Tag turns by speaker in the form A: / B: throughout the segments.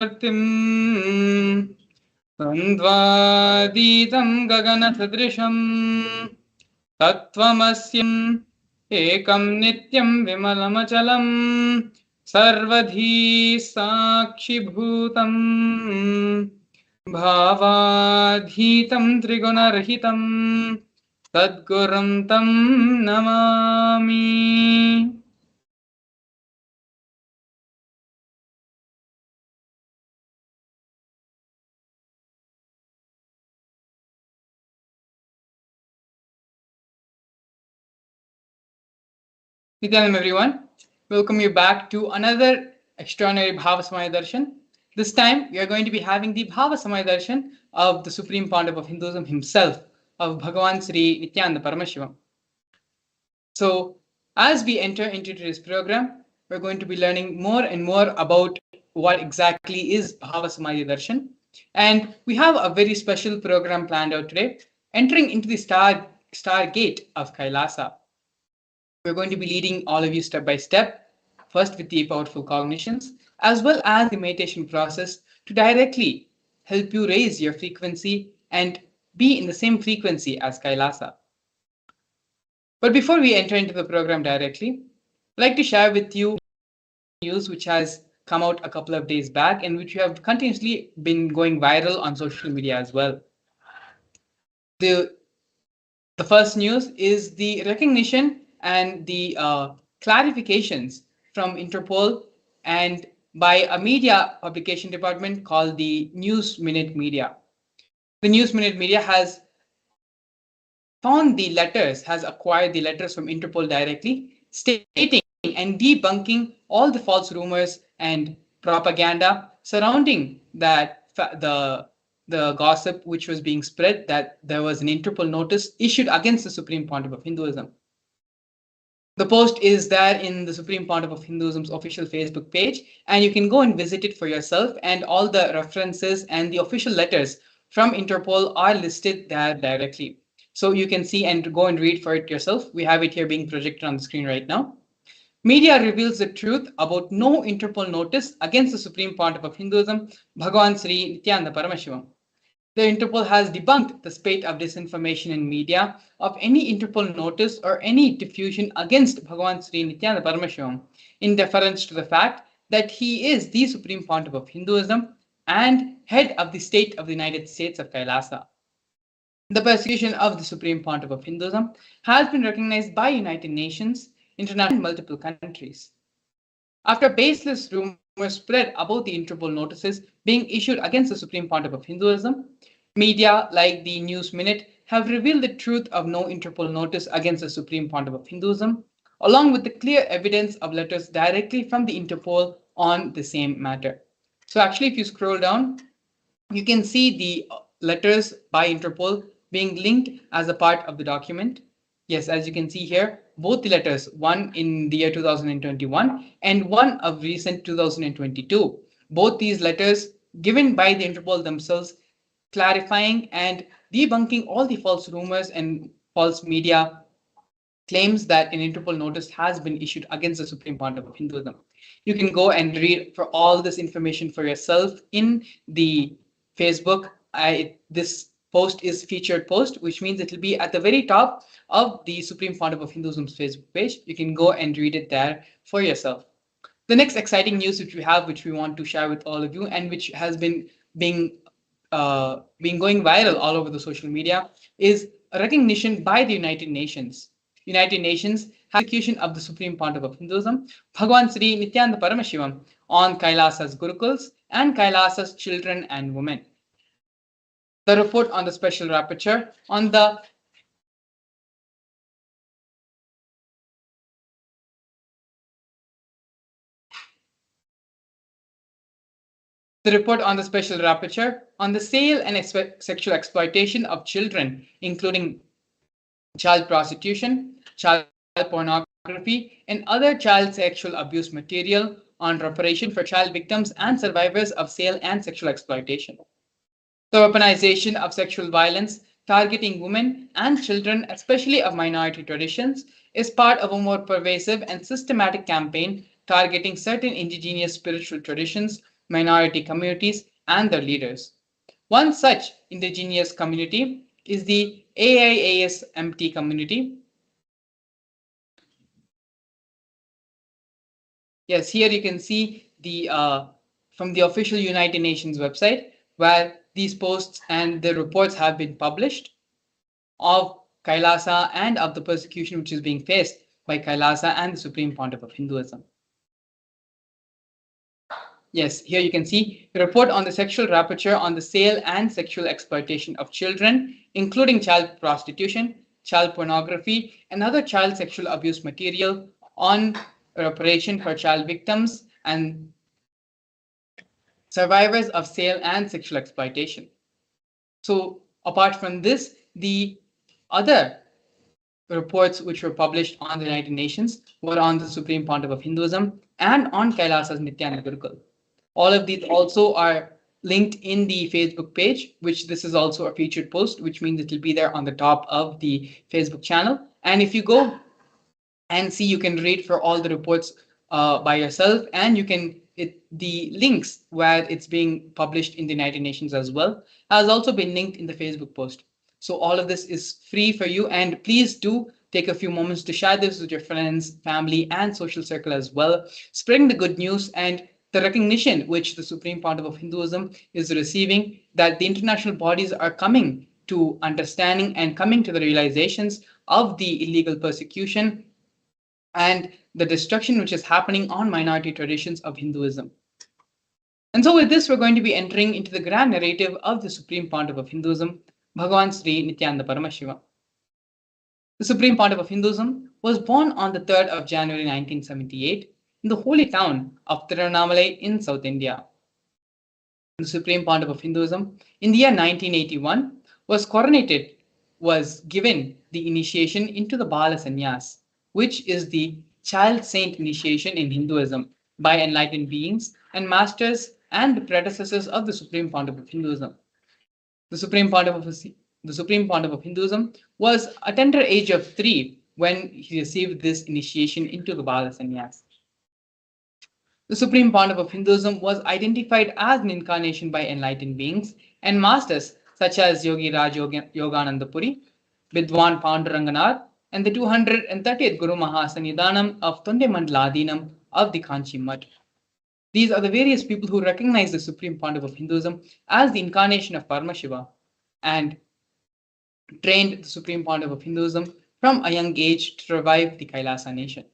A: द्वन्द्वातीतं गगनसदृशं तत्त्वमस्यम् एकं नित्यं विमलमचलं सर्वधी साक्षिभूतम् भावाधीतं त्रिगुणरहितं तद्गुरुं तं Namami. Nithyananda everyone, welcome you back to another extraordinary Bhava Samadhi Darshan. This time we are going to be having the Bhava Samadhi Darshan of the Supreme Pontiff of Hinduism himself, of Bhagavan Sri Nithyananda Paramashivam. So as we enter into today's program, we're going to be learning more and more about what exactly is Bhava Samadhi Darshan. And we have a very special program planned out today, entering into the star gate of Kailasa. We're going to be leading all of you step by step, first with the powerful cognitions, as well as the meditation process to directly help you raise your frequency and be in the same frequency as Kailasa. But before we enter into the program directly, I'd like to share with you news which has come out a couple of days back and which have continuously been going viral on social media as well. The first news is the recognition and the clarifications from Interpol and by a media publication department called the News Minute Media. The News Minute Media has acquired the letters from Interpol directly, stating and debunking all the false rumors and propaganda surrounding the gossip which was being spread that there was an Interpol notice issued against the Supreme Pontiff of Hinduism. The post is there in the Supreme Pontiff of Hinduism's official Facebook page, and you can go and visit it for yourself, and all the references and the official letters from Interpol are listed there directly. So you can see and go and read for it yourself. We have it here being projected on the screen right now. Media reveals the truth about no Interpol notice against the Supreme Pontiff of Hinduism, Bhagavan Sri Nithyananda Paramashivam. The Interpol has debunked the spate of disinformation in media of any Interpol notice or any diffusion against Bhagavan Sri Nithyananda Paramashivam in deference to the fact that he is the Supreme Pontiff of Hinduism and head of the state of the United States of Kailasa. The persecution of the Supreme Pontiff of Hinduism has been recognized by United Nations, international, and multiple countries. After baseless rumors spread about the Interpol notices being issued against the Supreme Pontiff of Hinduism, media like the News Minute have revealed the truth of no Interpol notice against the Supreme Pontiff of Hinduism, along with the clear evidence of letters directly from the Interpol on the same matter. So actually, if you scroll down, you can see the letters by Interpol being linked as a part of the document. Yes, as you can see here, both the letters, one in the year 2021 and one of recent 2022, both these letters given by the Interpol themselves, clarifying and debunking all the false rumors and false media claims that an Interpol notice has been issued against the Supreme Pontiff of Hinduism. You can go and read for all this information for yourself in the Facebook. This post is featured post, which means it will be at the very top of the Supreme Pontiff of Hinduism's Facebook page. You can go and read it there for yourself. The next exciting news which we have, which we want to share with all of you, and which has been being going viral all over the social media, is a recognition by the United Nations. United Nations has execution of the Supreme Pontiff of Hinduism, Bhagavan Sri Nithyananda Paramashivam, on Kailasa's Gurukuls and Kailasa's children and women. The report on the special rapporteur on the report on the special rapporteur on the sale and sexual exploitation of children, including child prostitution, child pornography, and other child sexual abuse material on reparation for child victims and survivors of sale and sexual exploitation. The weaponization of sexual violence targeting women and children, especially of minority traditions, is part of a more pervasive and systematic campaign targeting certain indigenous spiritual traditions minority communities, and their leaders. One such indigenous community is the AIASMT community. Yes, here you can see the from the official United Nations website where these posts and the reports have been published of Kailasa and of the persecution which is being faced by Kailasa and the Supreme Pontiff of Hinduism. Yes, here you can see a report on the sexual rapture on the sale and sexual exploitation of children, including child prostitution, child pornography, and other child sexual abuse material on reparation for child victims and survivors of sale and sexual exploitation. So, apart from this, the other reports which were published on the United Nations were on the Supreme Pontiff of Hinduism and on Kailasa's Nithyananda Gurukul. All of these also are linked in the Facebook page, which this is also a featured post, which means it will be there on the top of the Facebook channel. And if you go and see, you can read for all the reports by yourself, and you can the links where it's being published in the United Nations as well has also been linked in the Facebook post. So all of this is free for you, and please do take a few moments to share this with your friends, family, and social circle as well, spreading the good news and the recognition which the Supreme Pontiff of Hinduism is receiving, that the international bodies are coming to understanding and coming to the realizations of the illegal persecution and the destruction which is happening on minority traditions of Hinduism. And so with this, we're going to be entering into the grand narrative of the Supreme Pontiff of Hinduism, Bhagavan Sri Nithyananda Paramashivam. The Supreme Pontiff of Hinduism was born on the 3rd of January 1978 in the holy town of Tiruvannamalai in South India. The Supreme Pontiff of Hinduism in the year 1981 was given the initiation into the Bala Sannyas, which is the child saint initiation in Hinduism by enlightened beings and masters and the predecessors of the Supreme Pontiff of Hinduism. The Supreme Pontiff of Hinduism was a tender age of 3 when he received this initiation into the Bala Sannyas. The Supreme Pontiff of Hinduism was identified as an incarnation by enlightened beings and masters such as Yogi Raj Yogananda Puri, Vidwan Panduranganar, and the 230th Guru Mahasannidhanam of Tonde Mandaladinam of the Kanchi Mutt. These are the various people who recognize the Supreme Pontiff of Hinduism as the incarnation of Paramashiva and trained the Supreme Pontiff of Hinduism from a young age to revive the Kailasa nation.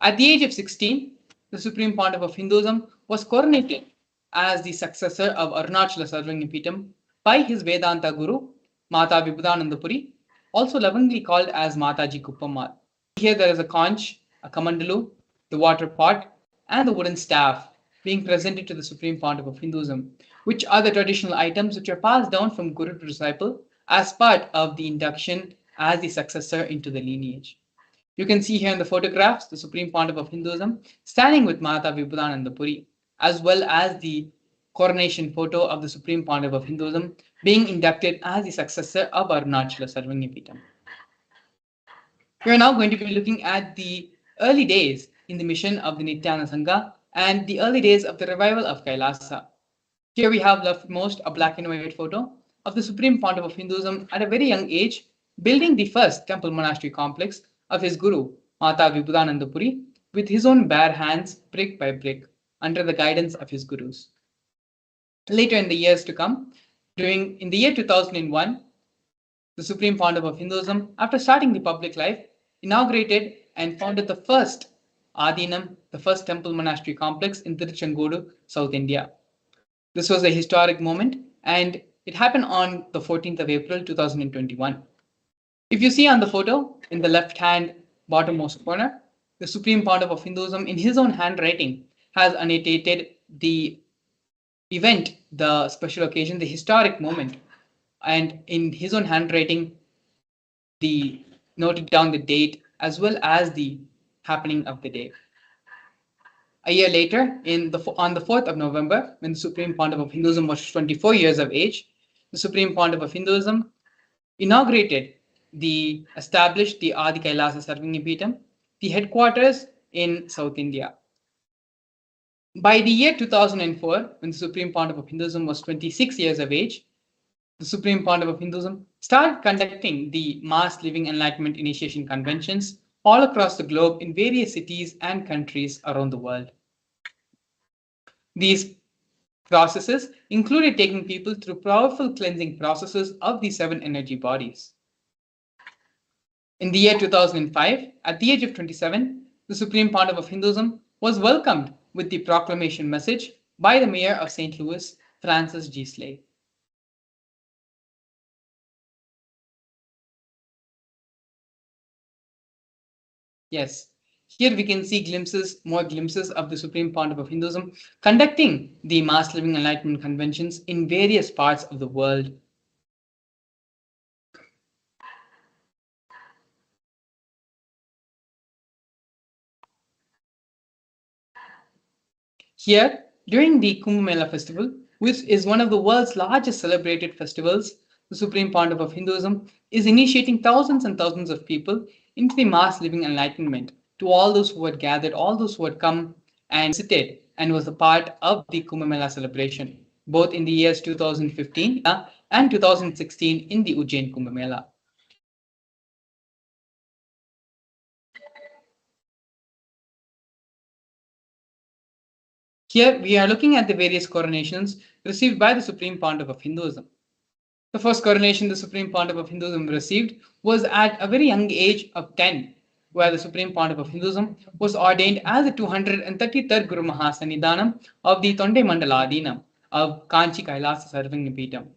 A: At the age of 16, the Supreme Pontiff of Hinduism was coronated as the successor of Arunachala Sarvangapeetham by his Vedanta guru, Mata Vibhudanandapuri, also lovingly called as Mataji Kuppammal. Here there is a conch, a kamandalu, the water pot, and the wooden staff being presented to the Supreme Pontiff of Hinduism, which are the traditional items which are passed down from guru to disciple as part of the induction as the successor into the lineage. You can see here in the photographs the Supreme Pontiff of Hinduism standing with Mata Vibhudananda Puri, as well as the coronation photo of the Supreme Pontiff of Hinduism being inducted as the successor of Arunachala Sarvangapeetham. We are now going to be looking at the early days in the mission of the Nityananda Sangha and the early days of the revival of Kailasa. Here we have leftmost a black and white photo of the Supreme Pontiff of Hinduism at a very young age building the first temple monastery complex of his guru, Mata Vibhudananda Puri, with his own bare hands, brick by brick, under the guidance of his gurus. Later in the years to come, in the year 2001, the Supreme Pontiff of Hinduism, after starting the public life, inaugurated and founded the first Adinam, the first temple monastery complex in Tiruchengodu, South India. This was a historic moment, and it happened on the 14th of April 2021. If you see on the photo in the left hand bottommost corner, the Supreme Pontiff of Hinduism in his own handwriting has annotated the event, the special occasion, the historic moment, and in his own handwriting, the noted down the date as well as the happening of the day. A year later, on the 4th of November, when the Supreme Pontiff of Hinduism was 24 years of age, the Supreme Pontiff of Hinduism established the Adi Kailasa Sarvangapeetham, the headquarters in South India. By the year 2004, when the Supreme Pontiff of Hinduism was 26 years of age, the Supreme Pontiff of Hinduism started conducting the mass living enlightenment initiation conventions all across the globe in various cities and countries around the world. These processes included taking people through powerful cleansing processes of the seven energy bodies. In the year 2005, at the age of 27, the Supreme Pontiff of Hinduism was welcomed with the proclamation message by the Mayor of St. Louis, Francis G. Slay. Yes, here we can see more glimpses of the Supreme Pontiff of Hinduism conducting the mass living enlightenment conventions in various parts of the world. Here, during the Kumbh Mela festival, which is one of the world's largest celebrated festivals, the Supreme Pontiff of Hinduism is initiating thousands and thousands of people into the mass living enlightenment. To all those who had gathered, all those who had come and visited and was a part of the Kumbh Mela celebration, both in the years 2015 and 2016 in the Ujjain Kumbh Mela. Here we are looking at the various coronations received by the Supreme Pontiff of Hinduism. The first coronation the Supreme Pontiff of Hinduism received was at a very young age of 10, where the Supreme Pontiff of Hinduism was ordained as the 233rd Guru Mahasannidhanam of the Tonde Mandaladinam of Kanchi Kailasa Sarvagnapeetham.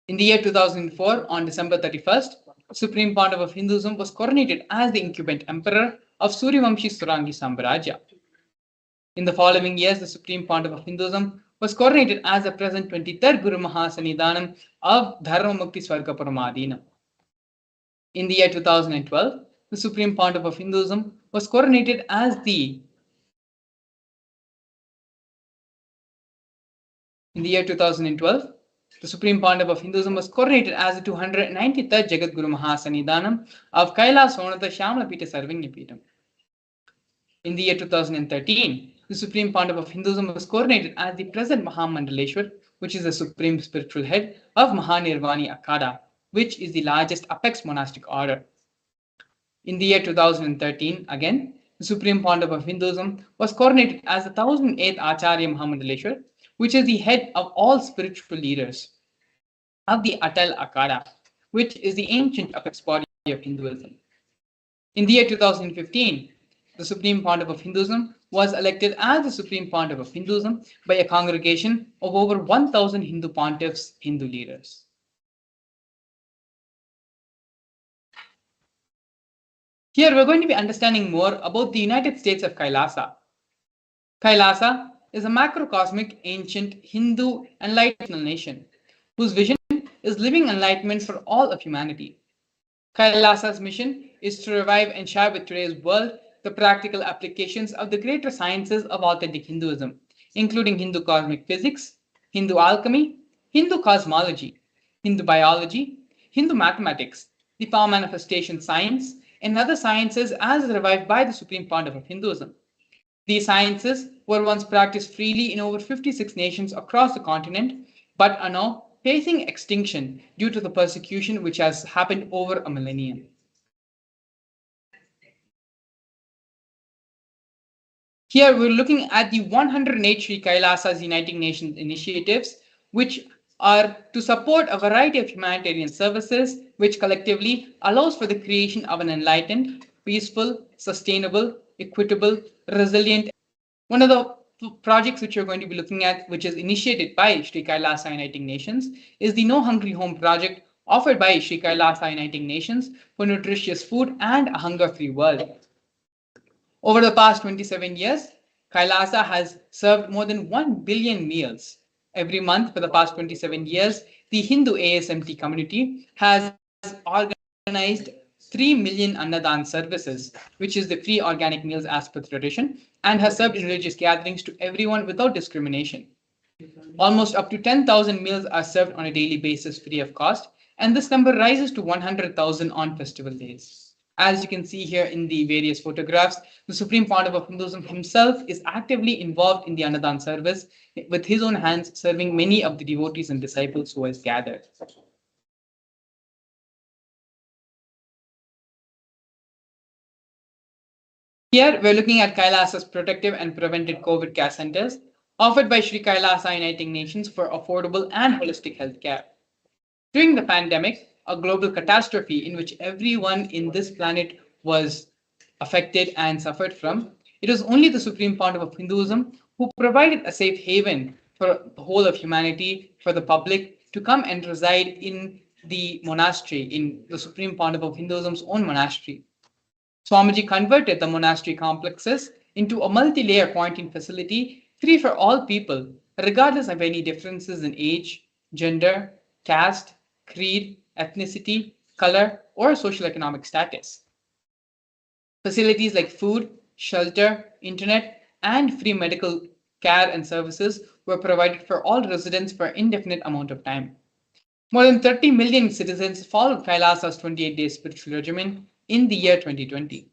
A: In the year 2004, on December 31st, Supreme Pontiff of Hinduism was coronated as the incumbent emperor of Suryavamshi Surangi Samrajya. In the following years, the Supreme Pontiff of Hinduism was coronated as the present 23rd Guru Mahasannidhanam of Dharmamukti Swarga Paramadinam. In the year 2012, the Supreme Pontiff of Hinduism was coronated as the In the year 2012, the Supreme Pontiff of Hinduism was coronated as the 293rd Jagat Guru Mahasannidhanam of Kailas Sonatha Shyamalapita Sarvagnapeetham. In the year 2013, the Supreme Pontiff of Hinduism was coronated as the present Mahamandaleshwar, which is the supreme spiritual head of Mahanirvani Akhada, which is the largest apex monastic order. In the year 2013, again, the Supreme Pontiff of Hinduism was coronated as the 1008th Acharya Mahamandaleshwar, which is the head of all spiritual leaders of the Atal Akhada, which is the ancient apex body of Hinduism. In the year 2015, the Supreme Pontiff of Hinduism was elected as the Supreme Pontiff of Hinduism by a congregation of over 1,000 Hindu pontiffs, Hindu leaders. Here we're going to be understanding more about the United States of Kailasa. Kailasa is a macrocosmic ancient Hindu enlightenment nation whose vision is living enlightenment for all of humanity. Kailasa's mission is to revive and share with today's world the practical applications of the greater sciences of authentic Hinduism, including Hindu cosmic physics, Hindu alchemy, Hindu cosmology, Hindu biology, Hindu mathematics, the power manifestation science, and other sciences as revived by the Supreme Pontiff of Hinduism. These sciences were once practiced freely in over 56 nations across the continent, but are now facing extinction due to the persecution which has happened over a millennium. Here we're looking at the 108 Sri Kailasas Uniting Nations initiatives, which are to support a variety of humanitarian services, which collectively allows for the creation of an enlightened, peaceful, sustainable, equitable, resilient. One of the projects which we're going to be looking at, which is initiated by Sri Kailasa Uniting Nations, is the No Hungry Home project offered by Sri Kailasa Uniting Nations for nutritious food and a hunger-free world. Over the past 27 years, Kailasa has served more than 1 billion meals. Every month for the past 27 years, the Hindu ASMT community has organized 3 million Annadan services, which is the free organic meals as per tradition, and has served in religious gatherings to everyone without discrimination. Almost up to 10,000 meals are served on a daily basis free of cost, and this number rises to 100,000 on festival days. As you can see here in the various photographs, the Supreme Pontiff of Hinduism himself is actively involved in the Annadan service, with his own hands serving many of the devotees and disciples who has gathered. Here, we're looking at Kailasa's protective and preventive COVID care centers offered by Sri Kailasa Uniting Nations for affordable and holistic health care. During the pandemic, a global catastrophe in which everyone in this planet was affected and suffered from, it was only the Supreme Pontiff of Hinduism who provided a safe haven for the whole of humanity, for the public to come and reside in the monastery, in the Supreme Pontiff of Hinduism's own monastery. Swamiji converted the monastery complexes into a multi-layer quarantine facility free for all people, regardless of any differences in age, gender, caste, creed, ethnicity, color, or socioeconomic status. Facilities like food, shelter, internet, and free medical care and services were provided for all residents for an indefinite amount of time. More than 30 million citizens followed Kailasa's 28-day spiritual regimen in the year 2020.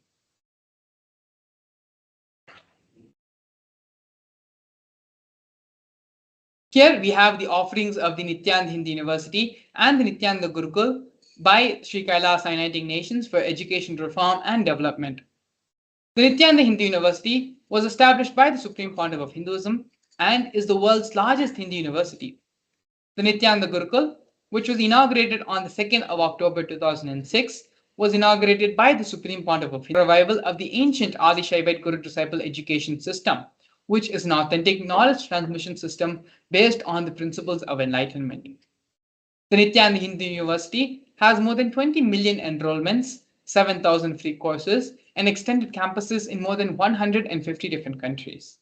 A: Here we have the offerings of the Nithyananda Hindu University and the Nithyananda Gurukul by Sri Kailasa Uniting Nations for education reform and development. The Nithyananda Hindu University was established by the Supreme Pontiff of Hinduism and is the world's largest Hindu university. The Nithyananda Gurukul, which was inaugurated on the 2nd of October 2006, was inaugurated by the Supreme Pontiff of Hinduism, revival of the ancient Adi Shaivite Guru disciple education system, which is an authentic knowledge transmission system based on the principles of enlightenment. The Nithyananda Hindu University has more than 20 million enrollments, 7,000 free courses, and extended campuses in more than 150 different countries.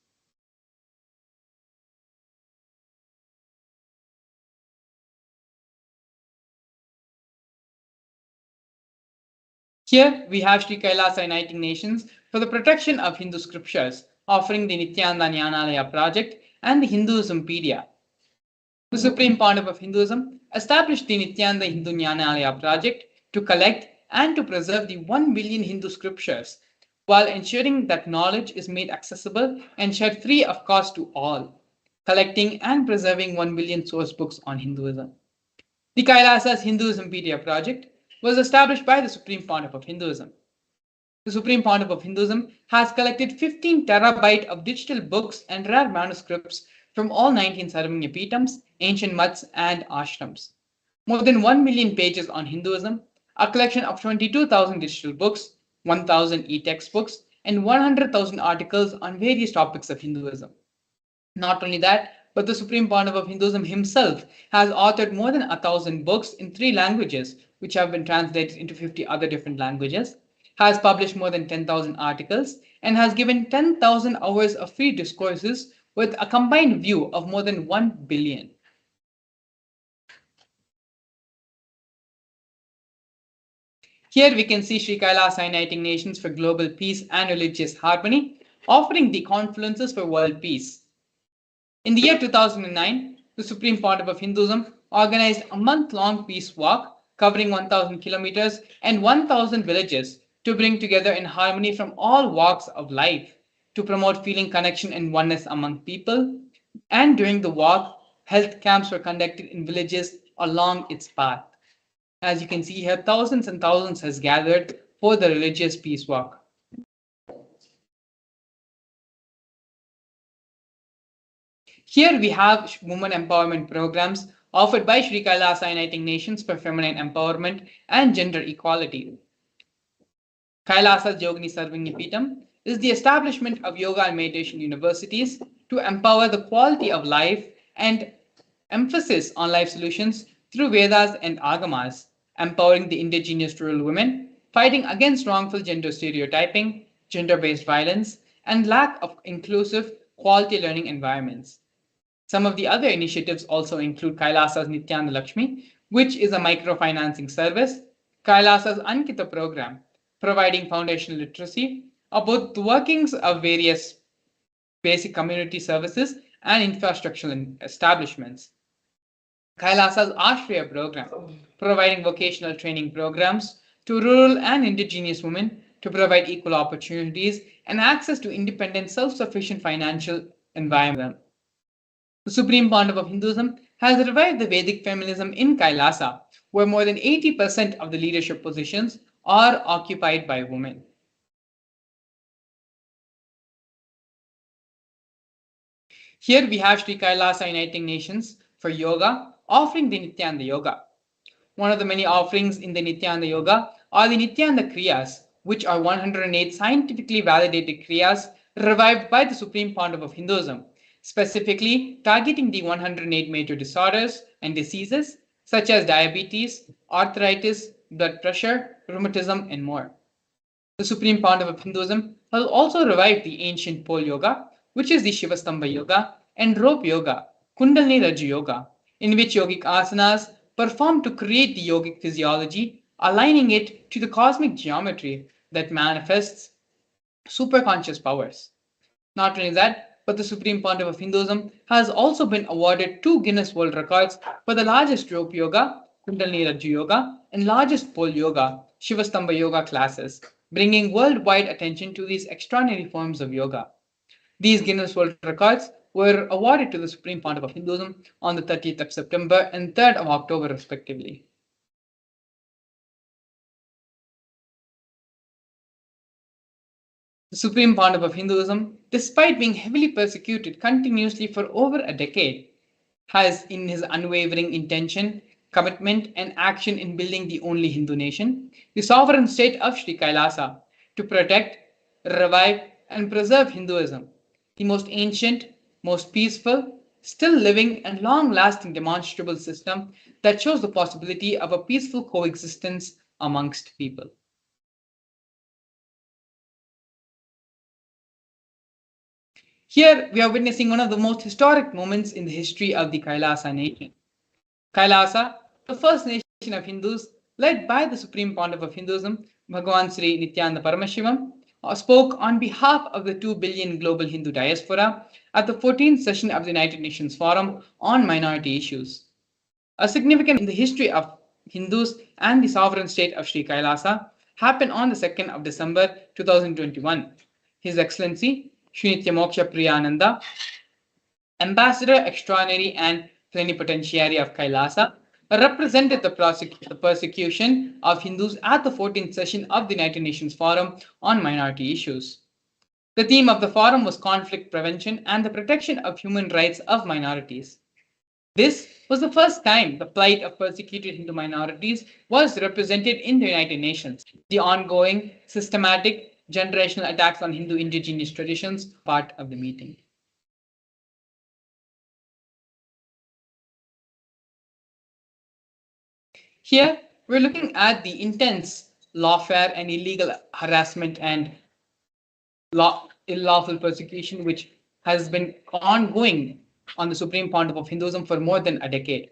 A: Here we have Sri Kailasa Uniting Nations for the protection of Hindu scriptures, offering the Nithyananda Jnanalaya project and the Hinduismpedia. The Supreme Pontiff of Hinduism established the Nithyananda Hindu Jnanalaya project to collect and to preserve the 1 billion Hindu scriptures, while ensuring that knowledge is made accessible and shared free of cost to all, collecting and preserving 1 billion source books on Hinduism. The Kailasa's Hinduismpedia project was established by the Supreme Pontiff of Hinduism. The Supreme Pontiff of Hinduism has collected 15 terabyte of digital books and rare manuscripts from all 19 Sarvanya Peetams, ancient mutts, and ashrams. More than 1 million pages on Hinduism, a collection of 22,000 digital books, 1,000 e-textbooks, and 100,000 articles on various topics of Hinduism. Not only that, but the Supreme Pontiff of Hinduism himself has authored more than 1,000 books in 3 languages, which have been translated into 50 other different languages, has published more than 10,000 articles, and has given 10,000 hours of free discourses with a combined view of more than 1 billion. Here we can see Sri Kailasa Uniting Nations for Global Peace and Religious Harmony, offering the confluences for world peace. In the year 2009, the Supreme Pontiff of Hinduism organized a month-long peace walk covering 1,000 kilometers and 1,000 villages to bring together in harmony from all walks of life, to promote feeling connection and oneness among people. And during the walk, health camps were conducted in villages along its path. As you can see here, thousands and thousands has gathered for the religious peace walk. Here we have women empowerment programs offered by Sri Kailasa Uniting Nations for feminine empowerment and gender equality. Kailasa's Yogini Sarvanya Peetam is the establishment of yoga and meditation universities to empower the quality of life and emphasis on life solutions through Vedas and Agamas, empowering the indigenous rural women, fighting against wrongful gender stereotyping, gender-based violence, and lack of inclusive quality learning environments. Some of the other initiatives also include Kailasa's Nityananda Lakshmi, which is a microfinancing service, Kailasa's Ankita program, providing foundational literacy about the workings of various basic community services and infrastructural establishments. Kailasa's Ashriya program, providing vocational training programs to rural and indigenous women to provide equal opportunities and access to independent, self-sufficient financial environment. The Supreme Pontiff of Hinduism has revived the Vedic feminism in Kailasa, where more than 80% of the leadership positions are occupied by women. Here we have Sri Kailasa Uniting Nations for Yoga offering the Nithyananda Yoga. One of the many offerings in the Nithyananda Yoga are the Nithyananda Kriyas, which are 108 scientifically validated Kriyas revived by the Supreme Pontiff of Hinduism, specifically targeting the 108 major disorders and diseases such as diabetes, arthritis, blood pressure, rheumatism, and more. The Supreme Pontiff of Hinduism has also revived the ancient pole yoga, which is the Shivastambha yoga, and rope yoga, Kundalini Raju yoga, in which yogic asanas perform to create the yogic physiology, aligning it to the cosmic geometry that manifests superconscious powers. Not only that, but the Supreme Pontiff of Hinduism has also been awarded 2 Guinness World Records for the largest rope yoga, Kundalini Raju yoga, and largest pole yoga, Shivastambha yoga classes, bringing worldwide attention to these extraordinary forms of yoga. These Guinness World Records were awarded to the Supreme Pontiff of Hinduism on the 30th of September and 3rd of October, respectively. The Supreme Pontiff of Hinduism, despite being heavily persecuted continuously for over a decade, has in his unwavering intention, commitment, and action in building the only Hindu nation, the sovereign state of Sri Kailasa, to protect, revive, and preserve Hinduism, the most ancient, most peaceful, still living, and long lasting demonstrable system that shows the possibility of a peaceful coexistence amongst people. Here we are witnessing one of the most historic moments in the history of the Kailasa nation. Kailasa, the first nation of Hindus led by the Supreme Pontiff of Hinduism, Bhagavan Sri Nithyananda Paramashivam, spoke on behalf of the 2 billion global Hindu diaspora at the 14th session of the United Nations Forum on Minority Issues. A significant in the history of Hindus and the sovereign state of Sri Kailasa happened on the 2nd of December 2021. His Excellency Sri Nityamoksha Priyananda, Ambassador Extraordinary and Plenipotentiary of Kailasa, represented the persecution of Hindus at the 14th session of the United Nations Forum on Minority Issues. The theme of the forum was conflict prevention and the protection of human rights of minorities. This was the first time the plight of persecuted Hindu minorities was represented in the United Nations. The ongoing, systematic, generational attacks on Hindu indigenous traditions part of the meeting. Here, we're looking at the intense lawfare and illegal harassment and unlawful persecution which has been ongoing on the Supreme Pontiff of Hinduism for more than a decade.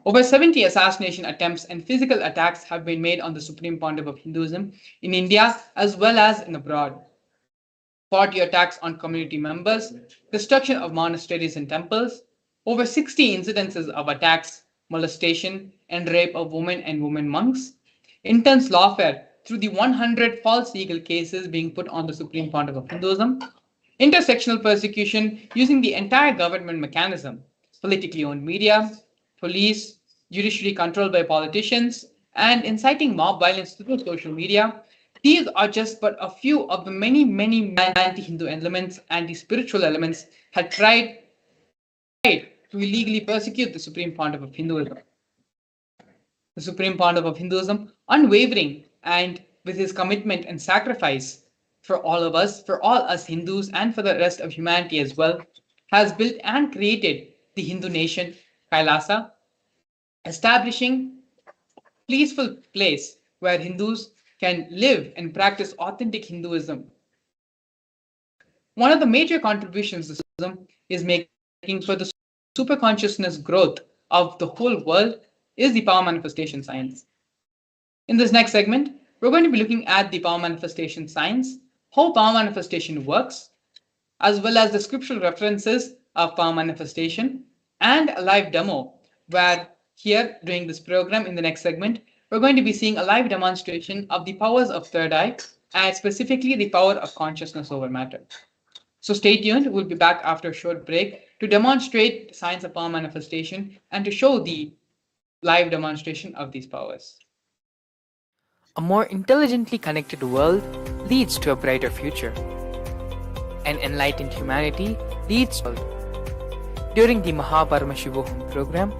A: Over 70 assassination attempts and physical attacks have been made on the Supreme Pontiff of Hinduism in India as well as in abroad. 40 attacks on community members, destruction of monasteries and temples, over 60 incidences of attacks, molestation, and rape of women and women monks, intense lawfare through the 100 false legal cases being put on the Supreme Pontiff of Hinduism, intersectional persecution using the entire government mechanism, politically owned media, police, judiciary controlled by politicians, and inciting mob violence through social media. These are just but a few of the many anti-Hindu elements, anti-spiritual elements had tried to illegally persecute the Supreme Pontiff of Hinduism. The Supreme Pontiff of Hinduism, unwavering and with his commitment and sacrifice for all of us, for all us Hindus and for the rest of humanity as well, has built and created the Hindu nation, Kailasa, establishing a peaceful place where Hindus can live and practice authentic Hinduism. One of the major contributions this Hinduism is making for the superconsciousness growth of the whole world is the power manifestation science. In this next segment, we're going to be looking at the power manifestation science, how power manifestation works, as well as the scriptural references of power manifestation, and a live demo where here during this program in the next segment, we're going to be seeing a live demonstration of the powers of third eye, and specifically the power of consciousness over matter. So stay tuned. We'll be back after a short break to demonstrate the science of power manifestation and to show the live demonstration of these powers.
B: A more intelligently connected world leads to a brighter future. An enlightened humanity leads to. During the Paramashivam program,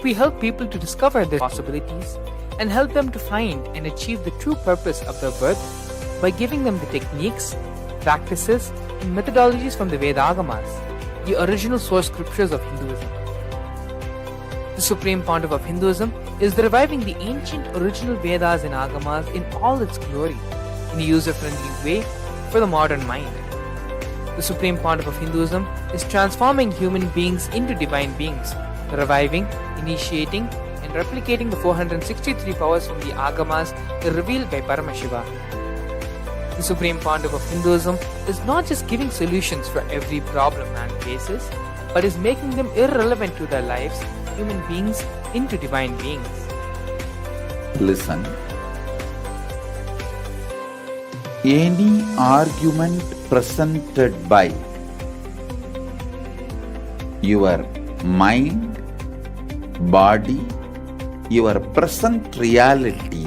B: we help people to discover their possibilities and help them to find and achieve the true purpose of their birth by giving them the techniques, practices, and methodologies from the Vedagamas, the original source scriptures of Hinduism. The Supreme Pontiff of Hinduism is reviving the ancient original Vedas and Agamas in all its glory, in a user-friendly way for the modern mind. The Supreme Pontiff of Hinduism is transforming human beings into divine beings, reviving, initiating, and replicating the 463 powers from the Agamas revealed by Paramashiva. The Supreme Pontiff of Hinduism is not just giving solutions for every problem man faces, but is making them irrelevant to their lives, human beings into divine beings.
C: Listen. Any argument presented by your mind, body, your present reality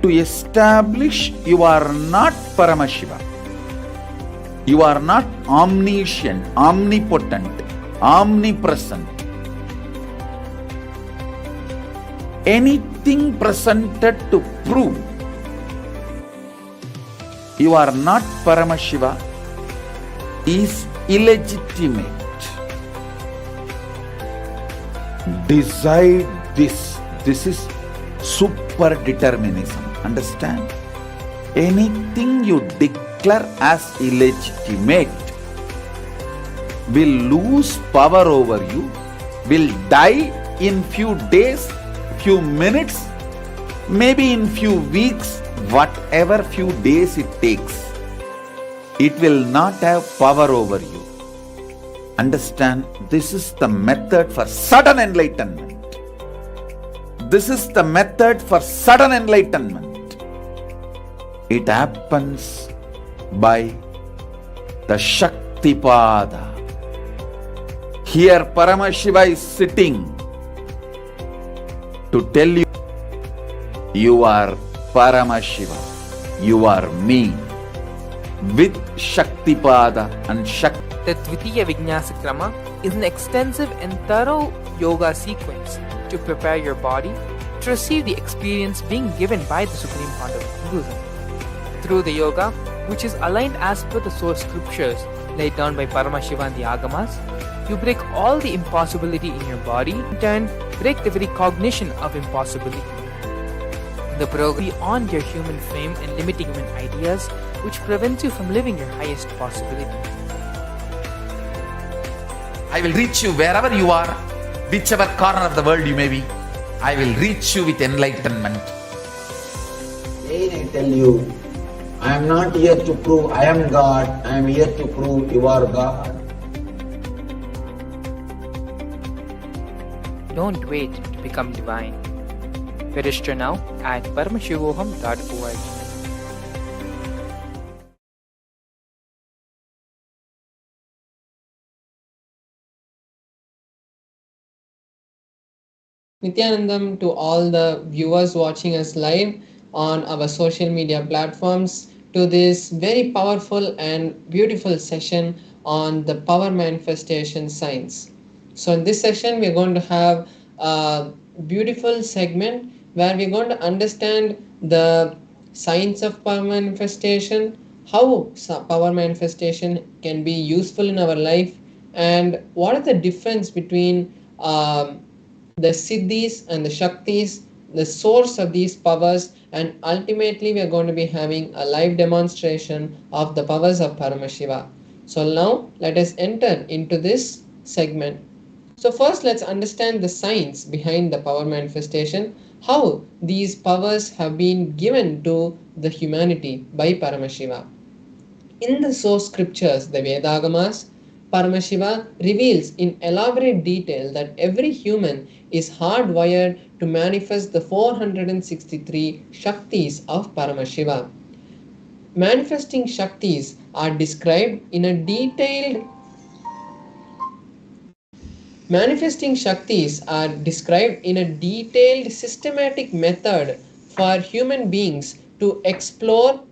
C: to establish you are not Paramashiva, you are not omniscient, omnipotent, omnipresent. Anything presented to prove you are not Paramashiva is illegitimate. Decide this. This is super determinism. Understand? Anything you declare as illegitimate will lose power over you, will die in few days, few minutes, maybe in few weeks, whatever few days it takes. It will not have power over you. Understand, this is the method for sudden enlightenment. This is the method for sudden enlightenment. It happens by the Shaktipada. Here Paramashiva is sitting to tell you, you are Paramashiva, you are me, with Shaktipada and Shakti.
B: The Dvitiya Vijnasa Krama is an extensive and thorough yoga sequence to prepare your body to receive the experience being given by the Supreme Pontiff of Hinduism. Through the yoga, which is aligned as per the source scriptures laid down by Paramashiva and the Agamas, you break all the impossibility in your body, in turn break the very cognition of impossibility. The program beyond your human frame and limiting human ideas, which prevents you from living your highest possibility.
C: I will reach you wherever you are, whichever corner of the world you may be. I will reach you with enlightenment.
D: Again I tell you, I am not here to prove I am God, I am here to prove you are God.
B: Don't wait to become divine. Register now at paramashivoham.org.
E: Nithyanandam to all the viewers watching us live on our social media platforms to this very powerful and beautiful session on the power manifestation science. So in this session we're going to have a beautiful segment where we're going to understand the science of power manifestation, how power manifestation can be useful in our life, and what is the difference between the siddhis and the shaktis, the source of these powers, and ultimately we are going to be having a live demonstration of the powers of Paramashiva. So now let us enter into this segment. So first let's understand the science behind the power manifestation, how these powers have been given to the humanity by Paramashiva. In the source scriptures, the Vedagamas, Paramashiva reveals in elaborate detail that every human is hardwired to manifest the 463 Shaktis of Paramashiva. Manifesting Shaktis are described in a detailed Manifesting Shaktis are described in a detailed systematic method for human beings to explore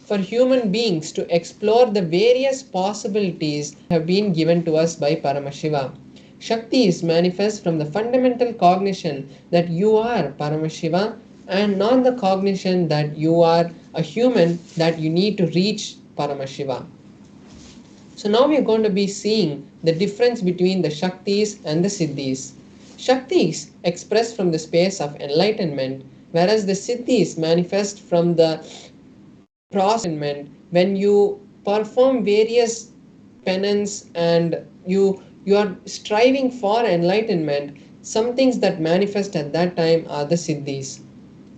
E: the various possibilities that have been given to us by Paramashiva. Shaktis manifest from the fundamental cognition that you are Paramashiva and not the cognition that you are a human that you need to reach Paramashiva. So now we are going to be seeing the difference between the Shaktis and the Siddhis. Shaktis express from the space of enlightenment, whereas the Siddhis manifest from the process when you perform various penance and you are striving for enlightenment. Some things that manifest at that time are the Siddhis.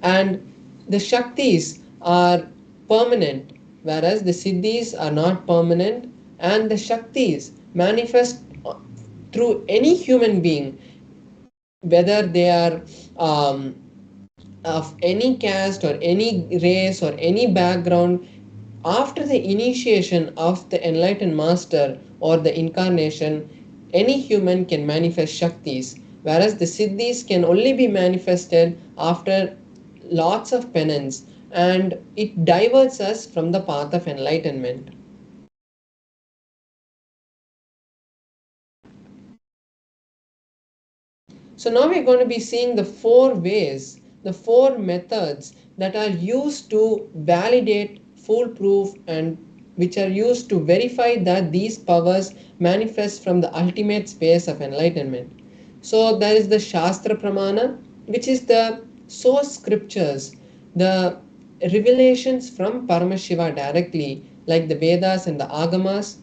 E: And the Shaktis are permanent, whereas the Siddhis are not permanent, and the Shaktis manifest through any human being, whether they are of any caste or any race or any background. After the initiation of the enlightened master or the incarnation, any human can manifest Shaktis, whereas the Siddhis can only be manifested after lots of penance, and it diverts us from the path of enlightenment. So now we're going to be seeing the 4 ways, the 4 methods that are used to validate, foolproof, and which are used to verify that these powers manifest from the ultimate space of enlightenment. So there is the Shastra Pramana, which is the source scriptures, the revelations from Paramashiva directly, like the Vedas and the Agamas,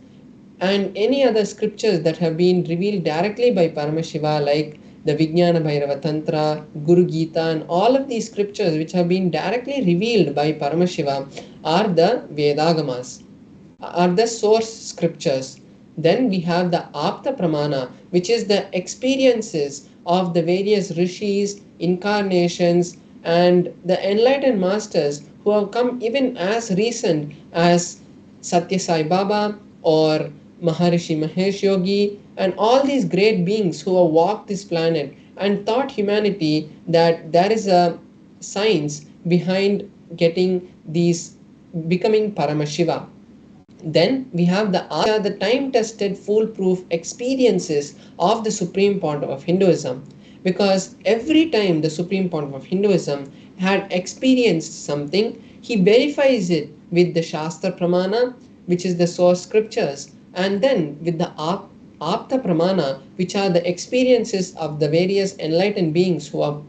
E: and any other scriptures that have been revealed directly by Paramashiva, like the Vijnana Bhairava Tantra, Guru Gita, and all of these scriptures which have been directly revealed by Paramashiva are the Vedagamas, are the source scriptures. Then we have the Apta Pramana, which is the experiences of the various rishis, incarnations, and the enlightened masters who have come even as recent as Satya Sai Baba or Maharishi Mahesh Yogi, and all these great beings who have walked this planet and taught humanity that there is a science behind becoming Paramashiva. Then we have the time-tested, foolproof experiences of the Supreme Pontiff of Hinduism, because every time the Supreme Pontiff of Hinduism had experienced something, he verifies it with the Shastra Pramana, which is the source scriptures, and then with the Apta Pramana, which are the experiences of the various enlightened beings who have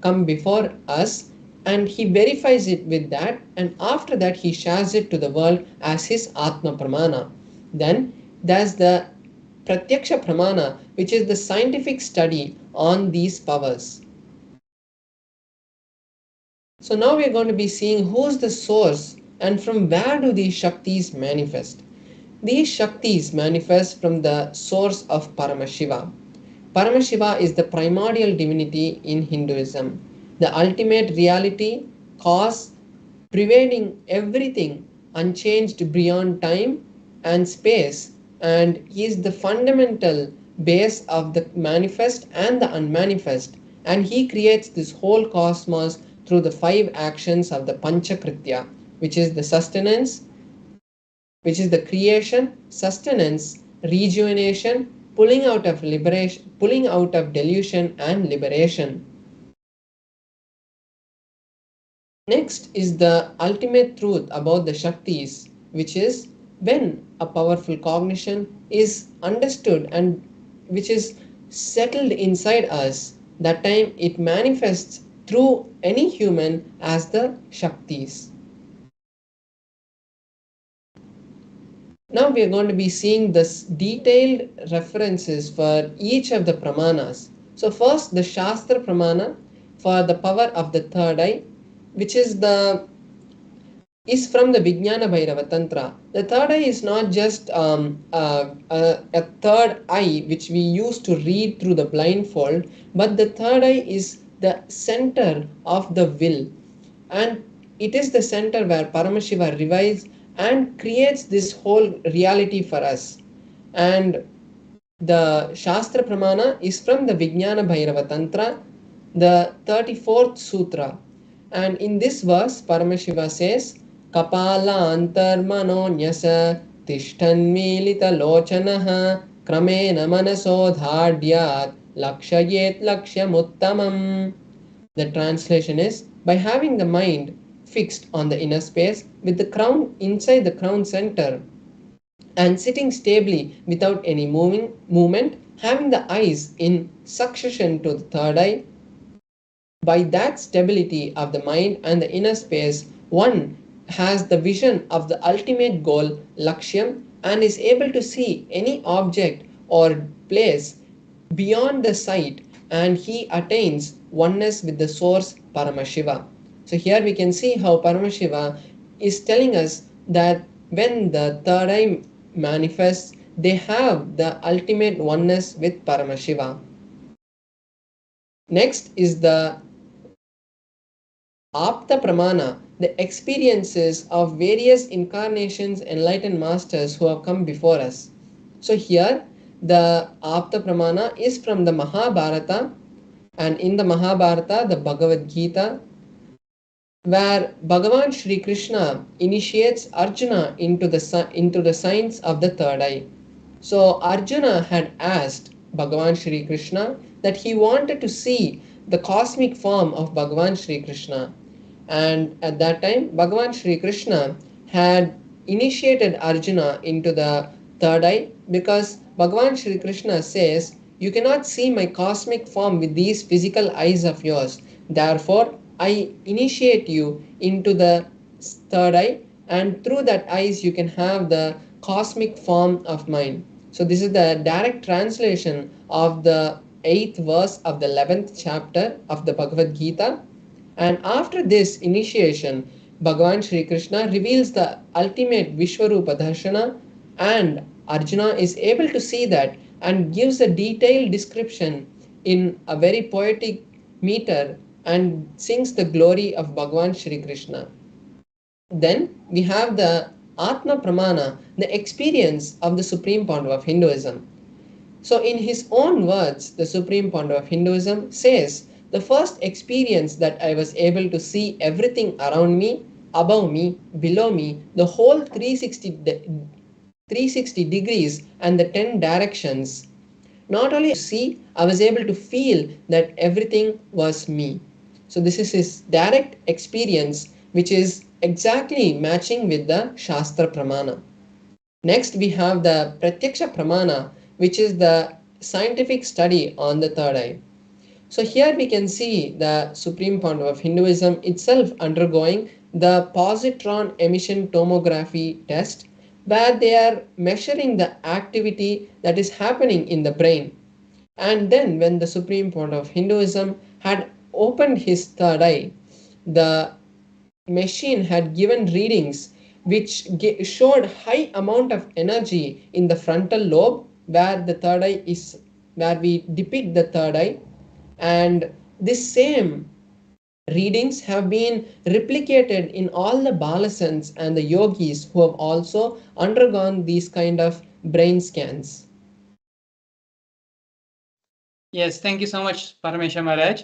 E: come before us, and he verifies it with that, and after that he shares it to the world as his Atma Pramana. Then there's the Pratyaksha Pramana, which is the scientific study on these powers. So now we are going to be seeing who's the source and from where do these Shaktis manifest. These Shaktis manifest from the source of Paramashiva. Paramashiva is the primordial divinity in Hinduism, the ultimate reality, cause, pervading everything, unchanged beyond time and space, and he is the fundamental base of the manifest and the unmanifest, and he creates this whole cosmos through the 5 actions of the Panchakritya, which is the sustenance, which is the creation, sustenance, rejuvenation, pulling out of delusion and liberation. Next is the ultimate truth about the Shaktis, which is when a powerful cognition is understood and which is settled inside us, that time it manifests through any human as the Shaktis. Now we are going to be seeing this detailed references for each of the Pramanas. So first the Shastra Pramana for the power of the third eye, which is the is from the Vijnana Bhairava Tantra. The third eye is not just a third eye which we use to read through the blindfold, but the third eye is the center of the will, and it is the center where Paramashiva resides and creates this whole reality for us. And the Shastra Pramana is from the Vijnana Bhairava Tantra, the 34th Sutra. And in this verse, Paramashiva says, Kapala antarmano nyasa tishtan milita lochanaha kramena manaso dhadyat lakshayet lakshyamuttamam. The translation is, by having the mind fixed on the inner space with the crown inside the crown center and sitting stably without any movement, having the eyes in succession to the third eye, by that stability of the mind and the inner space, one has the vision of the ultimate goal, Lakshyam, and is able to see any object or place beyond the sight, and he attains oneness with the source, Paramashiva. So here we can see how Paramashiva is telling us that when the third eye manifests, they have the ultimate oneness with Paramashiva. Next is the Apta Pramana, the experiences of various incarnations, enlightened masters who have come before us. So here the Apta Pramana is from the Mahabharata, and in the Mahabharata, the Bhagavad Gita, where Bhagavan Shri Krishna initiates Arjuna into the science of the third eye. So Arjuna had asked Bhagavan Shri Krishna that he wanted to see the cosmic form of Bhagavan Shri Krishna. And at that time, Bhagavan Shri Krishna had initiated Arjuna into the third eye, because Bhagavan Shri Krishna says, you cannot see my cosmic form with these physical eyes of yours. Therefore, I initiate you into the third eye, and through that eyes you can have the cosmic form of mine. So this is the direct translation of the 8th verse of the 11th chapter of the Bhagavad Gita. And after this initiation, Bhagavan Shri Krishna reveals the ultimate Vishwarupa Darshana, and Arjuna is able to see that and gives a detailed description in a very poetic meter and sings the glory of Bhagavan Shri Krishna. Then we have the Atma Pramana, the experience of the Supreme Pandava of Hinduism. So in his own words, the Supreme Pandava of Hinduism says, the first experience that I was able to see everything around me, above me, below me, the whole 360 degrees and the 10 directions. Not only to see, I was able to feel that everything was me. So this is his direct experience, which is exactly matching with the Shastra Pramana. Next we have the Pratyaksha Pramana, which is the scientific study on the third eye. So here we can see the Supreme Pandava of Hinduism itself undergoing the positron emission tomography test, where they are measuring the activity that is happening in the brain. And then when the Supreme Pandava of Hinduism had opened his third eye, the machine had given readings which showed high amount of energy in the frontal lobe, where the third eye is, where we depict the third eye. And this same readings have been replicated in all the balasans and the yogis who have also undergone these kind of brain scans.
A: Yes, thank you so much, Paramesha Maharaj.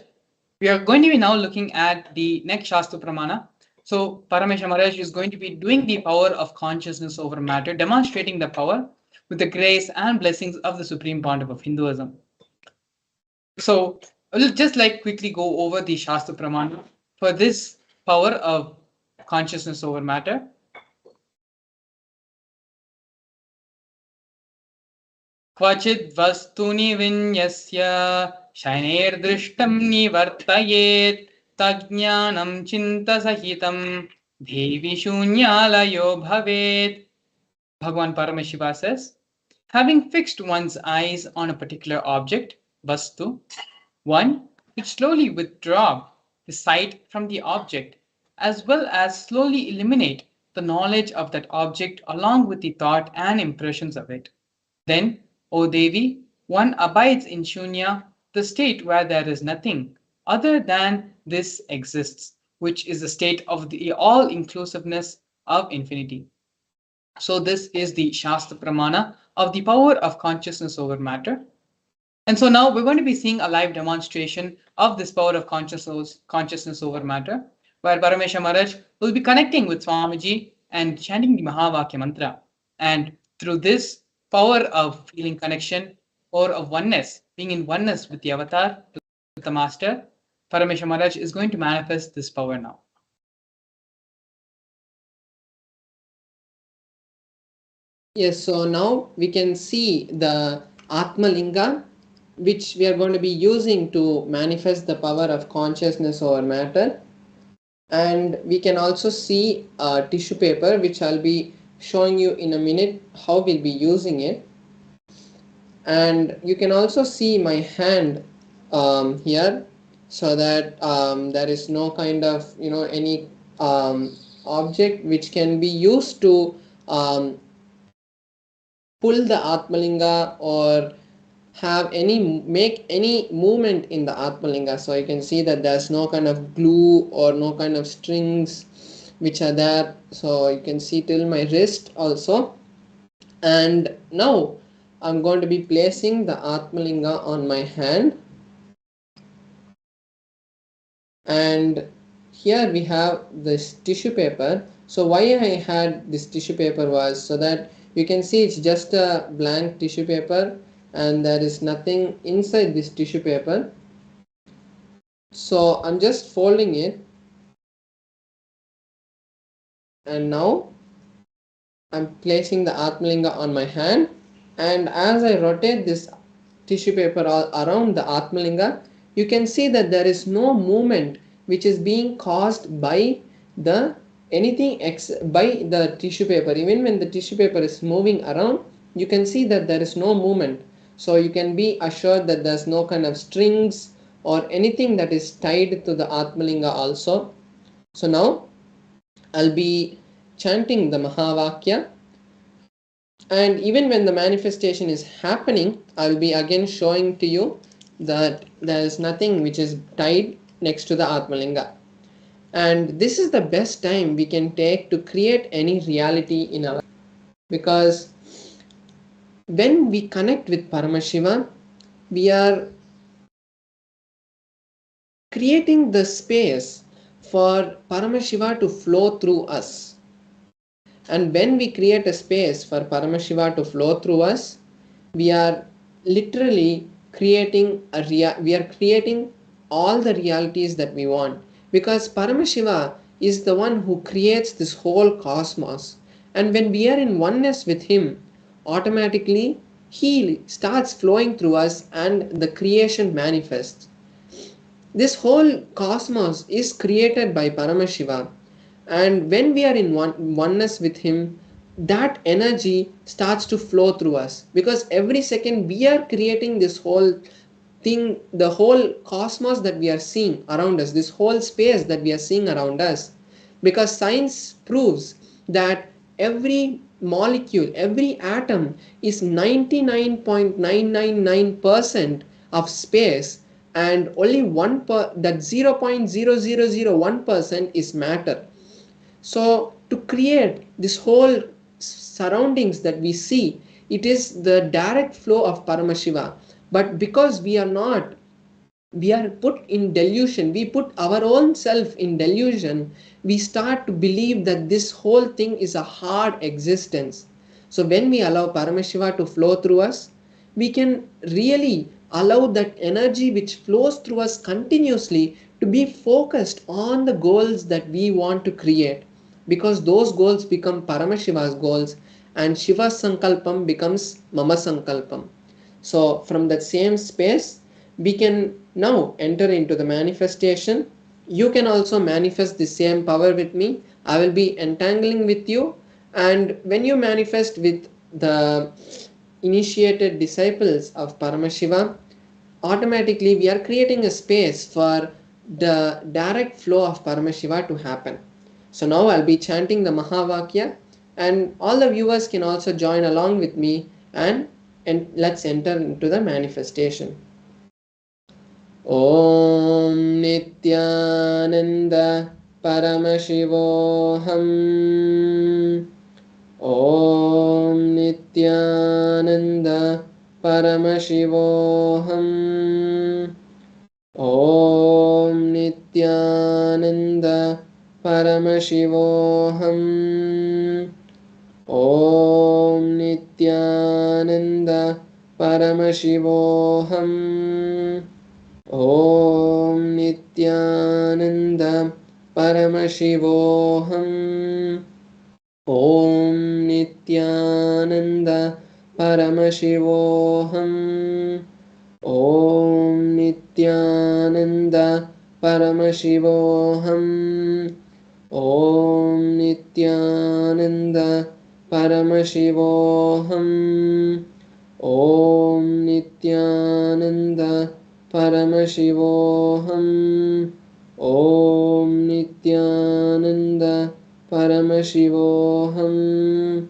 A: We are going to be now looking at the next Shastra Pramana. So Paramesha Maharaj is going to be doing the power of consciousness over matter, demonstrating the power with the grace and blessings of the Supreme Pandava of Hinduism. So I'll just quickly go over the Shastra Pramana for this power of consciousness over matter. Kvachid vastuni vinyasya shaineerdrishtam nivartayet tajnanam chinta sahitam devi shunyalayo bhavet. Bhagavan Paramashiva says, having fixed one's eyes on a particular object, vastu, one should slowly withdraw the sight from the object, as well as slowly eliminate the knowledge of that object along with the thought and impressions of it. Then, O Devi, one abides in Shunya, the state where there is nothing other than this exists, which is the state of the all inclusiveness of infinity. So, this is the Shastra Pramana of the power of consciousness over matter. And so now we're going to be seeing a live demonstration of this power of consciousness over matter, where Paramesha Maharaj will be connecting with Swamiji and chanting the Mahavakya mantra. And through this power of feeling connection or of oneness, being in oneness with the avatar, with the master, Paramesha Maharaj is going to manifest this power now.
E: Yes, so now we can see the Atma Linga, which we are going to be using to manifest the power of consciousness over matter. And we can also see a tissue paper, which I'll be showing you in a minute how we'll be using it. And you can also see my hand here, so that there is no kind of any object which can be used to pull the Atmalinga or make any movement in the Atmalinga. So you can see that there's no kind of glue or no kind of strings which are there. So you can see till my wrist also. And now I'm going to be placing the Atmalinga on my hand. And here we have this tissue paper. So why I had this tissue paper was so that you can see it's just a blank tissue paper and there is nothing inside this tissue paper. So I'm just folding it, and now I'm placing the Atmalinga on my hand, and as I rotate this tissue paper all around the Atmalinga, you can see that there is no movement which is being caused by the by the tissue paper. Even when the tissue paper is moving around, you can see that there is no movement. So you can be assured that there's no kind of strings or anything that is tied to the Atmalinga also. So now I'll be chanting the Mahavakya, and even when the manifestation is happening, I'll be again showing to you that there is nothing which is tied next to the Atmalinga. And this is the best time we can take to create any reality in our life, because when we connect with Paramashiva, we are creating the space for Paramashiva to flow through us. And when we create a space for Paramashiva to flow through us, we are literally creating all the realities that we want. Because Paramashiva is the one who creates this whole cosmos. And when we are in oneness with him, automatically he starts flowing through us and the creation manifests. This whole cosmos is created by Paramashiva. And when we are in oneness with him, that energy starts to flow through us. Because every second we are creating this whole thing, the whole cosmos that we are seeing around us, this whole space that we are seeing around us. Because science proves that every molecule, every atom is 99.999% of space, and only that 0.0001% is matter. So to create this whole surroundings that we see, it is the direct flow of Paramashiva. But because we are put in delusion, we put our own self in delusion, we start to believe that this whole thing is a hard existence. So when we allow Paramashiva to flow through us, we can really allow that energy which flows through us continuously to be focused on the goals that we want to create. Because those goals become Paramashiva's goals, and Shiva's Sankalpam becomes Mama Sankalpam. So from that same space, we can now enter into the manifestation. You can also manifest the same power with me. I will be entangling with you. And when you manifest with the initiated disciples of Paramashiva, automatically we are creating a space for the direct flow of Paramashiva to happen. So now I'll be chanting the Mahavakya, and all the viewers can also join along with me, and let's enter into the manifestation. Om Nithyananda Paramashivoham. Om Nithyananda Paramashivoham. Om Nithyananda Paramashivoham. Om Nithyananda Paramashivoham. Om Nithyananda Paramashivoham. Om Nithyananda Paramashivoham. Om Nithyananda Paramashivoham. Om Nithyananda Paramashivoham. Om Nithyananda Paramashivoham. Om Nithyananda Paramashivoham.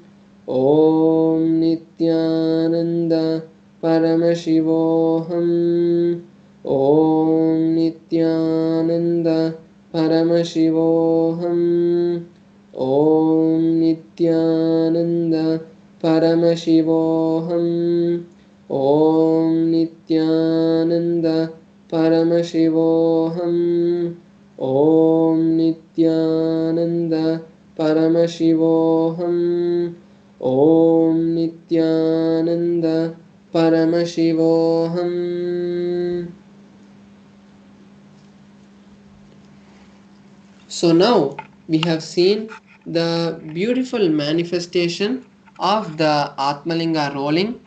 E: Om Nithyananda Paramashivoham. Om Nithyananda Paramashivoham. Om Nithyananda Paramashivoham. Om Nithyananda Paramashivoham. Om Nithyananda Paramashivoham. Om Nithyananda Paramashivoham. So now we have seen the beautiful manifestation of the Atmalinga rolling.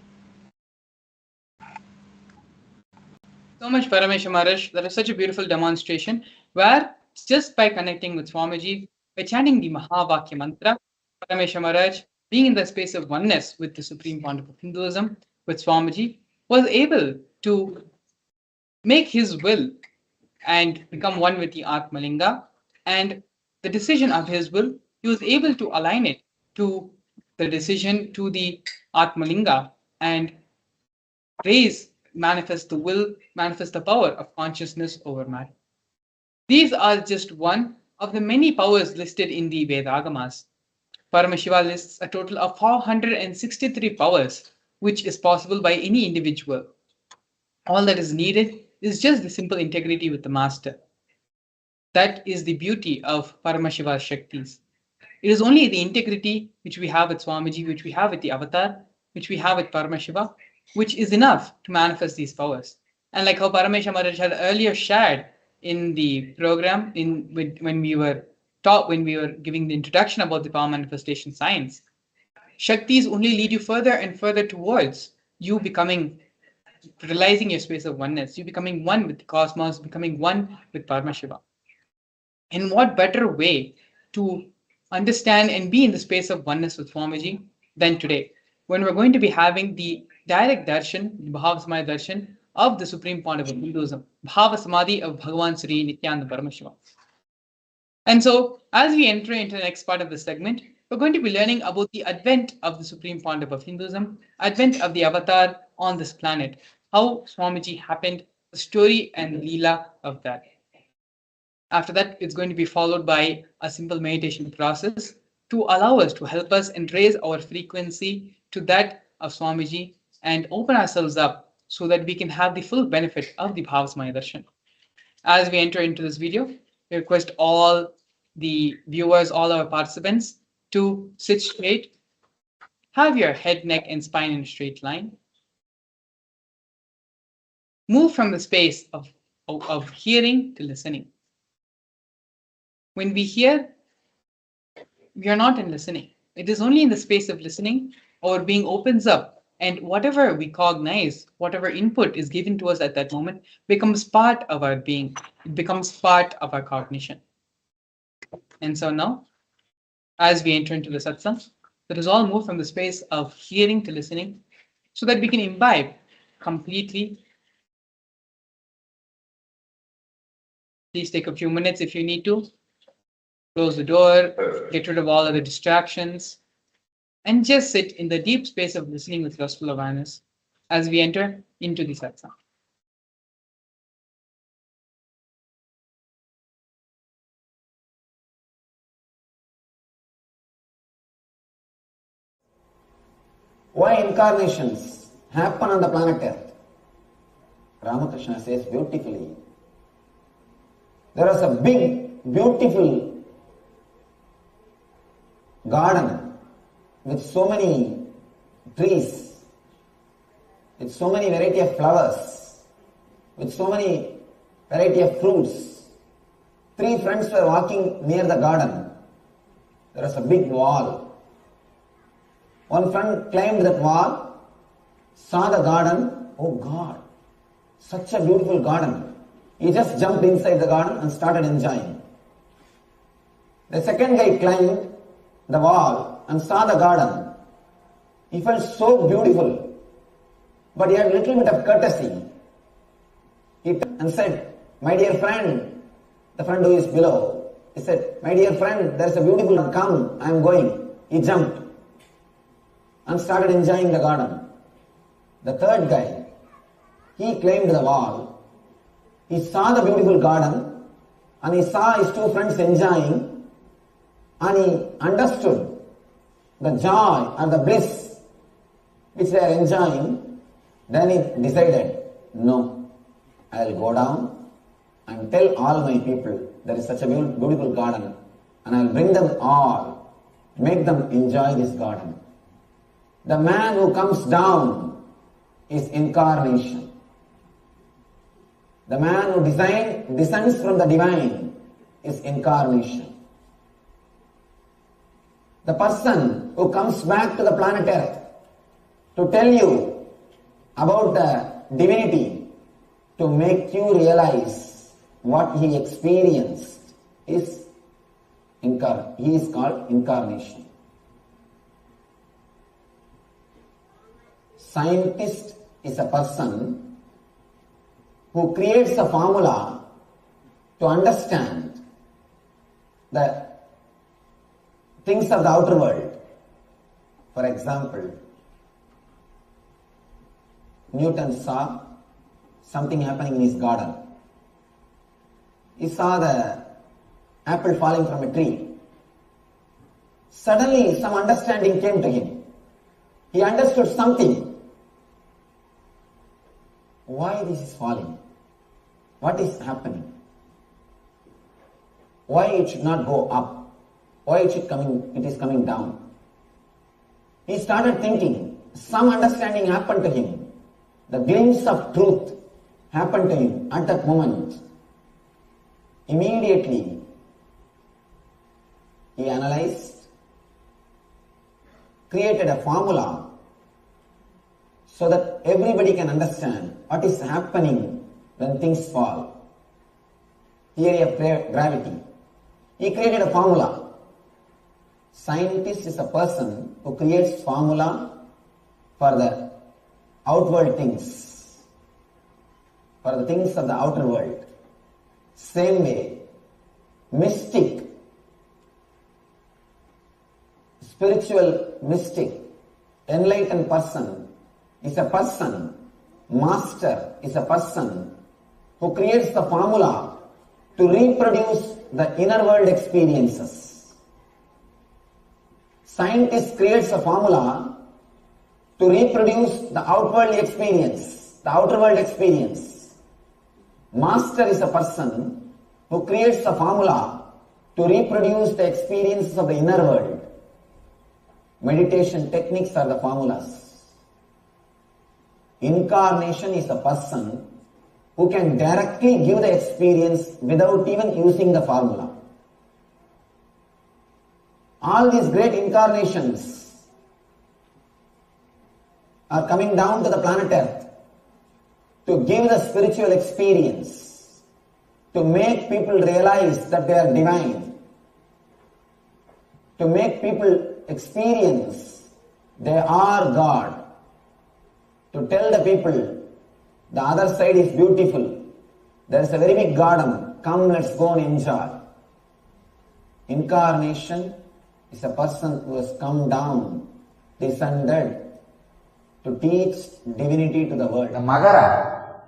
A: So much, Paramesha Maharaj. That is such a beautiful demonstration where just by connecting with Swamiji, by chanting the Mahavakya mantra, Paramesha Maharaj, being in the space of oneness with the Supreme Pontiff of Hinduism, with Swamiji, was able to make his will and become one with the Atmalinga. And the decision of his will, he was able to align it to the decision to the Atmalinga and manifest the will, manifest the power of consciousness over matter. These are just one of the many powers listed in the Vedagamas. Paramashiva lists a total of 463 powers, which is possible by any individual. All that is needed is just the simple integrity with the master. That is the beauty of Paramashiva's Shaktis. It is only the integrity which we have with Swamiji, which we have with the Avatar, which we have with Paramashiva, which is enough to manifest these powers. And like how Paramesha Maharaj had earlier shared in the program, when we were giving the introduction about the power manifestation science, Shaktis only lead you further and further towards you realizing your space of oneness, you becoming one with the cosmos, becoming one with Paramashiva. And what better way to understand and be in the space of oneness with Swamiji than today, when we're going to be having the direct darshan, the Bhava Samadhi darshan of the Supreme Pontiff of Hinduism, Bhava Samadhi of Bhagavan Sri Nithyananda Paramashivam. And so, as we enter into the next part of the segment, we're going to be learning about the advent of the Supreme Pontiff of Hinduism, advent of the Avatar on this planet, how Swamiji happened, the story and Leela of that. After that, it's going to be followed by a simple meditation process to allow us, to help us and raise our frequency to that of Swamiji and open ourselves up so that we can have the full benefit of the Bhava Samadhi Darshan. As we enter into this video, we request all the viewers, all our participants to sit straight, have your head, neck, and spine in a straight line. Move from the space of hearing to listening. When we hear, we are not in listening. It is only in the space of listening our being opens up, and whatever we cognize, whatever input is given to us at that moment becomes part of our being. It becomes part of our cognition. And so now, as we enter into the satsang, let us all move from the space of hearing to listening so that we can imbibe completely. Please take a few minutes if you need to Close the door, get rid of all other distractions, and just sit in the deep space of listening with restful awareness as we enter into the satsang.
D: Why incarnations happen on the planet Earth? Ramakrishna says beautifully. There was a big, beautiful garden with so many trees, with so many variety of flowers, with so many variety of fruits. 3 friends were walking near the garden. There was a big wall. One friend climbed that wall, saw the garden. Oh God, such a beautiful garden. He just jumped inside the garden and started enjoying. The second guy climbed the wall and saw the garden. He felt so beautiful, but he had a little bit of courtesy. He turned and said, "My dear friend," the friend who is below, he said, "My dear friend, there is a beautiful garden. Come, I am going." He jumped and started enjoying the garden. The third guy, he climbed the wall. He saw the beautiful garden and he saw his 2 friends enjoying, and he understood the joy and the bliss which they are enjoying. Then he decided, no, I will go down and tell all my people there is such a beautiful garden, and I will bring them all, make them enjoy this garden. The man who comes down is incarnation. The man who descends from the divine is incarnation. The person who comes back to the planet Earth to tell you about the divinity, to make you realize what he experienced, he is called incarnation. Scientist is a person who creates a formula to understand the things of the outer world. For example, Newton saw something happening in his garden. He saw the apple falling from a tree. Suddenly some understanding came to him. He understood something. Why this is falling? What is happening? Why it should not go up? Why it is coming down? He started thinking. Some understanding happened to him. The glimpse of truth happened to him at that moment. Immediately, he analyzed, created a formula so that everybody can understand what is happening when things fall. Theory of gravity. He created a formula. Scientist is a person who creates formula for the outward things, for the things of the outer world. Same way, mystic, spiritual mystic, enlightened person is a person, master is a person who creates the formula to reproduce the inner world experiences. Scientist creates a formula to reproduce the outward experience, the outer world experience. Master is a person who creates a formula to reproduce the experiences of the inner world. Meditation techniques are the formulas. Incarnation is a person who can directly give the experience without even using the formula. All these great incarnations are coming down to the planet Earth to give the spiritual experience, to make people realize that they are divine, to make people experience they are God, to tell the people the other side is beautiful, there is a very big garden, come let's go and enjoy. Incarnation is a person who has come down, descended to teach divinity to the world.
C: The Magara,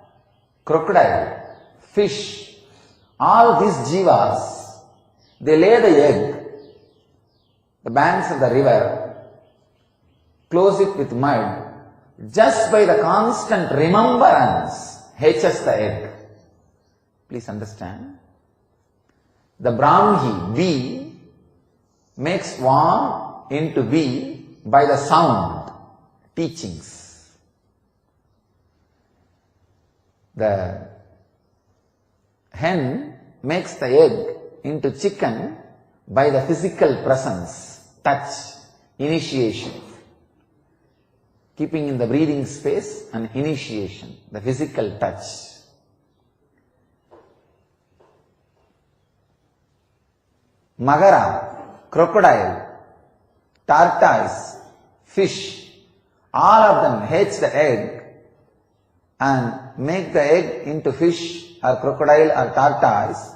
C: crocodile, fish, all these jivas, they lay the egg, the banks of the river, close it with mud, just by the constant remembrance hatches the egg. Please understand. The Brahmi, bee, makes worm into bee by the sound, teachings. The hen makes the egg into chicken by the physical presence, touch, initiation. Keeping in the breathing space and initiation, the physical touch. Magara, crocodile, tortoise, fish, all of them hatch the egg and make the egg into fish or crocodile or tortoise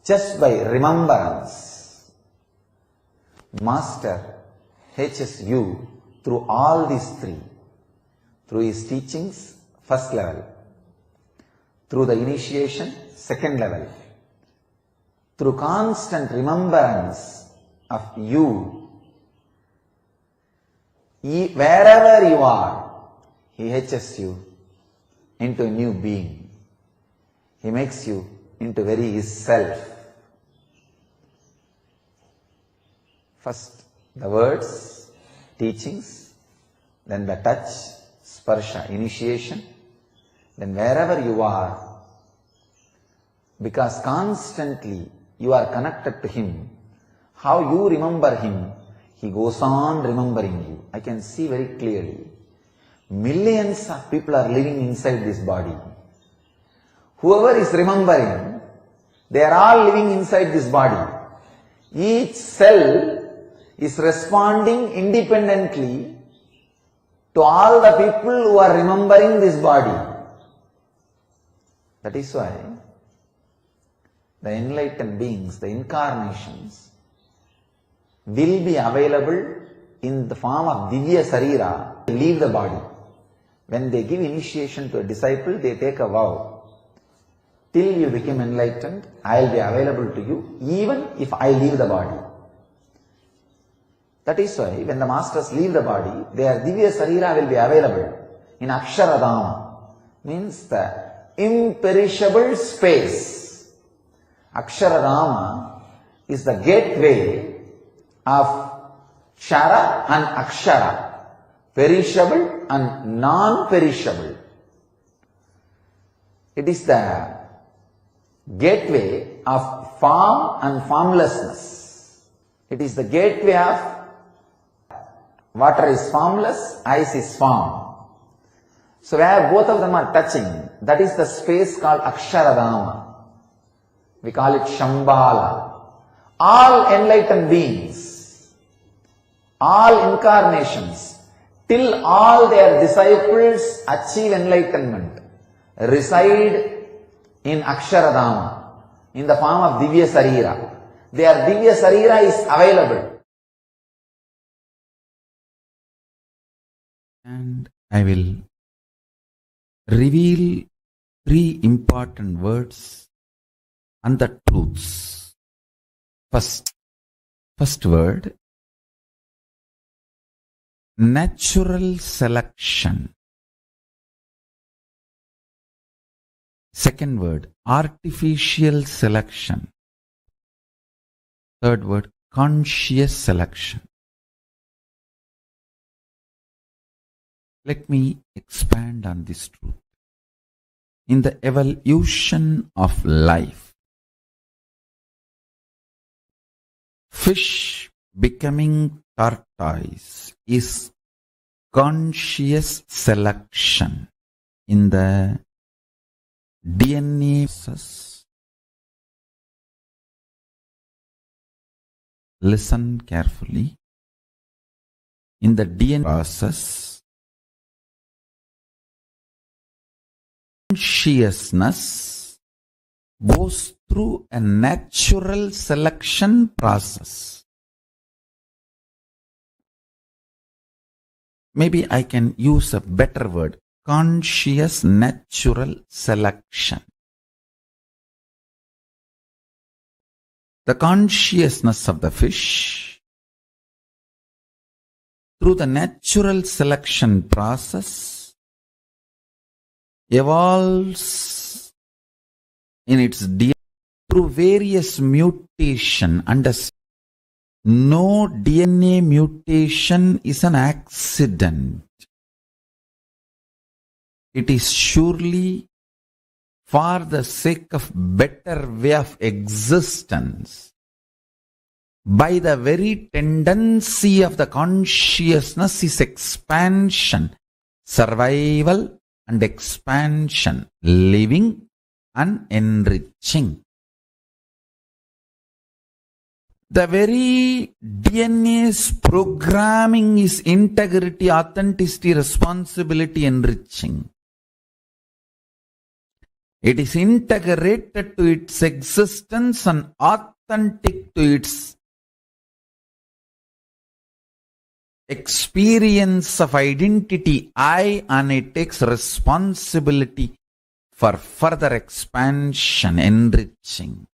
C: just by remembrance. Master hatches you through all these three. Through his teachings, first level. Through the initiation, second level. Through constant remembrance of you, wherever you are, he hatches you into a new being. He makes you into very his self. First, the words, teachings, then the touch, sparsha, initiation, then wherever you are, because constantly you are connected to him, how you remember him, he goes on remembering you. I can see very clearly. Millions of people are living inside this body. Whoever is remembering, they are all living inside this body. Each cell is responding independently to all the people who are remembering this body. That is why the enlightened beings, the incarnations, will be available in the form of Divya Sarira, leave the body. When they give initiation to a disciple, they take a vow. Till you become enlightened, I will be available to you, even if I leave the body. That is why when the masters leave the body, their Divya Sarira will be available in Aksharadama, means the imperishable space. Aksharadama is the gateway of Kshara and Akshara, perishable and non-perishable. It is the gateway of form and formlessness. It is the gateway of water is formless, ice is form. So where both of them are touching, that is the space called Aksharadama. We call it Shambhala. All enlightened beings, all incarnations, till all their disciples achieve enlightenment, reside in Aksharadama, in the form of Divya Sarira. Their Divya Sarira is available.
F: And I will reveal three important words and the truths. First word, natural selection. Second word, artificial selection. Third word, conscious selection. Let me expand on this truth. In the evolution of life, fish becoming tortoise is conscious selection in the DNA process. Listen carefully. In the DNA process, consciousness goes through a natural selection process. Maybe I can use a better word, conscious natural selection. The consciousness of the fish, through the natural selection process, evolves in its DNA through various mutation. Understand, no DNA mutation is an accident. It is surely for the sake of better way of existence. By the very tendency of the consciousness is expansion, survival and expansion, living and enriching. The very DNA's programming is integrity, authenticity, responsibility, enriching. It is integrated to its existence and authentic to its experience of identity, I, and it takes responsibility for further expansion, enriching.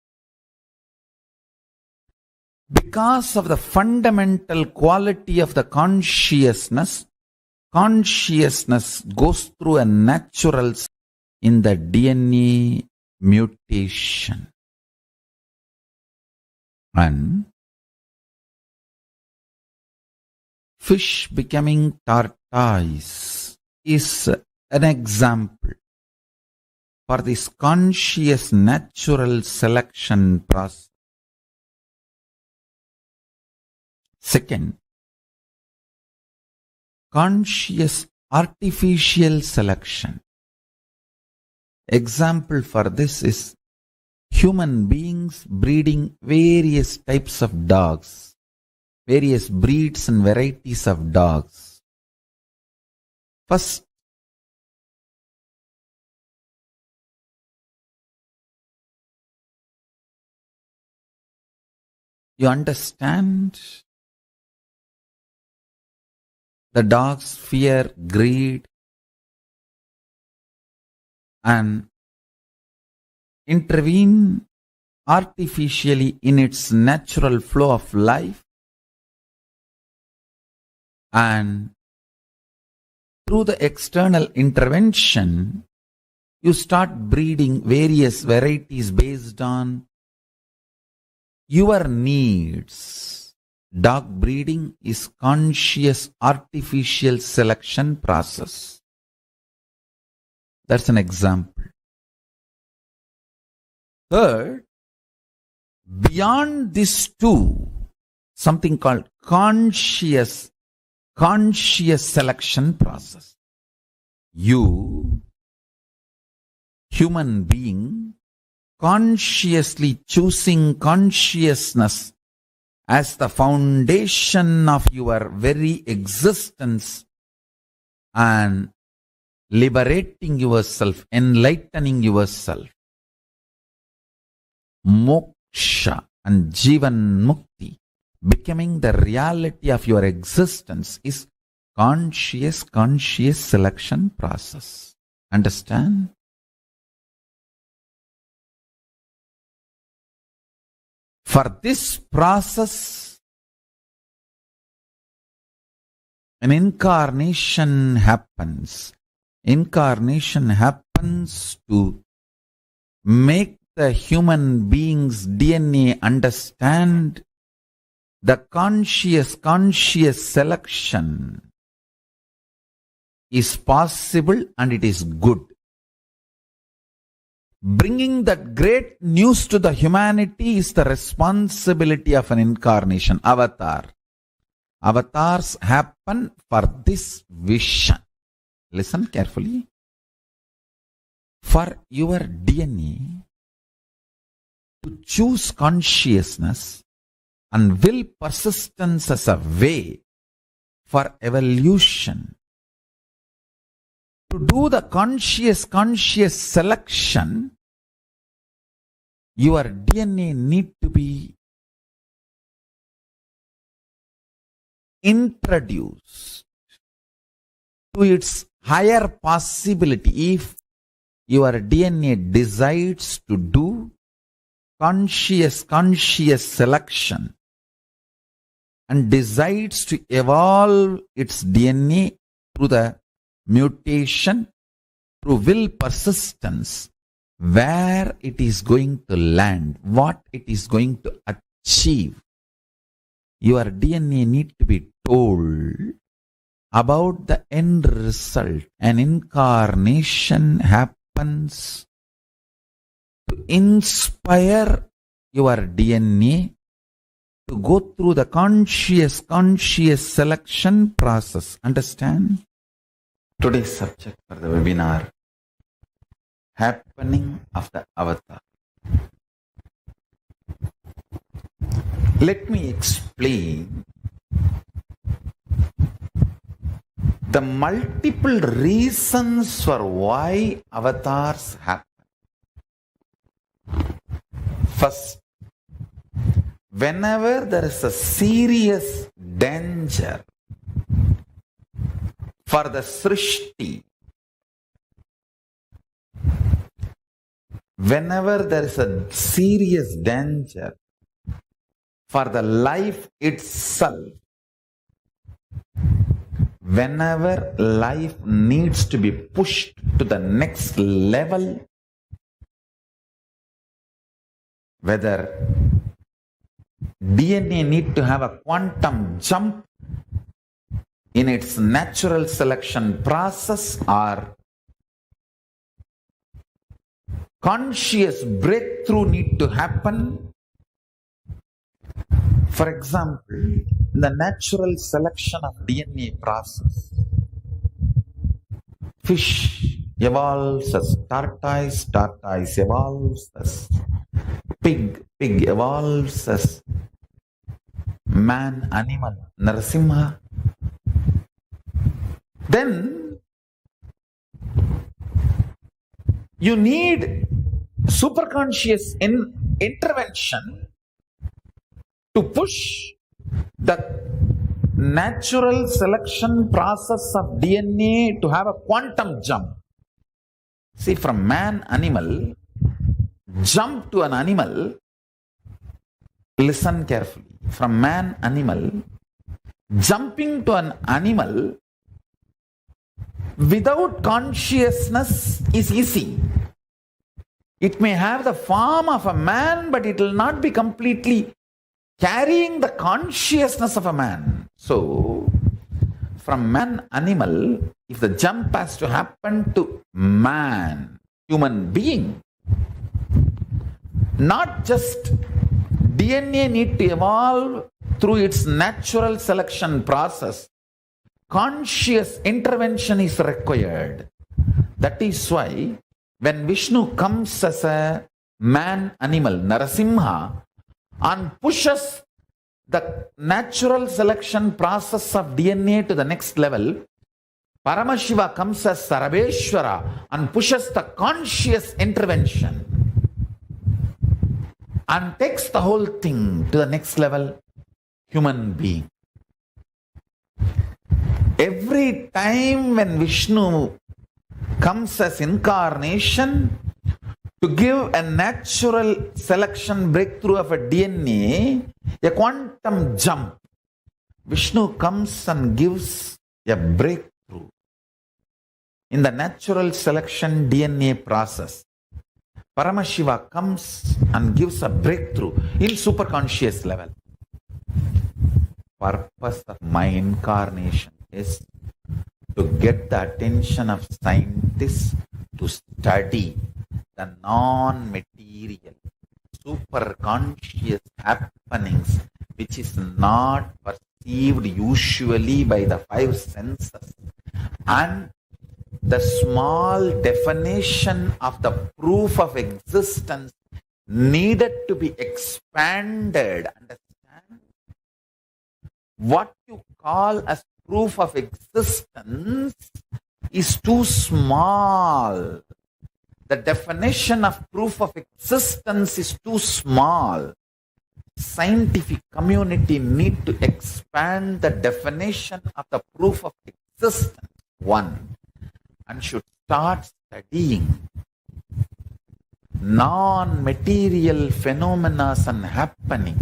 F: Because of the fundamental quality of the consciousness, consciousness goes through a natural in the DNA mutation. And fish becoming tortoise is an example for this conscious natural selection process. Second, conscious artificial selection. Example for this is human beings breeding various types of dogs, various breeds and varieties of dogs. First, you understand the dog's fear, greed, and intervene artificially in its natural flow of life, and through the external intervention you start breeding various varieties based on your needs. Dog breeding is conscious artificial selection process. That's an example. Third, beyond these two, something called conscious selection process. You, human being, consciously choosing consciousness as the foundation of your very existence and liberating yourself, enlightening yourself. Moksha and Jivan Mukti, becoming the reality of your existence, is conscious selection process. Understand? For this process, an incarnation happens. Incarnation happens to make the human being's DNA understand the conscious selection is possible and it is good. Bringing that great news to the humanity is the responsibility of an incarnation, avatar. Avatars happen for this vision. Listen carefully. For your DNA to choose consciousness and will persistence as a way for evolution, to do the conscious selection, your DNA need to be introduced to its higher possibility. If your DNA decides to do conscious selection and decides to evolve its DNA through the mutation, through will persistence, where it is going to land, what it is going to achieve, your DNA need to be told about the end result. An incarnation happens to inspire your DNA to go through the conscious selection process. Understand? Today's subject for the webinar, happening of the avatar. Let me explain the multiple reasons for why avatars happen. First, whenever there is a serious danger for the Srishti, whenever there is a serious danger for the life itself, whenever life needs to be pushed to the next level, whether DNA need to have a quantum jump in its natural selection process or conscious breakthrough need to happen. For example, in the natural selection of DNA process, fish evolves as tortoise, tortoise evolves as pig, pig evolves as man, animal, Narasimha. Then you need superconscious intervention to push the natural selection process of DNA to have a quantum jump. See, from man, animal, jump to an animal, listen carefully. From man, animal, jumping to an animal without consciousness is easy. It may have the form of a man, but it will not be completely carrying the consciousness of a man. So, from man, animal, if the jump has to happen to man, human being, not just DNA need to evolve through its natural selection process, conscious intervention is required. That is why when Vishnu comes as a man animal, Narasimha, and pushes the natural selection process of DNA to the next level, Paramashiva comes as Sarabeshwara and pushes the conscious intervention and takes the whole thing to the next level, human being. Every time when Vishnu comes as incarnation to give a natural selection breakthrough of a DNA, a quantum jump, Vishnu comes and gives a breakthrough in the natural selection DNA process. Paramashiva comes and gives a breakthrough in superconscious level. Purpose of my incarnation is to get the attention of scientists to study the non-material, superconscious happenings which is not perceived usually by the five senses, and the small definition of the proof of existence needed to be expanded. Understand? What you call as proof of existence is too small. The definition of proof of existence is too small. Scientific community need to expand the definition of the proof of existence, one, and should start studying non-material phenomena and happening,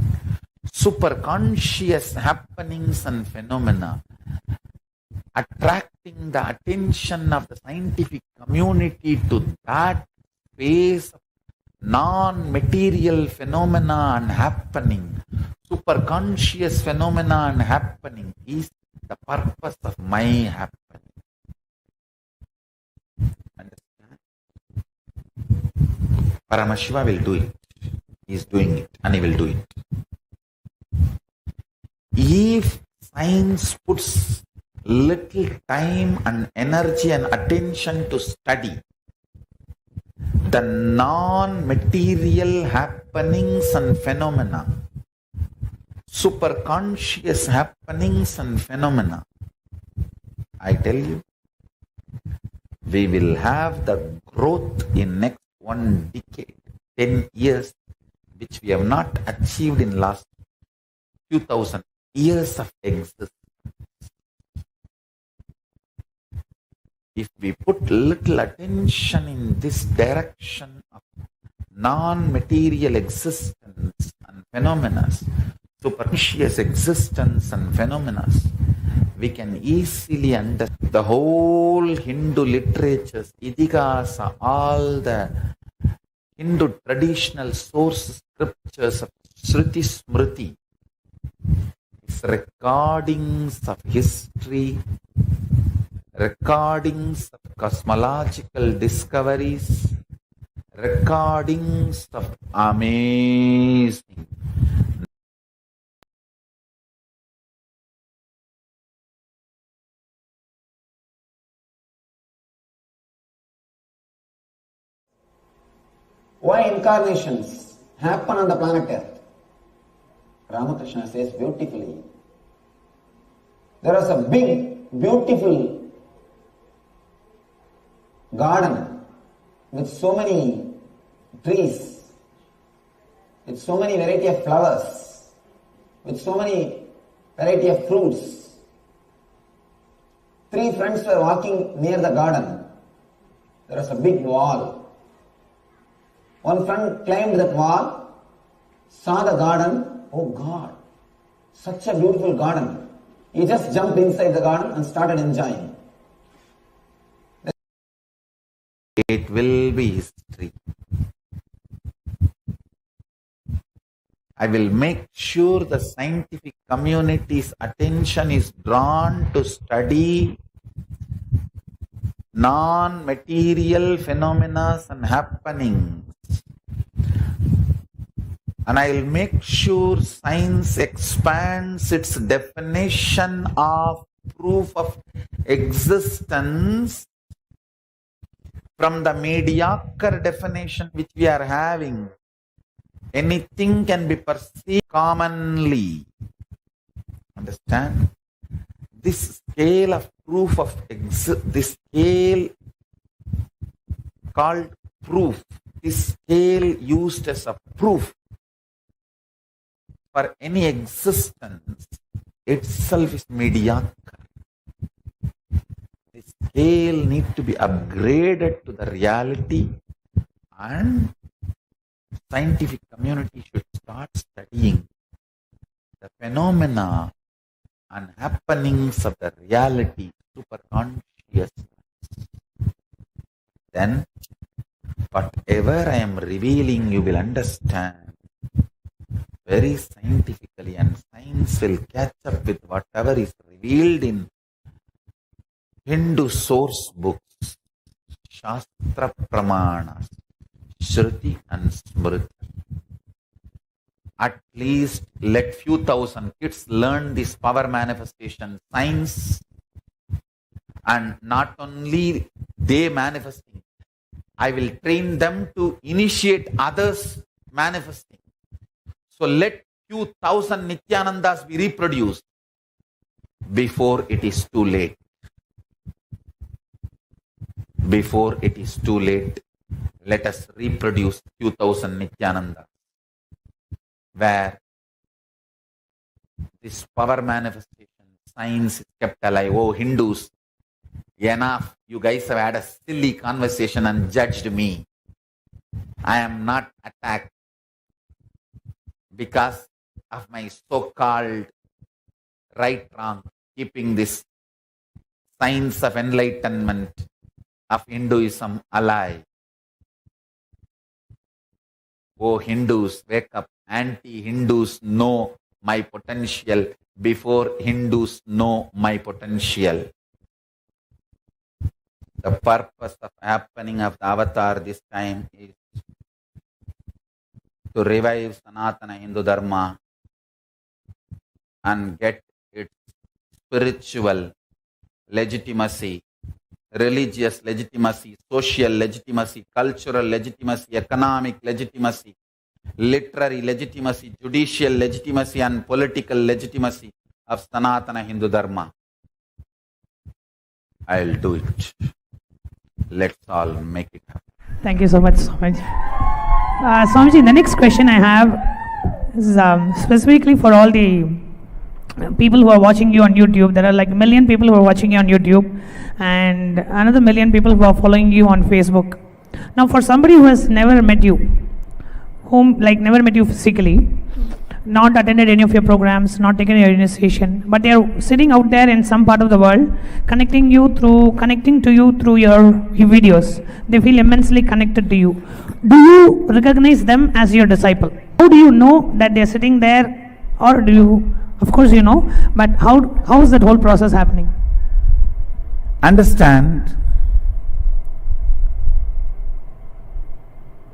F: superconscious happenings and phenomena, attracting the attention of the scientific community to that phase of non-material phenomena and happening, superconscious phenomena and happening is the purpose of my happening. Understand? Paramashiva will do it. He is doing it and he will do it. If science puts little time and energy and attention to study the non-material happenings and phenomena, superconscious happenings and phenomena, I tell you, we will have the growth in next 1 decade, 10 years, which we have not achieved in last 2000 years of existence. If we put little attention in this direction of non-material existence and phenomena, superconscious existence and phenomena, we can easily understand the whole Hindu literatures, Idigasa, all the Hindu traditional source scriptures of Shruti Smriti, its recordings of history, recordings of cosmological discoveries, recordings of amazing
D: why incarnations happen on the planet Earth. Ramakrishna says beautifully, there was a big, beautiful garden with so many trees, with so many variety of flowers, with so many variety of fruits. 3 friends were walking near the garden. There was a big wall. One friend climbed that wall, saw the garden. Oh God, such a beautiful garden. He just jumped inside the garden and started enjoying.
F: It will be history. I will make sure the scientific community's attention is drawn to study non-material phenomena and happenings. And I will make sure science expands its definition of proof of existence from the mediocre definition which we are having. Anything can be perceived commonly. Understand? This scale of proof of this scale called proof, this scale used as a proof for any existence itself is mediocre. The scale needs to be upgraded to the reality, and scientific community should start studying the phenomena and happenings of the reality, superconscious. Then whatever I am revealing, you will understand very scientifically, and science will catch up with whatever is revealed in Hindu source books, Shastra Pramanas, Shruti and Smriti. At least let few thousand kids learn this power manifestation science, and not only they manifesting, I will train them to initiate others manifesting. So let few thousand Nithyanandas be reproduced before it is too late. Before it is too late. Let us reproduce few thousand Nithyananda, where this power manifestation, science is kept alive. Oh, Hindus, enough. You guys have had a silly conversation and judged me. I am not attacked because of my so-called right wrong, keeping this science of enlightenment of Hinduism alive. Oh, Hindus, wake up. Anti-Hindus know my potential before Hindus know my potential. The purpose of happening of the avatar this time is to revive Sanatana Hindu Dharma and get its spiritual legitimacy, religious legitimacy, social legitimacy, cultural legitimacy, economic legitimacy, literary legitimacy, judicial legitimacy, and political legitimacy of Sanatana Hindu Dharma. I'll do it. Let's all make it happen.
G: Thank you so much, Swamiji. Swamiji, the next question I have is specifically for all the people who are watching you on YouTube. There are like 1 million people who are watching you on YouTube and another 1 million people who are following you on Facebook. Now, for somebody who has never met you, never met you physically, not attended any of your programs, not taken your initiation, but they are sitting out there in some part of the world, connecting to you through your videos. They feel immensely connected to you. Do you recognize them as your disciple? How do you know that they are sitting there, or do you? Of course you know, but how is that whole process happening?
F: Understand,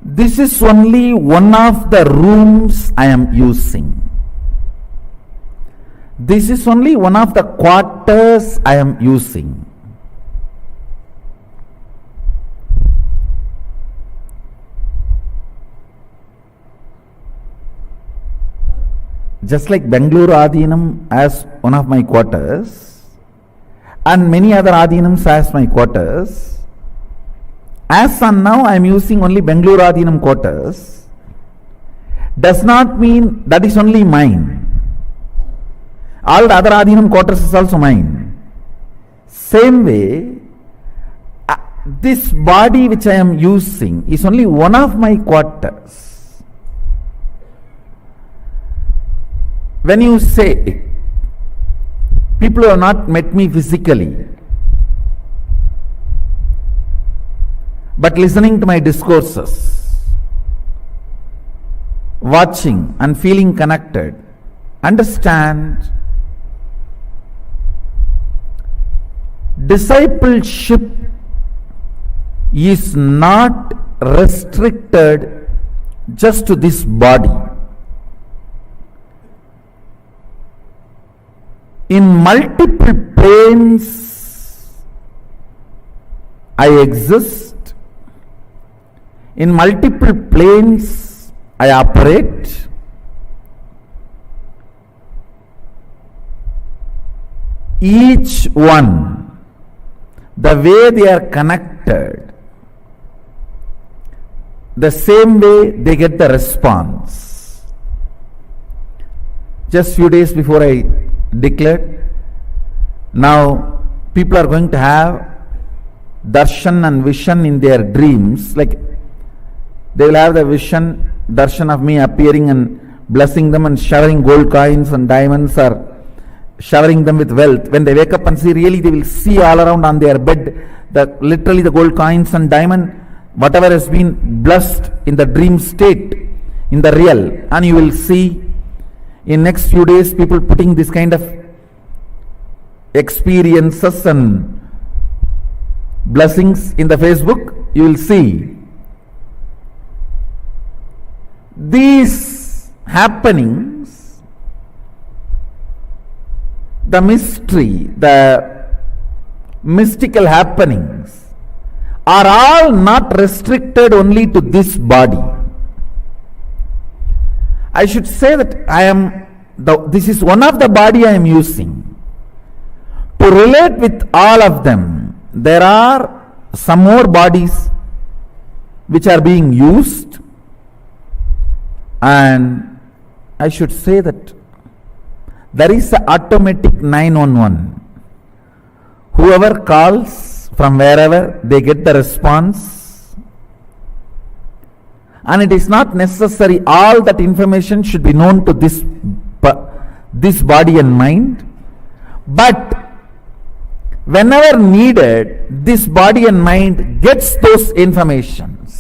F: this is only one of the rooms I am using. This is only one of the quarters I am using. Just like Bangalore Adhinam as one of my quarters and many other Adhinams as my quarters, as on now I am using only Bangalore Adhinam quarters, does not mean that is only mine. All the other Adhinam quarters is also mine. Same way, this body which I am using is only one of my quarters. When you say, people who have not met me physically, but listening to my discourses, watching and feeling connected, understand, discipleship is not restricted just to this body. In multiple planes, I exist. In multiple planes, I operate. Each one, the way they are connected, the same way they get the response. Just few days before I declared, now people are going to have darshan and vision in their dreams. Like they will have the vision, darshan of me appearing and blessing them and showering gold coins and diamonds, or showering them with wealth. When they wake up and see, really they will see all around on their bed literally the gold coins and diamond, whatever has been blessed in the dream state in the real. And you will see in next few days people putting this kind of experiences and blessings in the Facebook. You will see these happenings, the mystery, the mystical happenings are all not restricted only to this body. I should say that this is one of the body I am using. To relate with all of them, there are some more bodies which are being used, and I should say that there is an automatic 911. Whoever calls from wherever, they get the response, and it is not necessary all that information should be known to this body and mind, but whenever needed, this body and mind gets those informations.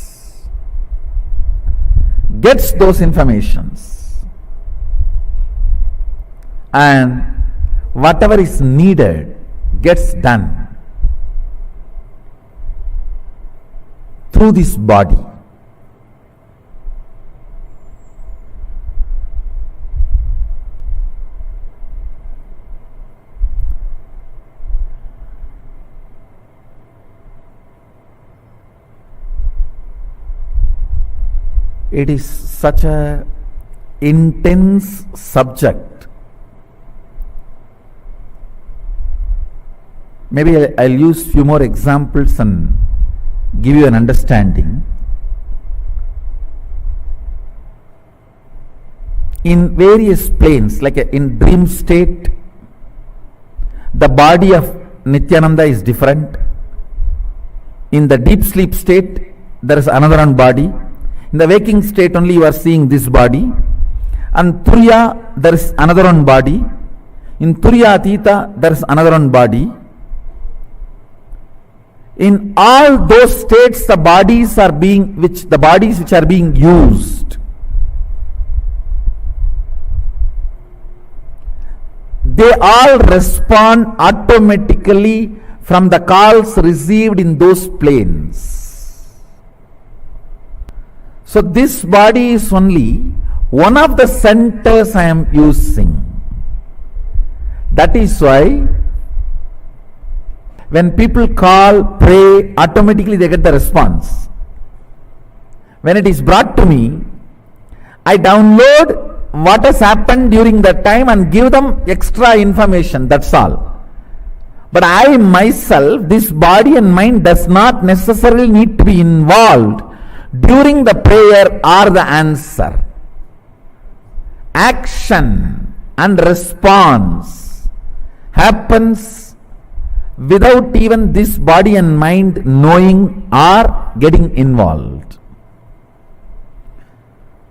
F: And whatever is needed gets done through this body. It is such a intense subject. Maybe I'll use few more examples and give you an understanding. In various planes, like in dream state, the body of Nithyananda is different. In the deep sleep state, there is another one body. In the waking state only you are seeing this body, and Turiya there is another one body. In Turiya Atita there is another one body. In all those states, the bodies which are being used, they all respond automatically from the calls received in those planes. So this body is only one of the centers I am using. That is why when people call, pray, automatically they get the response. When it is brought to me, I download what has happened during that time and give them extra information, that's all. But I myself, this body and mind does not necessarily need to be involved during the prayer or the answer. Action and response happens without even this body and mind knowing or getting involved.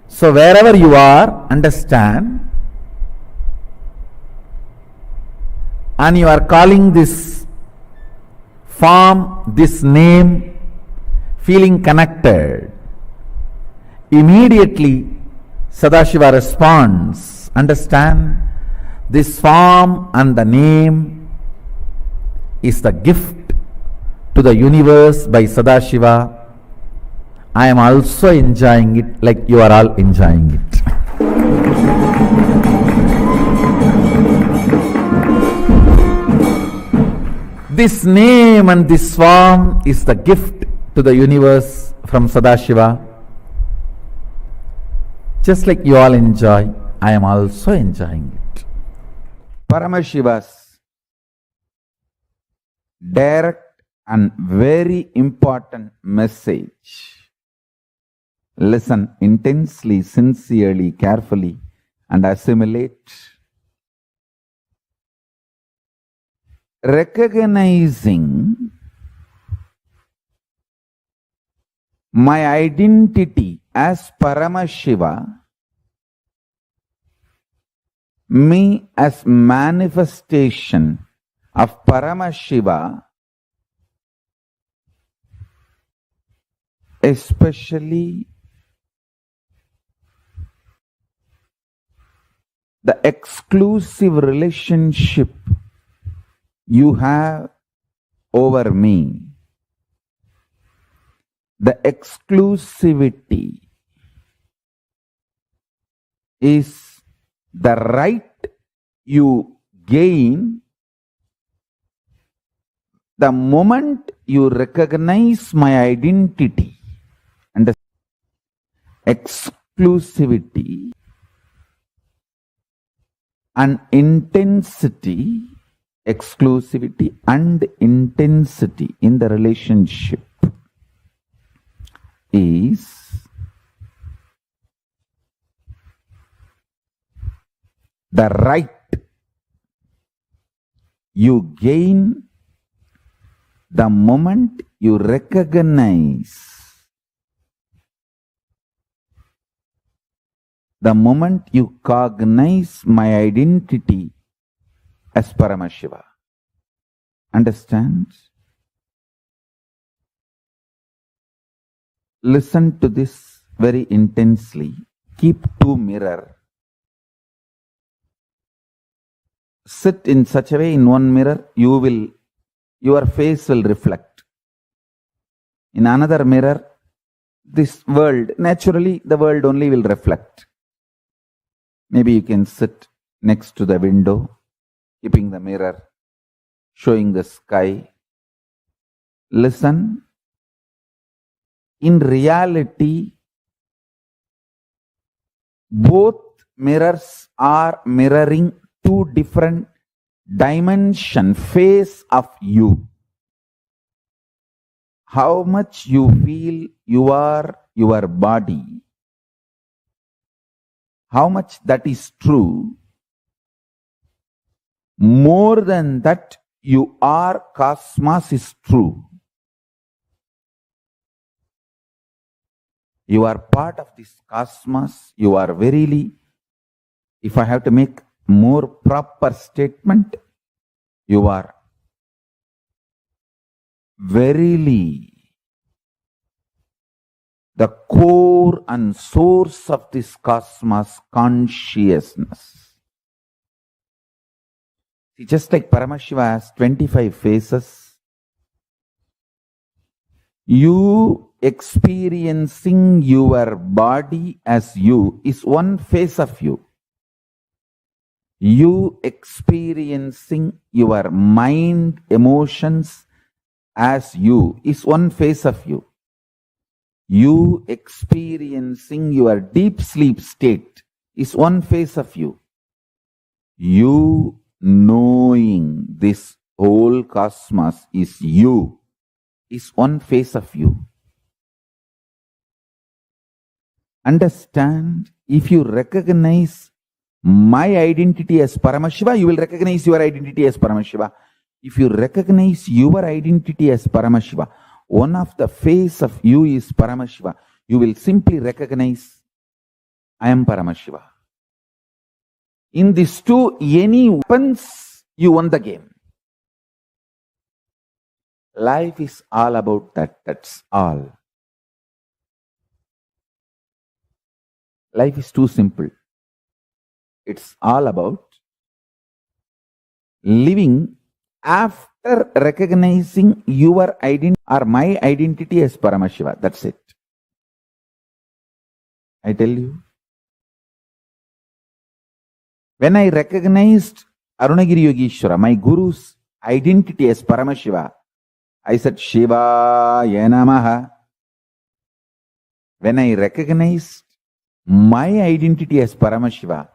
F: So wherever you are, understand, and you are calling this form, this name, feeling connected, immediately Sadashiva responds. Understand, this form and the name is the gift to the universe by Sadashiva. I am also enjoying it like you are all enjoying it. This name and this form is the gift to the universe from Sadashiva. Just like you all enjoy, I am also enjoying it. Paramashiva's direct and very important message. Listen intensely, sincerely, carefully, and assimilate. Recognizing my identity as Paramashiva, me as manifestation of Paramashiva, especially the exclusive relationship you have over me. The exclusivity is the right you gain the moment you recognize my identity. And exclusivity and intensity, exclusivity and intensity in the relationship is the right you gain the moment you recognize, the moment you cognize my identity as Paramashiva. Understand? Listen to this very intensely. Keep two mirrors. Sit in such a way in one mirror, your face will reflect. In another mirror, this world, naturally the world only will reflect. Maybe you can sit next to the window, keeping the mirror, showing the sky. Listen. In reality, both mirrors are mirroring two different phase of you. How much you feel you are your body, how much that is true, more than that you are cosmos is true. You are part of this cosmos. You are verily, if I have to make more proper statement, you are verily the core and source of this cosmos consciousness. See, just like Paramashiva has 25 faces, you experiencing your body as you is one face of you. You experiencing your mind, emotions as you is one face of you. You experiencing your deep sleep state is one face of you. You knowing this whole cosmos is you is one face of you. Understand, if you recognize my identity as Paramashiva, you will recognize your identity as Paramashiva. If you recognize your identity as Paramashiva, one of the face of you is Paramashiva, you will simply recognize, I am Paramashiva. In these two, any weapons, you won the game. Life is all about that. That's all. Life is too simple. It's all about living after recognizing your identity or my identity as Paramashiva. That's it. I tell you. When I recognized Arunagiri Yogeshwara, my guru's identity as Paramashiva, I said, Shivaya Namaha. When I recognized my identity as Paramashiva,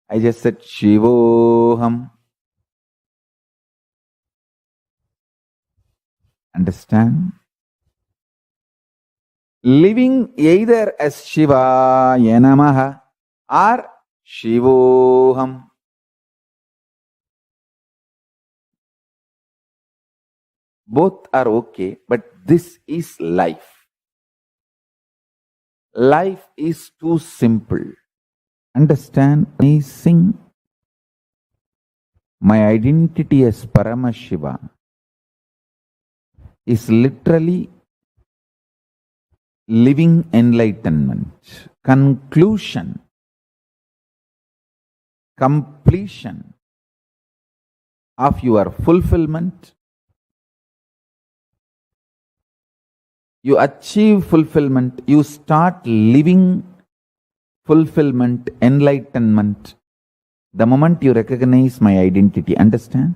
F: I just said, Shivoham. Understand? Living either as Shivaya Namaha or Shivoham. Both are okay, but this is life. Life is too simple. Understand? Amazing. My identity as Paramashiva is literally living enlightenment, conclusion, completion of your fulfillment. You achieve fulfillment, you start living fulfillment, enlightenment, the moment you recognize my identity. Understand?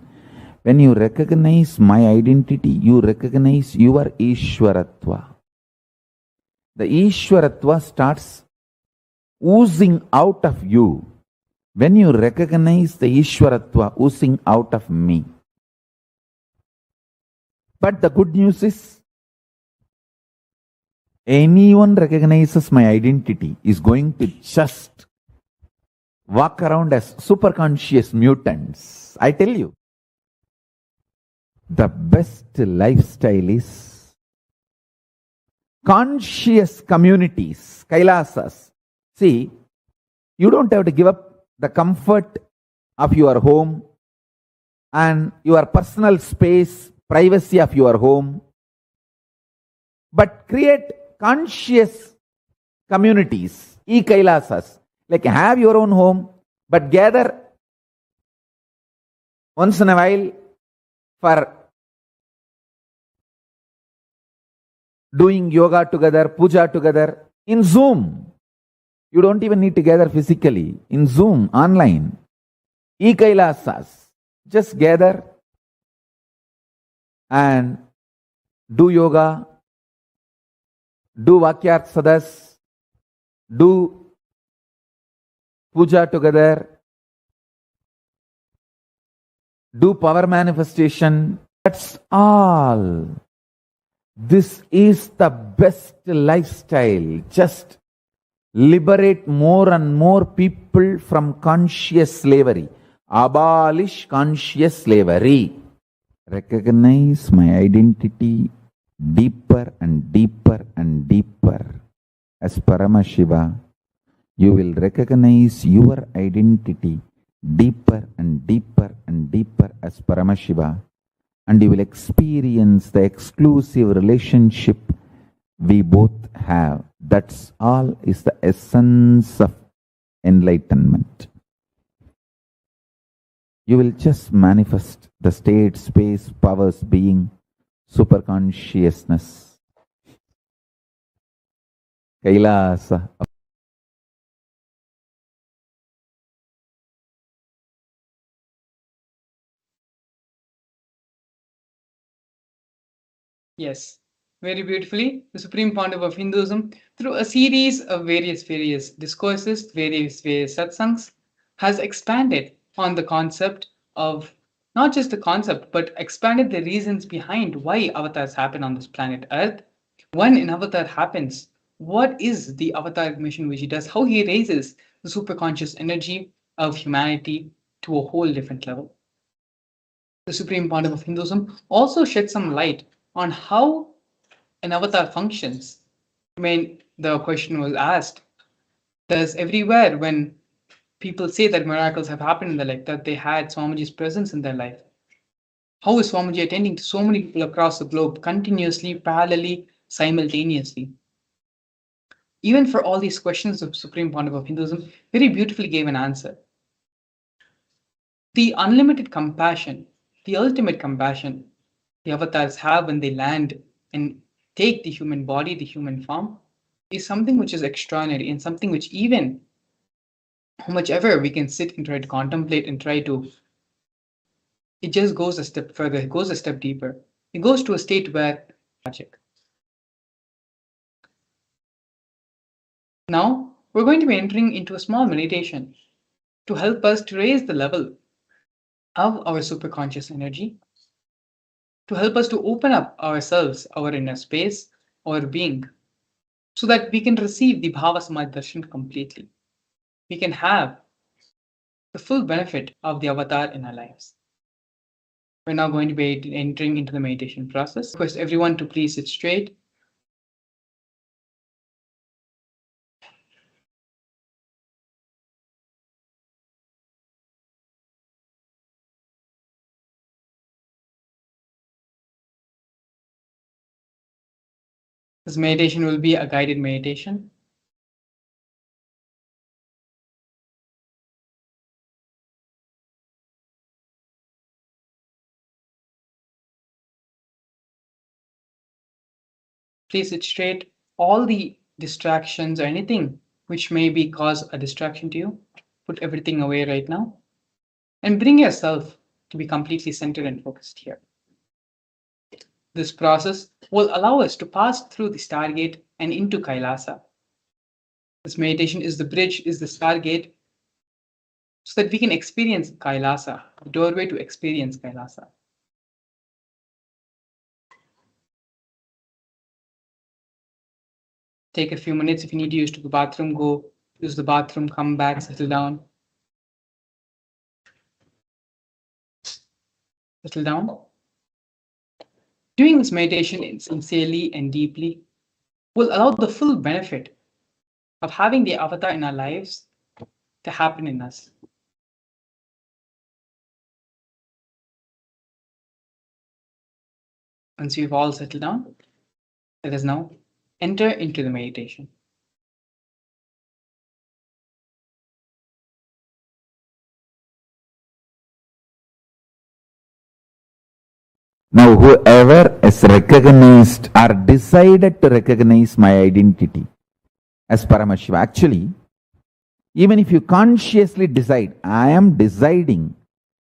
F: When you recognize my identity, you recognize your Ishwaratva. The Ishwaratva starts oozing out of you when you recognize the Ishwaratva oozing out of me. But the good news is, anyone recognizes my identity is going to just walk around as superconscious mutants. I tell you, the best lifestyle is conscious communities, Kailasas. See, you don't have to give up the comfort of your home and your personal space, privacy of your home, but create conscious communities, e-Kailasas. Like have your own home, but gather once in a while for doing yoga together, puja together in Zoom. You don't even need to gather physically. In Zoom, online. E-Kailasas. Just gather and do yoga, do Vakyart Sadas, do puja together, do power manifestation. That's all. This is the best lifestyle. Just liberate more and more people from conscious slavery. Abolish conscious slavery. Recognize my identity deeper and deeper and deeper. As Paramashiva, you will recognize your identity deeper and deeper and deeper as Paramashiva, and you will experience the exclusive relationship we both have. That's all is the essence of enlightenment. You will just manifest the state, space, powers, being, superconsciousness. Kailasa.
A: Yes, very beautifully, the Supreme Pontiff of Hinduism, through a series of various discourses, various satsangs, has expanded on the concept of not just the concept, but expanded the reasons behind why avatars happen on this planet Earth. When an avatar happens, what is the avatar mission which he does? How he raises the superconscious energy of humanity to a whole different level. The Supreme Pontiff of Hinduism also shed some light on how an avatar functions. I mean, the question was asked, does everywhere when people say that miracles have happened in their life, that they had Swamiji's presence in their life, how is Swamiji attending to so many people across the globe continuously, parallelly, simultaneously? Even for all these questions, the Supreme Pontiff of Hinduism very beautifully gave an answer. The unlimited compassion, the ultimate compassion the avatars have when they land and take the human body, the human form, is something which is extraordinary and something which even how much ever we can sit and try to contemplate and try to, it just goes a step further, it goes a step deeper. It goes to a state where magic. Now, we're going to be entering into a small meditation to help us to raise the level of our superconscious energy, to help us to open up ourselves, our inner space, our being, so that we can receive the Bhava Samadhi Darshan completely. We can have the full benefit of the avatar in our lives. We're now going to be entering into the meditation process. I request everyone to please sit straight. This meditation will be a guided meditation. Please sit straight. All the distractions or anything which may be cause a distraction to you, put everything away right now and bring yourself to be completely centered and focused here. This process will allow us to pass through the Stargate and into Kailasa. This meditation is the bridge, is the Stargate, so that we can experience Kailasa, the doorway to experience Kailasa. Take a few minutes. If you need to use the bathroom, go use the bathroom, come back, settle down. Settle down. Doing this meditation sincerely and deeply will allow the full benefit of having the avatar in our lives to happen in us. Once you've all settled down, let us now enter into the meditation.
F: Now, whoever has recognized or decided to recognize my identity as Paramashiva, actually, even if you consciously decide, I am deciding,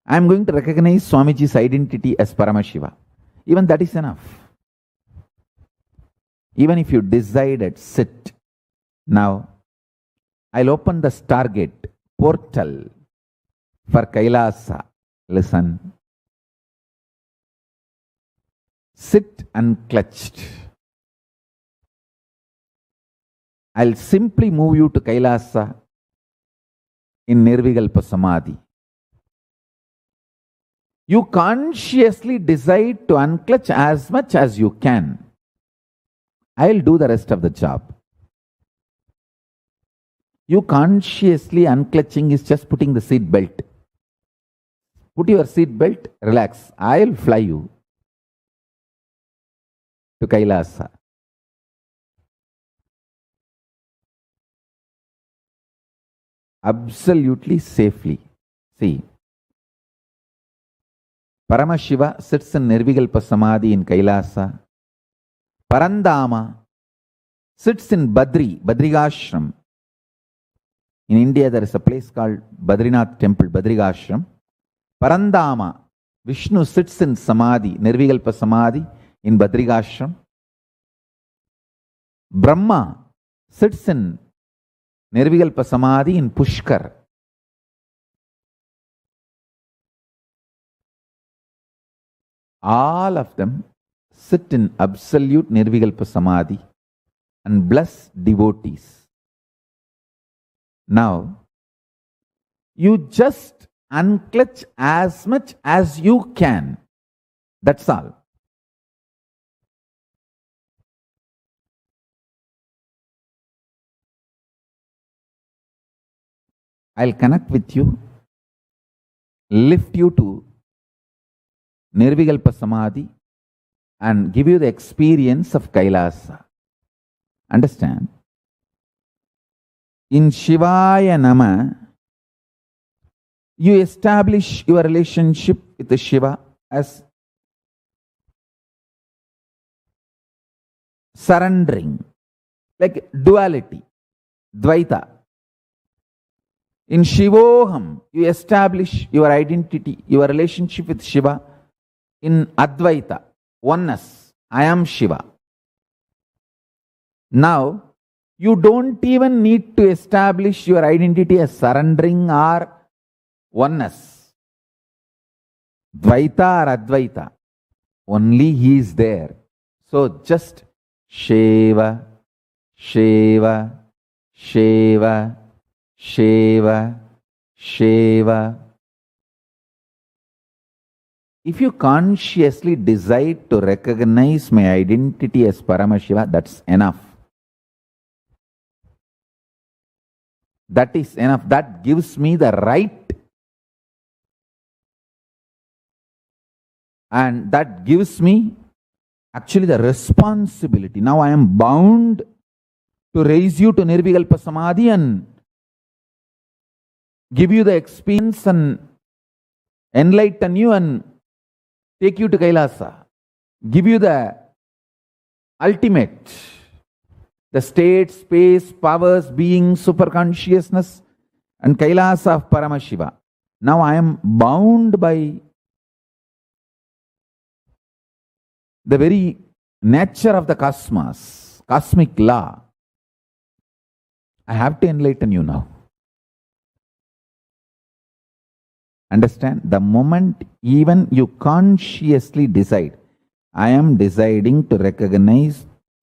F: I am going to recognize Swamiji's identity as Paramashiva, even that is enough. Even if you decided, sit. Now, I'll open the Stargate portal for Kailasa. Listen. Sit unclutched. I'll simply move you to Kailasa in Nirvikalpa Samadhi. You consciously decide to unclutch as much as you can. I'll do the rest of the job. You consciously unclutching is just putting the seat belt. Put your seat belt, relax. I'll fly you to Kailasa. Absolutely safely. See, Paramashiva sits in Nirvikalpa Samadhi in Kailasa. Parandama sits in Badrigashram. In India, there is a place called Badrinath Temple, Badrigashram. Parandama, Vishnu sits in Samadhi, Nirvikalpa Samadhi in Badrigashram. Brahma sits in Nirvikalpa Samadhi in Pushkar. All of them sit in absolute Nirvikalpa Samadhi and bless devotees. Now, you just unclutch as much as you can. That's all. I'll connect with you, lift you to Nirvikalpa Samadhi and give you the experience of Kailasa. Understand? In Shivaya Nama, you establish your relationship with Shiva as surrendering, like duality, Dvaita. In Shivoham, you establish your identity, your relationship with Shiva in Advaita, oneness. I am Shiva. Now, you don't even need to establish your identity as surrendering or oneness. Dvaita or Advaita. Only He is there. So just Shiva, Shiva, Shiva, Shiva, Shiva. If you consciously decide to recognize my identity as Paramashiva, that's enough. That is enough. That gives me the right, and that gives me actually the responsibility. Now I am bound to raise you to Nirvikalpa Samadhi and give you the experience and enlighten you and take you to Kailasa. Give you the ultimate, the state, space, powers, being, superconsciousness and Kailasa of Paramashiva. Now I am bound by the very nature of the cosmos, cosmic law. I have to enlighten you now. Understand? The moment even you consciously decide, I am deciding to recognize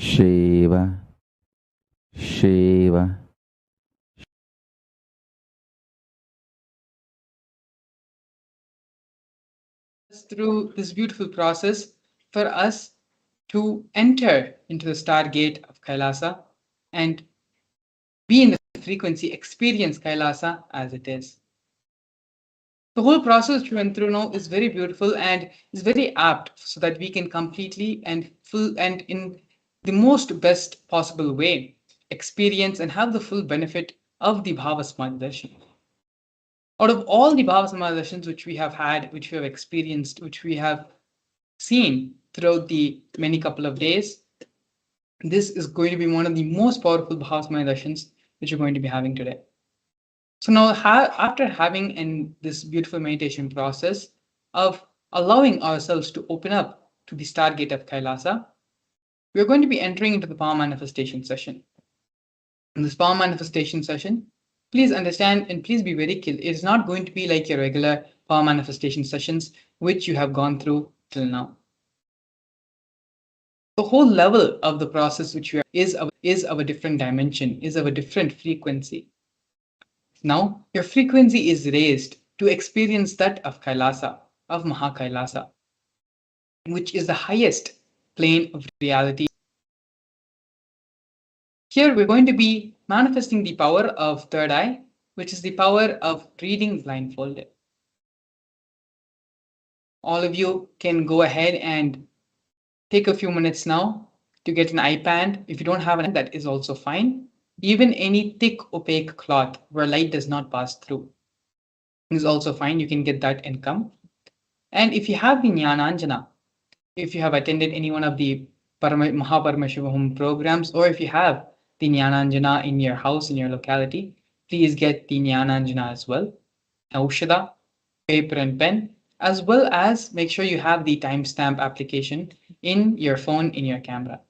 F: Shiva, Shiva.
A: Through this beautiful process for us to enter into the stargate of Kailasa and be in the frequency, experience Kailasa as it is. The whole process we went through now is very beautiful and is very apt so that we can completely and full and in the most best possible way experience and have the full benefit of the Bhava Samadhi Darshan. Out of all the Bhava Samadhi Darshans which we have had, which we have experienced, which we have seen throughout the many couple of days, this is going to be one of the most powerful Bhava Samadhi Darshans which we're going to be having today. So now, after having this beautiful meditation process of allowing ourselves to open up to the stargate of Kailasa, we are going to be entering into the power manifestation session. In this power manifestation session, please understand and please be very clear. It is not going to be like your regular power manifestation sessions which you have gone through till now. The whole level of the process which we are is of a different dimension, is of a different frequency. Now, your frequency is raised to experience that of Kailasa, of Mahakailasa, which is the highest plane of reality. Here, we're going to be manifesting the power of third eye, which is the power of reading blindfolded. All of you can go ahead and take a few minutes now to get an iPad. If you don't have an, that is also fine. Even any thick opaque cloth where light does not pass through is also fine. You can get that and come. And if you have the Jnananjana, if you have attended any one of the Mahaparmashivam programs, or if you have the Jnananjana in your house, in your locality, please get the Jnananjana as well. Aushada, paper and pen, as well as make sure you have the timestamp application in your phone, in your camera.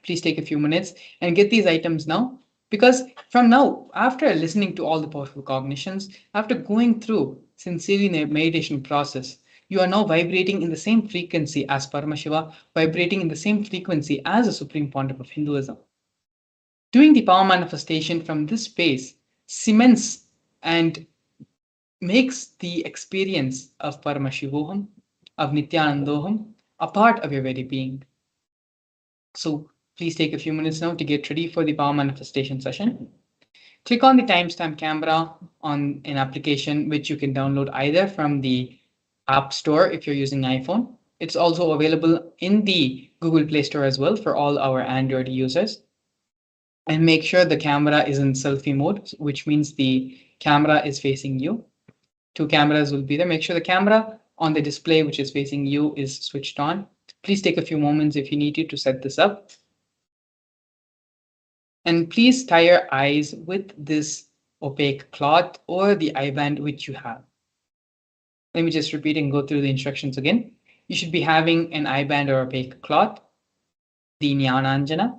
A: Please take a few minutes and get these items now, because from now, after listening to all the powerful cognitions, after going through sincerely the meditation process, you are now vibrating in the same frequency as Paramashiva, vibrating in the same frequency as the Supreme Pontiff of Hinduism. Doing the power manifestation from this space cements and makes the experience of Paramashivoham, of Nithyanandoham, a part of your very being. So please take a few minutes now to get ready for the power manifestation session. Click on the timestamp camera on an application which you can download either from the App Store if you're using iPhone. It's also available in the Google Play Store as well for all our Android users. And make sure the camera is in selfie mode, which means the camera is facing you. 2 cameras will be there. Make sure the camera on the display which is facing you is switched on. Please take a few moments if you need to set this up. And please tie your eyes with this opaque cloth or the eye band which you have. Let me just repeat and go through the instructions again. You should be having an eye band or opaque cloth, the Jnananjana,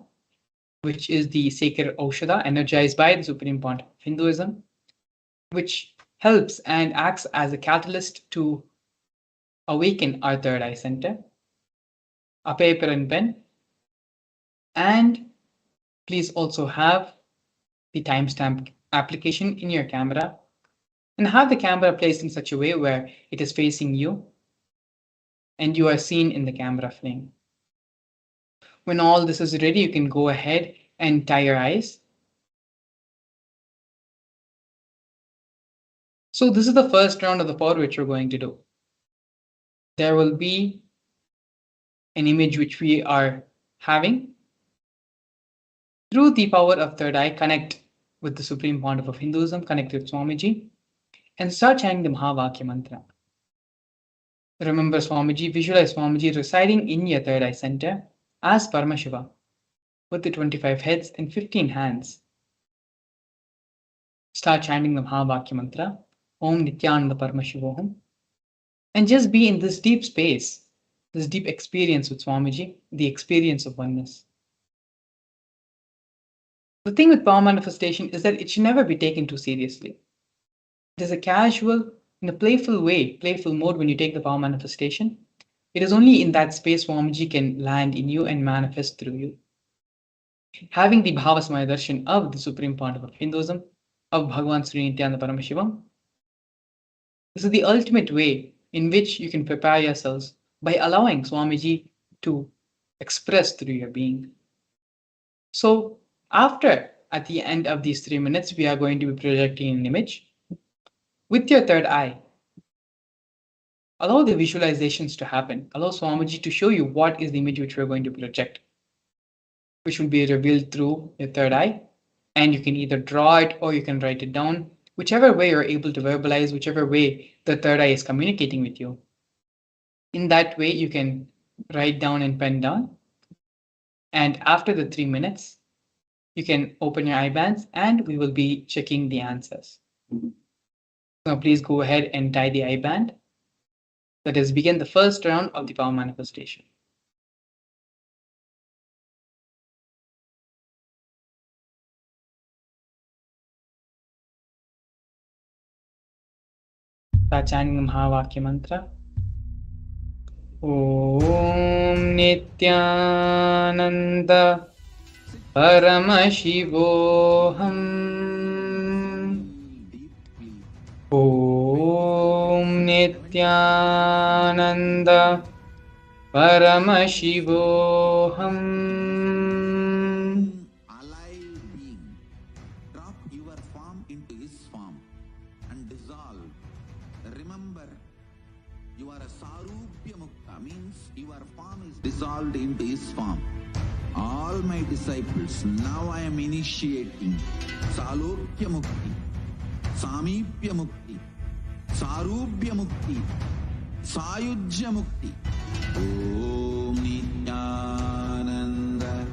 A: which is the sacred Aushada energized by the Supreme Pontiff of Hinduism, which helps and acts as a catalyst to awaken our third eye center, a paper and pen, and please also have the timestamp application in your camera, and have the camera placed in such a way where it is facing you and you are seen in the camera frame. When all this is ready, you can go ahead and tie your eyes. So this is the first round of the power which we're going to do. There will be an image which we are having. Through the power of third eye, connect with the Supreme Pontiff of Hinduism, connect with Swamiji, and start chanting the Mahavakya mantra. Remember Swamiji, visualize Swamiji residing in your third eye center as Paramashiva with the 25 heads and 15 hands. Start chanting the Mahavakya mantra, Om Nithyananda Paramashivam, and just be in this deep space, this deep experience with Swamiji, the experience of oneness. The thing with power manifestation is that it should never be taken too seriously. It is a casual, in a playful way, playful mode when you take the power manifestation. It is only in that space Swamiji can land in you and manifest through you. Having the Bhava Samadhi Darshan of the Supreme Pontiff of Hinduism, of Bhagavan Sri Nithyananda Paramashivam, this is the ultimate way in which you can prepare yourselves by allowing Swamiji to express through your being. So, at the end of these 3 minutes, we are going to be projecting an image. With your third eye, allow the visualizations to happen. Allow Swamiji to show you what is the image which we are going to project, which will be revealed through your third eye. And you can either draw it or you can write it down, whichever way you're able to verbalize, whichever way the third eye is communicating with you. In that way, you can write down and pen down. And after the 3 minutes, you can open your eye bands and we will be checking the answers. Now, please go ahead and tie the eye band. Let us begin the first round of the power manifestation. Start chanting the Mahavakya mantra. Om Nithyananda Paramashivam. Om Nithyananda Paramashivam.
H: Alive being, drop your form into his form and dissolve. Remember, you are a Sarupya Mukta, means your form is dissolved into his form. All my disciples, now I am initiating Salokya Mukti, Samipya Mukti, Sarupya Mukti, Sayujya Mukti. Om Nithyananda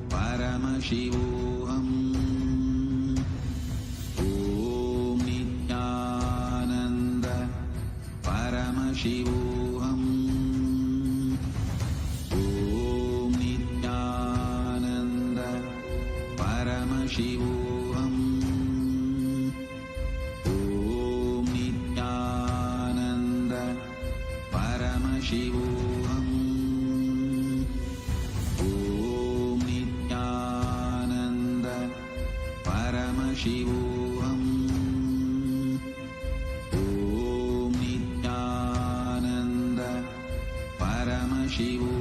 H: Paramashivam. Om Nithyananda Paramashivam. Om Nithyananda Paramashivam. Om Nithyananda Paramashivam. Om Nithyananda Paramashivam. Om Nithyananda Paramashivam. Om Nithyananda Paramashivam. Om Nithyananda Paramashivam. Om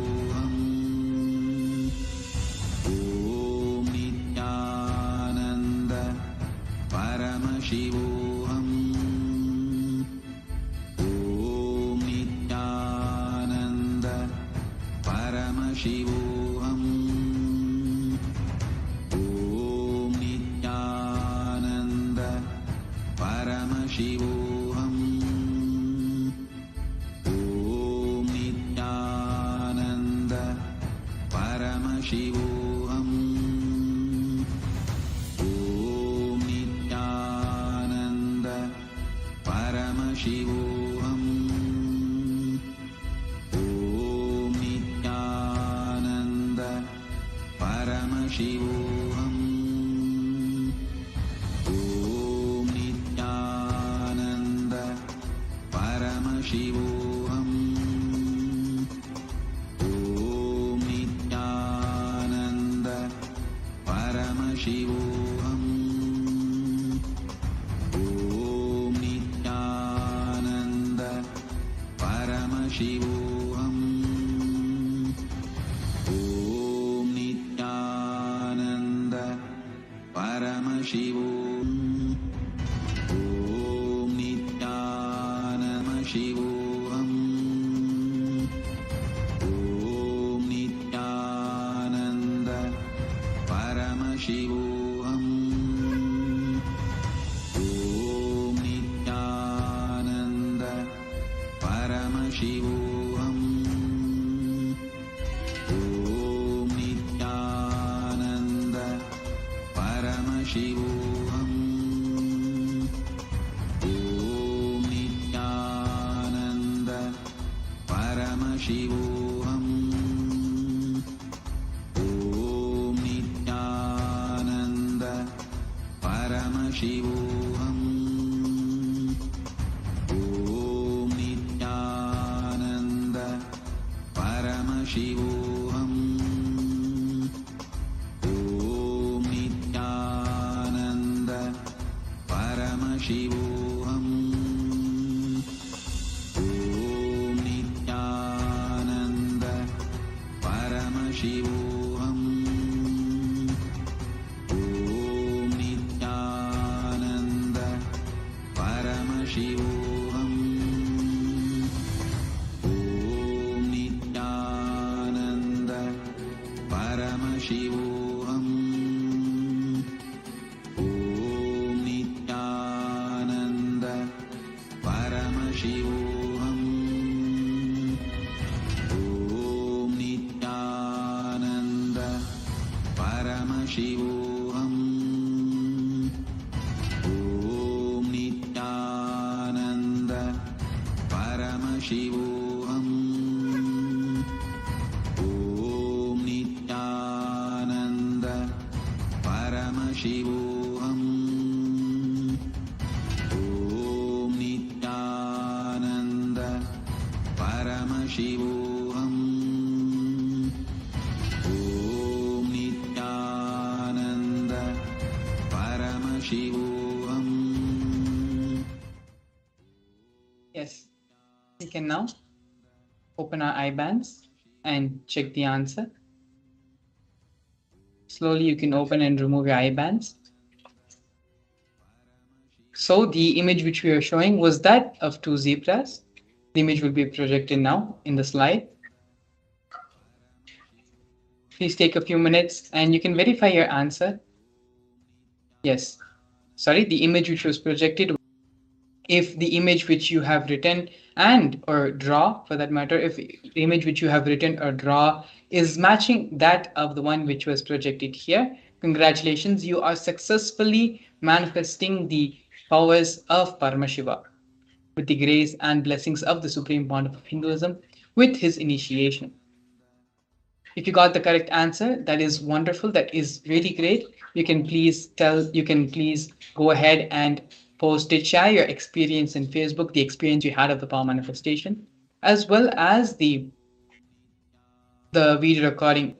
H: Nithyananda Paramashivam. Om Nithyananda Paramashivam. Om Nithyananda Paramashivam. Om Nithyananda Paramashivam. Om Nithyananda Paramashivam. Om Nithyananda Paramashivam. Om Nithyananda Paramashivam. Om Nithyananda Paramashivam. Om Nithyananda Shivam. Om Nithyananda Paramashivam. Om Nithyananda Paramashivam. Om Nithyananda Paramashivam. Om Nithyananda Paramashivam. Om Nithyananda Paramashivam. Om Nithyananda Paramashivam. Om Nithyananda Paramashivam. Om Nithyananda Paramashivam. Om Nithyananda Paramashivam. Om Nithyananda Paramashivam. Om Nithyananda Paramashivam. Om Nithyananda Paramashivam. Om Nithyananda Paramashivam. Om Nithyananda Paramashivam. Om Nithyananda Paramashivam. Om Nithyananda Paramashivam.
A: Yes. We can now open our eye bands and check the answer. Slowly you can open and remove your eye bands. So the image which we are showing was that of two zebras. The image will be projected now in the slide. Please take a few minutes and you can verify your answer. Yes. Sorry, the image which was projected, if the image which you have written and or draw for that matter, if the image which you have written or draw is matching that of the one which was projected here, congratulations, you are successfully manifesting the powers of Paramashiva with the grace and blessings of the Supreme Pontiff of Hinduism with his initiation. If you got the correct answer, that is wonderful. That is really great. You can please go ahead and post it, share your experience in Facebook, the experience you had of the power manifestation, as well as the video recording.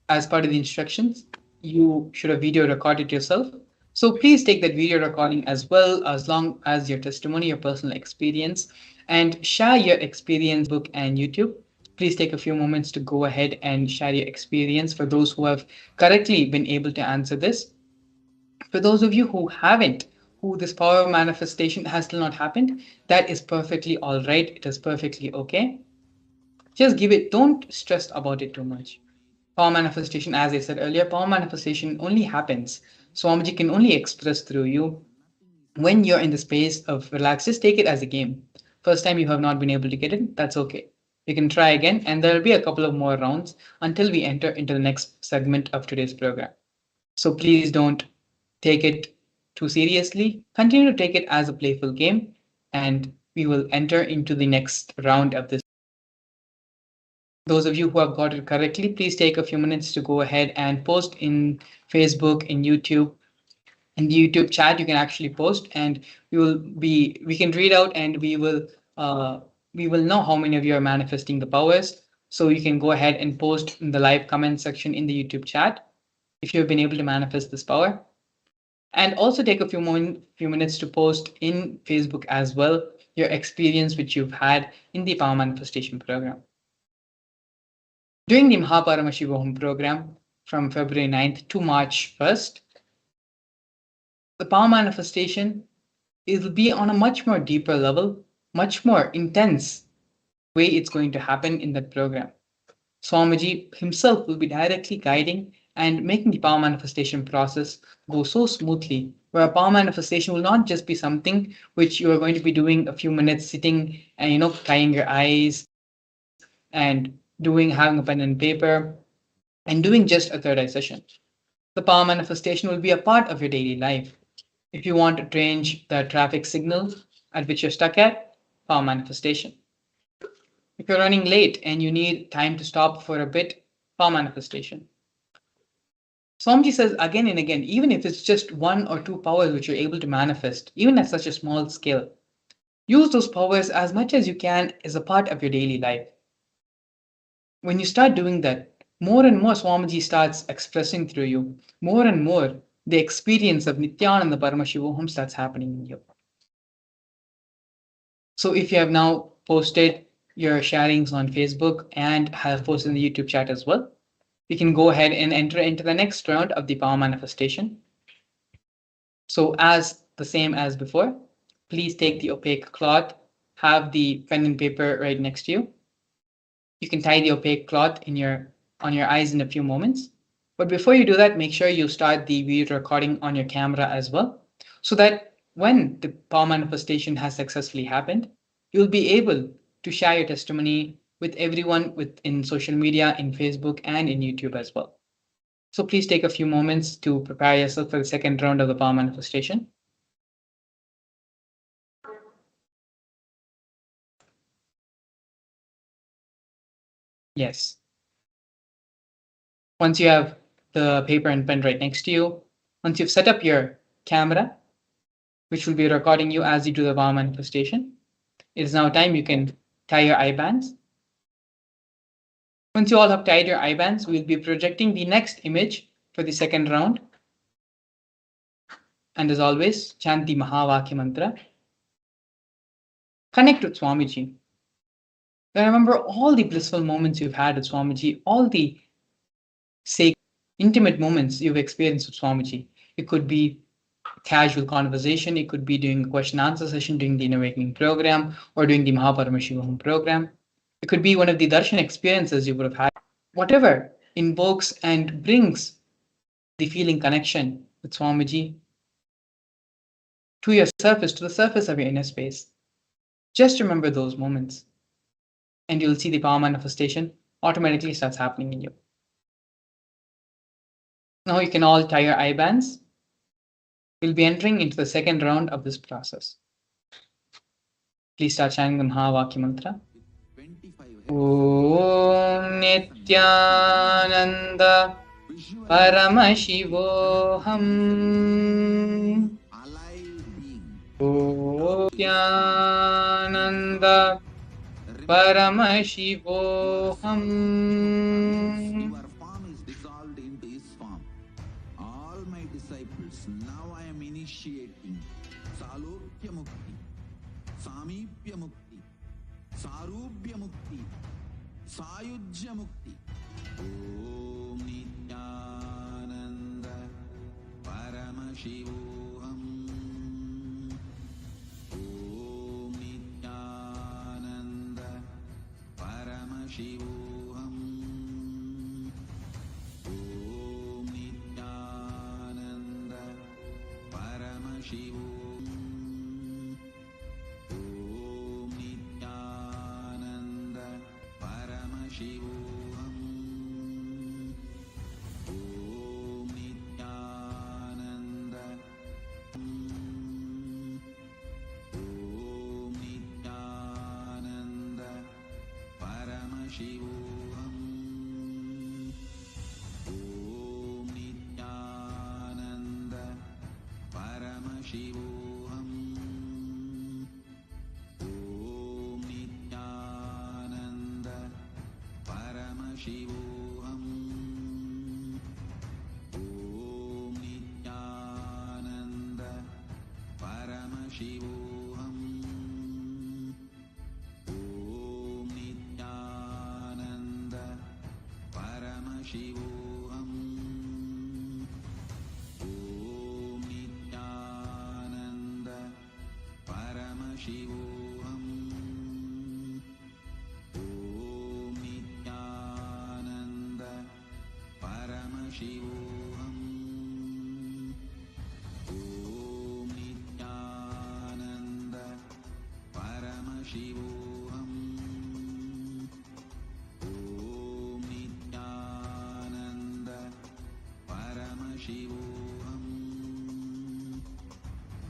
A: As part of the instructions, you should have video recorded yourself. So please take that video recording as well, as long as your testimony, your personal experience, and share your experience book and YouTube. Please take a few moments to go ahead and share your experience for those who have correctly been able to answer this. For those of you who haven't, who this power manifestation has still not happened, that is perfectly all right. It is perfectly okay. Just give it, don't stress about it too much. Power manifestation, as I said earlier, power manifestation only happens. Swamiji can only express through you when you're in the space of relax. Just take it as a game. First time you have not been able to get it, that's okay. You can try again, and there will be a couple of more rounds until we enter into the next segment of today's program. So please don't take it too seriously. Continue to take it as a playful game, and we will enter into the next round of this. Those of you who have got it correctly, please take a few minutes to go ahead and post in Facebook, in YouTube. In the YouTube chat, you can actually post, and we can read out, and we will know how many of you are manifesting the powers. So you can go ahead and post in the live comment section in the YouTube chat if you have been able to manifest this power. And also take a few minutes to post in Facebook as well your experience which you've had in the power manifestation program. During the Paramashivam program from February 9th to March 1st, the power manifestation will be on a much more deeper level, much more intense way it's going to happen in that program. Swamiji himself will be directly guiding and making the power manifestation process go so smoothly, where a power manifestation will not just be something which you are going to be doing a few minutes sitting and crying your eyes and having a pen and paper and doing just a third eye session. The power manifestation will be a part of your daily life. If you want to change the traffic signal at which you're stuck at, power manifestation. If you're running late and you need time to stop for a bit, power manifestation. Swamiji says again and again, even if it's just 1 or 2 powers which you're able to manifest, even at such a small scale, use those powers as much as you can as a part of your daily life. When you start doing that, more and more Swamiji starts expressing through you. More and more, the experience of Nithyananda Paramashivam starts happening in you. So if you have now posted your sharings on Facebook and have posted in the YouTube chat as well, we can go ahead and enter into the next round of the power manifestation. So as the same as before, please take the opaque cloth, have the pen and paper right next to you. You can tie the opaque cloth on your eyes in a few moments. But before you do that, make sure you start the video recording on your camera as well, so that when the power manifestation has successfully happened, you'll be able to share your testimony with everyone in social media, in Facebook, and in YouTube as well. So please take a few moments to prepare yourself for the second round of the power manifestation. Yes. Once you have the paper and pen right next to you, once you've set up your camera, which will be recording you as you do the power manifestation, it is now time you can tie your eye bands. Once you all have tied your eye bands, we'll be projecting the next image for the second round. And as always, chant the Mahavakya mantra. Connect with Swamiji. Remember all the blissful moments you've had with Swamiji, all the intimate moments you've experienced with Swamiji. It could be casual conversation, it could be doing a question answer session during the Inner Awakening program or during the Mahaparamashivam program. It could be one of the Darshan experiences you would have had. Whatever invokes and brings the feeling connection with Swamiji to your surface, to the surface of your inner space. Just remember those moments, and you'll see the power manifestation automatically starts happening in you. Now you can all tie your eye bands. We'll be entering into the second round of this process. Please start chanting the Mahavakya mantra. Om Nithyananda Paramashivam. Om Nithyananda Paramashivam.
H: Your form is dissolved into his form. All my disciples, now I am initiating Salokya Mukti, Samipya Mukti, Sarubhya Mukti, Sayujya Mukti. Om Nithyananda Paramashivam. Om Nithyananda Paramashivam. Om Nithyananda Paramashivam. Om Nithyananda Paramashivam. Om Nithyananda. Om Nithyananda Paramashivam. Om Nithyananda Paramashivam. Om Nithyananda Paramashivam. Om Nithyananda Paramashivam. Om Nithyananda Paramashivam. Om Nithyananda Paramashivam. Om Nithyananda Paramashivam. Om Nithyananda Paramashivam. Om Nithyananda Paramashivam.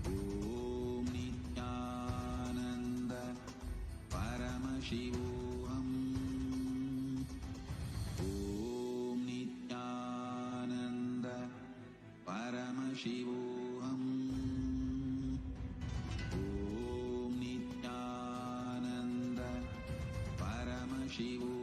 H: Om Nithyananda Paramashivam. Om Nithyananda Paramashivam. Om Nithyananda Paramashivam.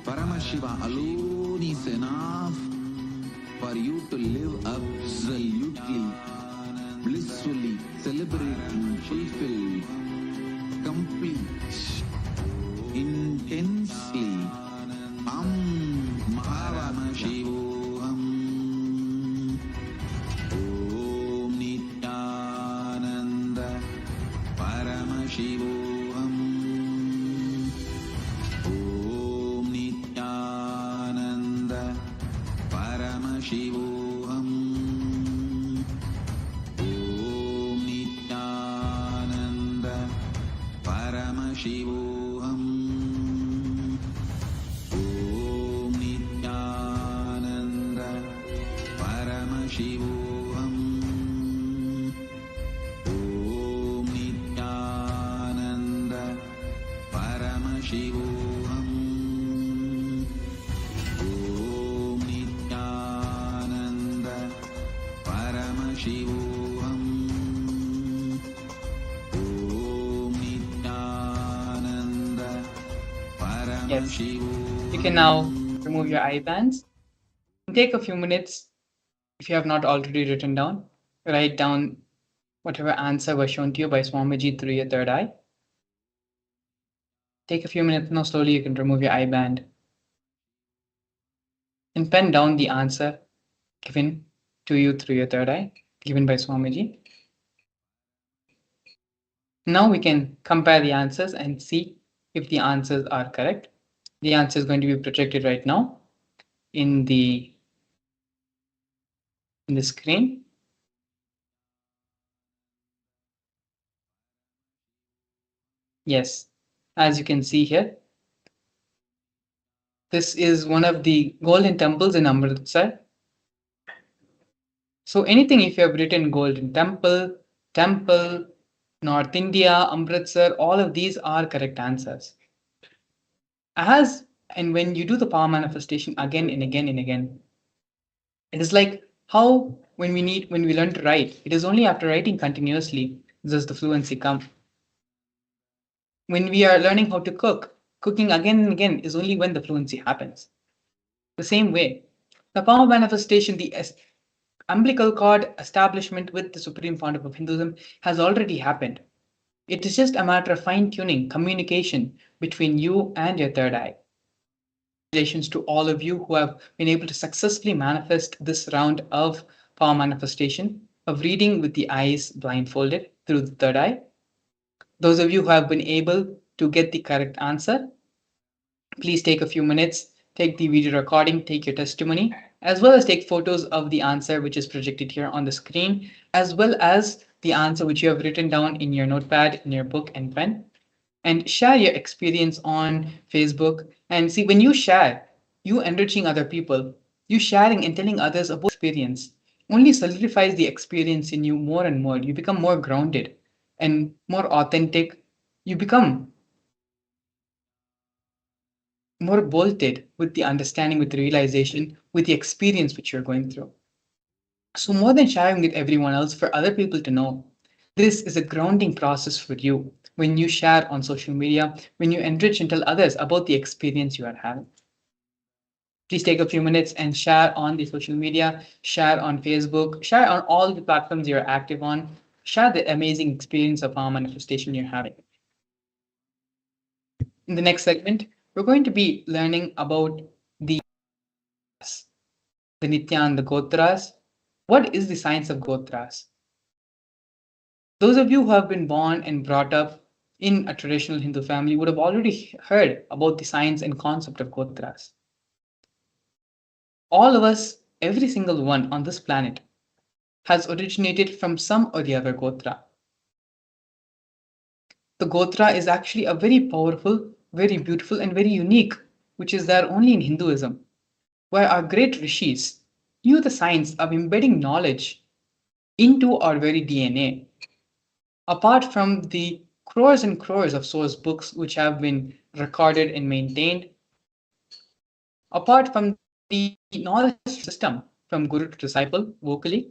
H: Paramashiva alone is enough for you to live absolutely, blissfully, celebrating, fulfilled, complete, intensely. Bhava Shivoham. Om Nithyananda Paramashivam. Om Nithyananda Paramashivam. Om Nithyananda Paramashivam. Om Nithyananda Paramashivam. Om Nithyananda Paramashivam. Om Nithyananda Paramashivam. Om Nithyananda
A: Yes.
H: Paramashivam.
A: You can now remove your eye bands. Take a few minutes, if you have not already written down, write down whatever answer was shown to you by Swamiji through your third eye. Take a few minutes now, slowly you can remove your eye band and pen down the answer given to you through your third eye, given by Swamiji. Now we can compare the answers and see if the answers are correct. The answer is going to be projected right now in the screen. Yes, as you can see here, this is one of the golden temples in Amritsar. So anything if you have written golden temple, North India, Amritsar, all of these are correct answers. And when you do the power manifestation again and again and again, it is like how when we learn to write, it is only after writing continuously does the fluency come. When we are learning how to cook, cooking again and again is only when the fluency happens. The same way, the power manifestation, the umbilical cord establishment with the Supreme Pontiff of Hinduism has already happened. It is just a matter of fine-tuning communication between you and your third eye. Congratulations to all of you who have been able to successfully manifest this round of power manifestation, of reading with the eyes blindfolded through the third eye. Those of you who have been able to get the correct answer, please take a few minutes, take the video recording, take your testimony, as well as take photos of the answer which is projected here on the screen, as well as the answer which you have written down in your notepad, in your book and pen, and share your experience on Facebook. And see, when you share, you enriching other people, you sharing and telling others about experience only solidifies the experience in you more and more. You become more grounded and more authentic. You become more bolted with the understanding, with the realization, with the experience which you're going through. So more than sharing with everyone else, for other people to know, this is a grounding process for you when you share on social media, when you enrich and tell others about the experience you are having. Please take a few minutes and share on the social media, share on Facebook, share on all the platforms you're active on, share the amazing experience of our manifestation you're having. In the next segment, we're going to be learning about the Nithyananda Gotras. What is the science of Gotras? Those of you who have been born and brought up in a traditional Hindu family would have already heard about the science and concept of Gotras. All of us, every single one on this planet, has originated from some or the other Gotra. The Gotra is actually a very powerful, very beautiful, and very unique, which is there only in Hinduism, where our great rishis knew the science of embedding knowledge into our very DNA. Apart from the crores and crores of source books which have been recorded and maintained, apart from the knowledge system from guru to disciple vocally,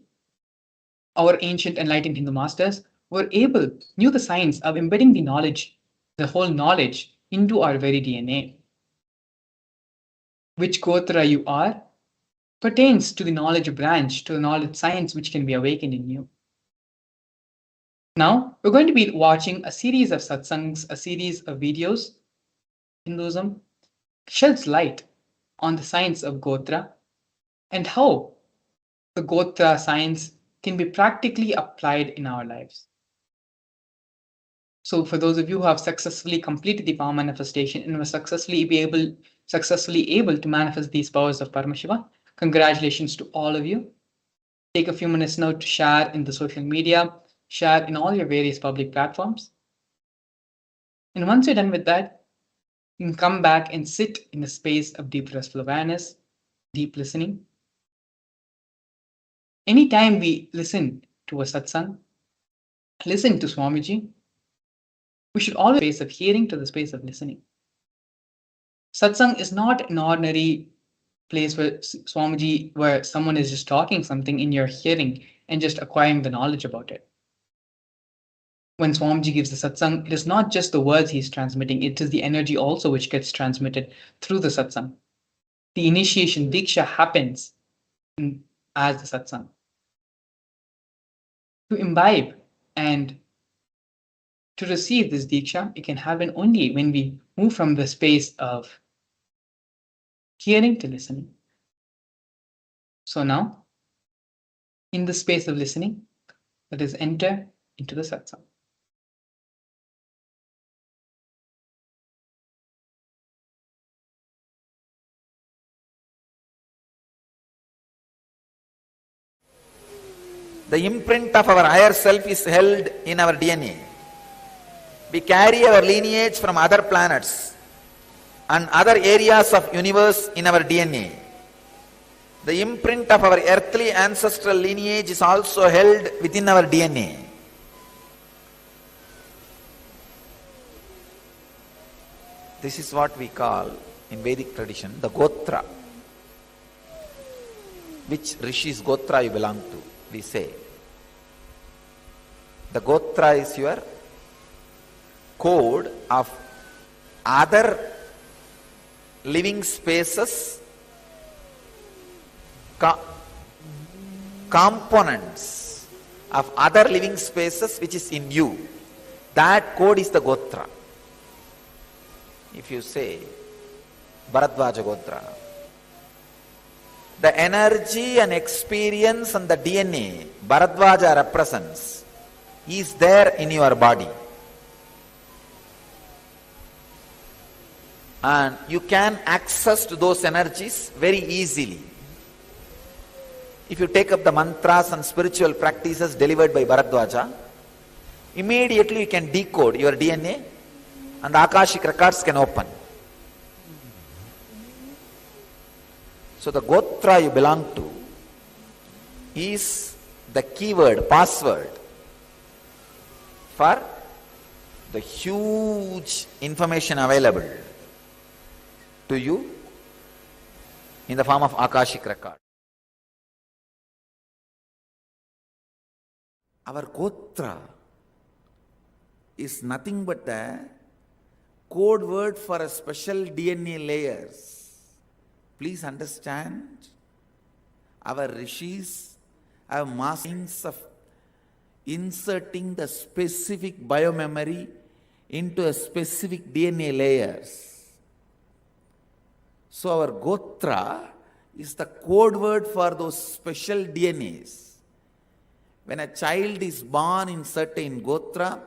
A: our ancient enlightened Hindu masters knew the science of embedding the knowledge, the whole knowledge, into our very DNA. Which Gotra you are pertains to the knowledge branch, to the knowledge science which can be awakened in you. Now, we're going to be watching a series of satsangs, a series of videos. Hinduism sheds light on the science of Gotra and how the Gotra science can be practically applied in our lives. So for those of you who have successfully completed the power manifestation and were successfully able to manifest these powers of Paramashiva, congratulations to all of you. Take a few minutes now to share in the social media, share in all your various public platforms. And once you're done with that, you can come back and sit in a space of deep restful awareness, deep listening. Anytime we listen to a satsang, listen to Swamiji, we should always space of hearing to the space of listening. Satsang is not an ordinary place where Swamiji, where someone is just talking something in your hearing and just acquiring the knowledge about it. When Swamiji gives the satsang, it is not just the words he's transmitting, it is the energy also which gets transmitted through the satsang. The initiation, diksha, happens as the satsang. To imbibe and to receive this diksha, it can happen only when we move from the space of hearing to listening. So now, in the space of listening, let us enter into the satsang.
C: The imprint of our higher self is held in our DNA. We carry our lineage from other planets and other areas of universe in our DNA. The imprint of our earthly ancestral lineage is also held within our DNA. This is what we call in Vedic tradition the Gotra. Which Rishi's Gotra you belong to, we say. The Gotra is your code of other living spaces, components of other living spaces which is in you. That code is the Gotra. If you say Bharadvaja Gotra, the energy and experience and the DNA Bharadvaja represents is there in your body. And you can access to those energies very easily. If you take up the mantras and spiritual practices delivered by Bharadvaja, immediately you can decode your DNA and the Akashic records can open. So the Gotra you belong to is the keyword, password for the huge information available to you in the form of Akashic record. Our Gotra is nothing but the code word for a special DNA layers. Please understand, our rishis have masters of inserting the specific biomemory into a specific DNA layers. So our Gotra is the code word for those special DNAs. When a child is born in certain Gotra,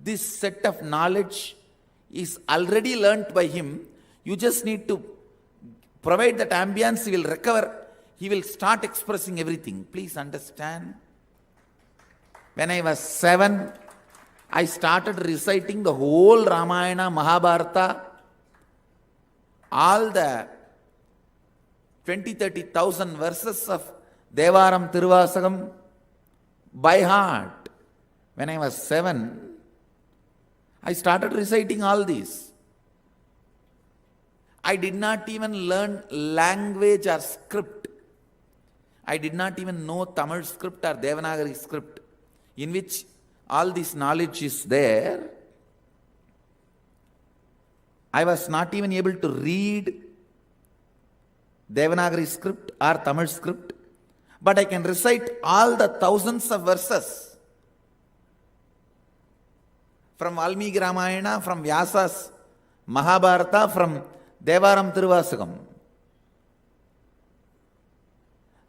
C: this set of knowledge is already learnt by him. You just need to provide that ambience, he will recover, he will start expressing everything. Please understand. When I was 7, I started reciting the whole Ramayana, Mahabharata, all the 20,000-30,000 verses of Devaram Tiruvasagam by heart. When I was 7, I started reciting all these. I did not even learn language or script. I did not even know Tamil script or Devanagari script, in which all this knowledge is there. I was not even able to read Devanagari script or Tamil script, but I can recite all the thousands of verses from Valmiki Ramayana, from Vyasa's Mahabharata, from Devaram Tiruvasagam.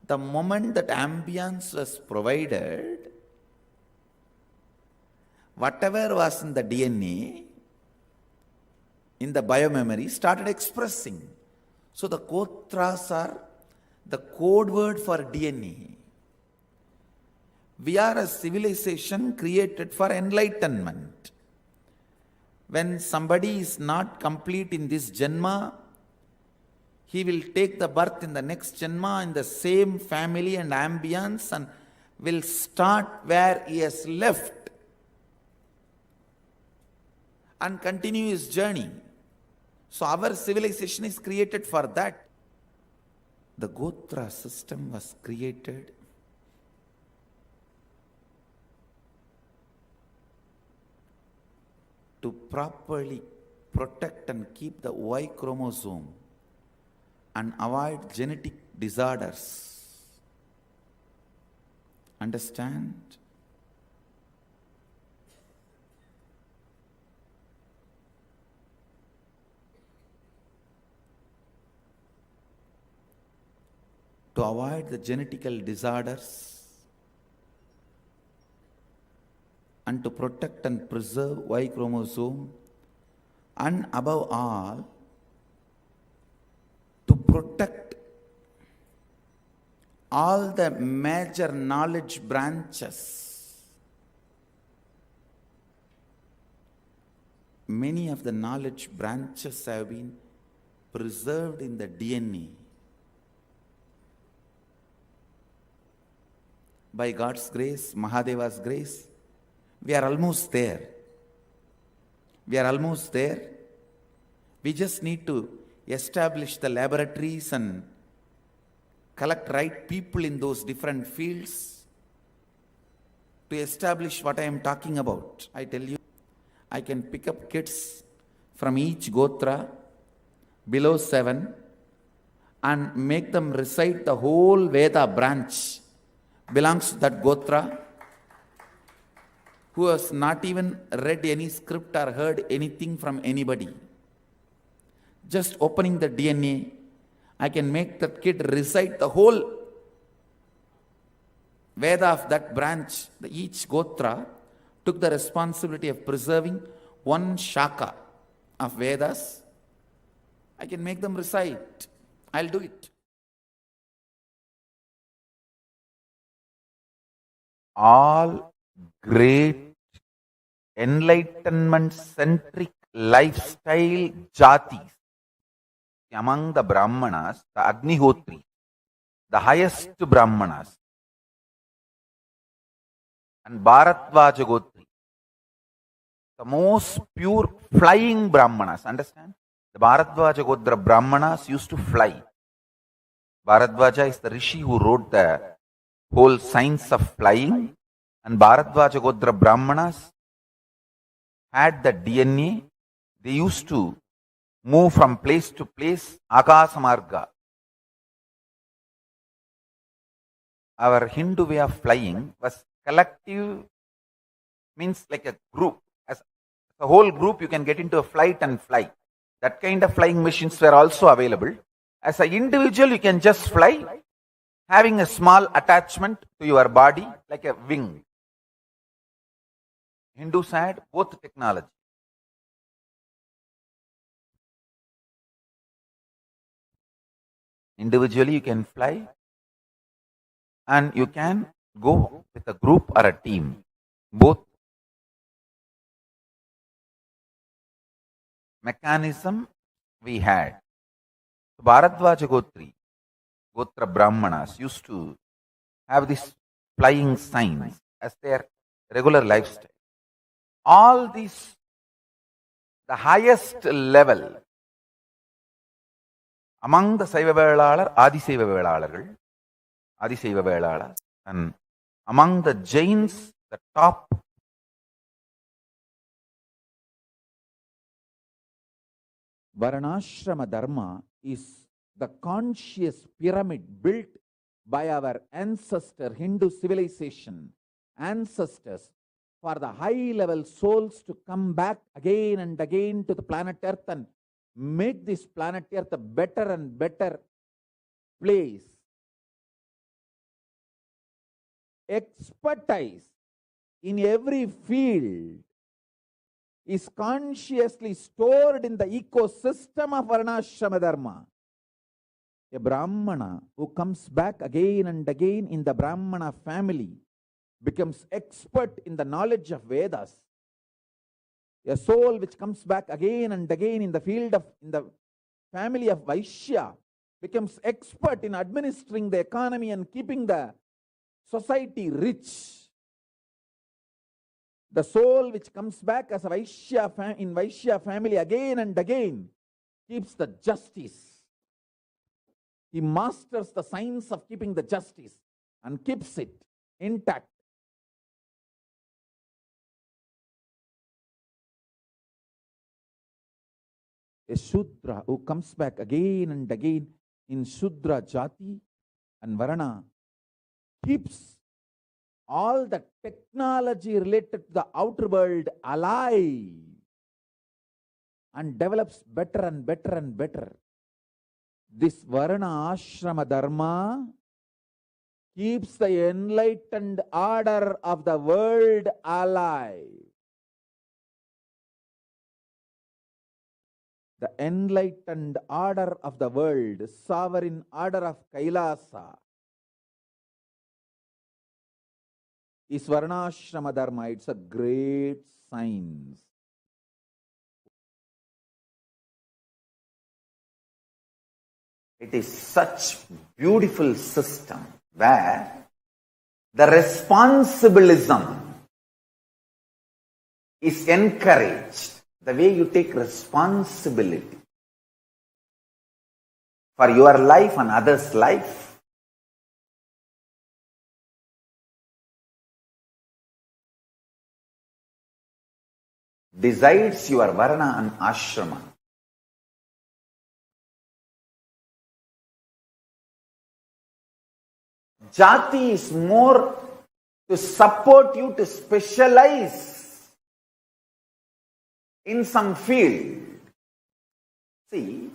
C: The moment that ambience was provided, whatever was in the DNA, in the biomemory, started expressing. So the Gotras are the code word for DNA. We are a civilization created for enlightenment. When somebody is not complete in this Janma, he will take the birth in the next Janma in the same family and ambience and will start where he has left and continue his journey. So our civilization is created for that. The Gotra system was created to properly protect and keep the Y chromosome and avoid genetic disorders.
F: Understand? To avoid the genetical disorders and to protect and preserve Y chromosome, and above all, to protect all the major knowledge branches. Many of the knowledge branches have been preserved in the DNA. By God's grace, Mahadeva's grace, we are almost there. We are almost there. We just need to establish the laboratories and collect right people in those different fields to establish what I am talking about. I tell you, I can pick up kids from each Gotra below 7 and make them recite the whole Veda branch belongs to that Gotra, who has not even read any script or heard anything from anybody. Just opening the DNA, I can make that kid recite the whole Veda of that branch. Each Gotra took the responsibility of preserving one Shaka of Vedas. I can make them recite. I'll do it. All great enlightenment-centric lifestyle jatis among the Brahmanas, the Agnihotri, the highest Brahmanas, and Bharadvaja Gotri, the most pure flying Brahmanas. Understand? The Bharadvaja Gotra Brahmanas used to fly. Bharadvaja is the rishi who wrote the whole science of flying, and Bharadvaja Gotra Brahmanas had the DNA. They used to move from place to place, Akasamarga. Our Hindu way of flying was collective, means like a group. As a whole group, you can get into a flight and fly. That kind of flying machines were also available. As an individual, you can just fly, having a small attachment to your body like a wing. Hindus had both technology. Individually, you can fly, and you can go with a group or a team. Both mechanism we had. Bharadvaja Gotra Brahmanas used to have this flying signs as their regular lifestyle. All these, the highest level among the Saiva Velalar, Adisaiva Velalar, and among the Jains, the top Varnashrama Dharma is the conscious pyramid built by our ancestor Hindu civilization, ancestors, for the high level souls to come back again and again to the planet Earth and make this planet Earth a better and better place. Expertise in every field is consciously stored in the ecosystem of Varnashrama Dharma. A Brahmana who comes back again and again in the Brahmana family becomes expert in the knowledge of Vedas. A soul which comes back again and again in the field of, in the family of Vaishya, becomes expert in administering the economy and keeping the society rich. The soul which comes back as a Vaishya in Vaishya family again and again keeps the justice. He masters the science of keeping the justice and keeps it intact. A Shudra who comes back again and again in Shudra Jati and Varana keeps all the technology related to the outer world alive and develops better and better and better. This Varna Ashrama Dharma keeps the enlightened order of the world alive. The enlightened order of the world, sovereign order of Kailasa, is Varnashrama Dharma. It's a great science. It is such beautiful system where the responsibilism is encouraged. The way you take responsibility for your life and others' life. Decides your Varna and Ashrama. Jati is more to support you to specialize in some field. See,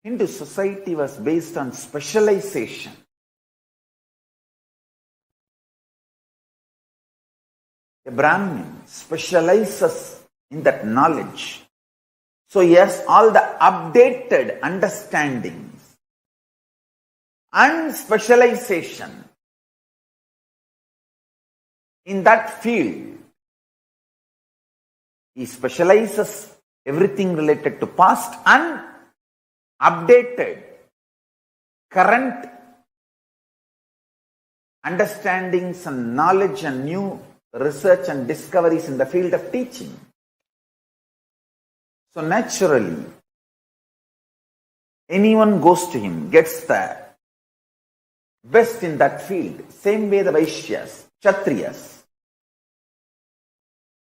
F: Hindu society was based on specialization. A Brahmin specializes in that knowledge. So he has all the updated understandings and specialization in that field. He specializes everything related to past and updated current understandings and knowledge and new research and discoveries in the field of teaching. So naturally, anyone goes to him, gets the best in that field. Same way the Vaishyas, Kshatriyas.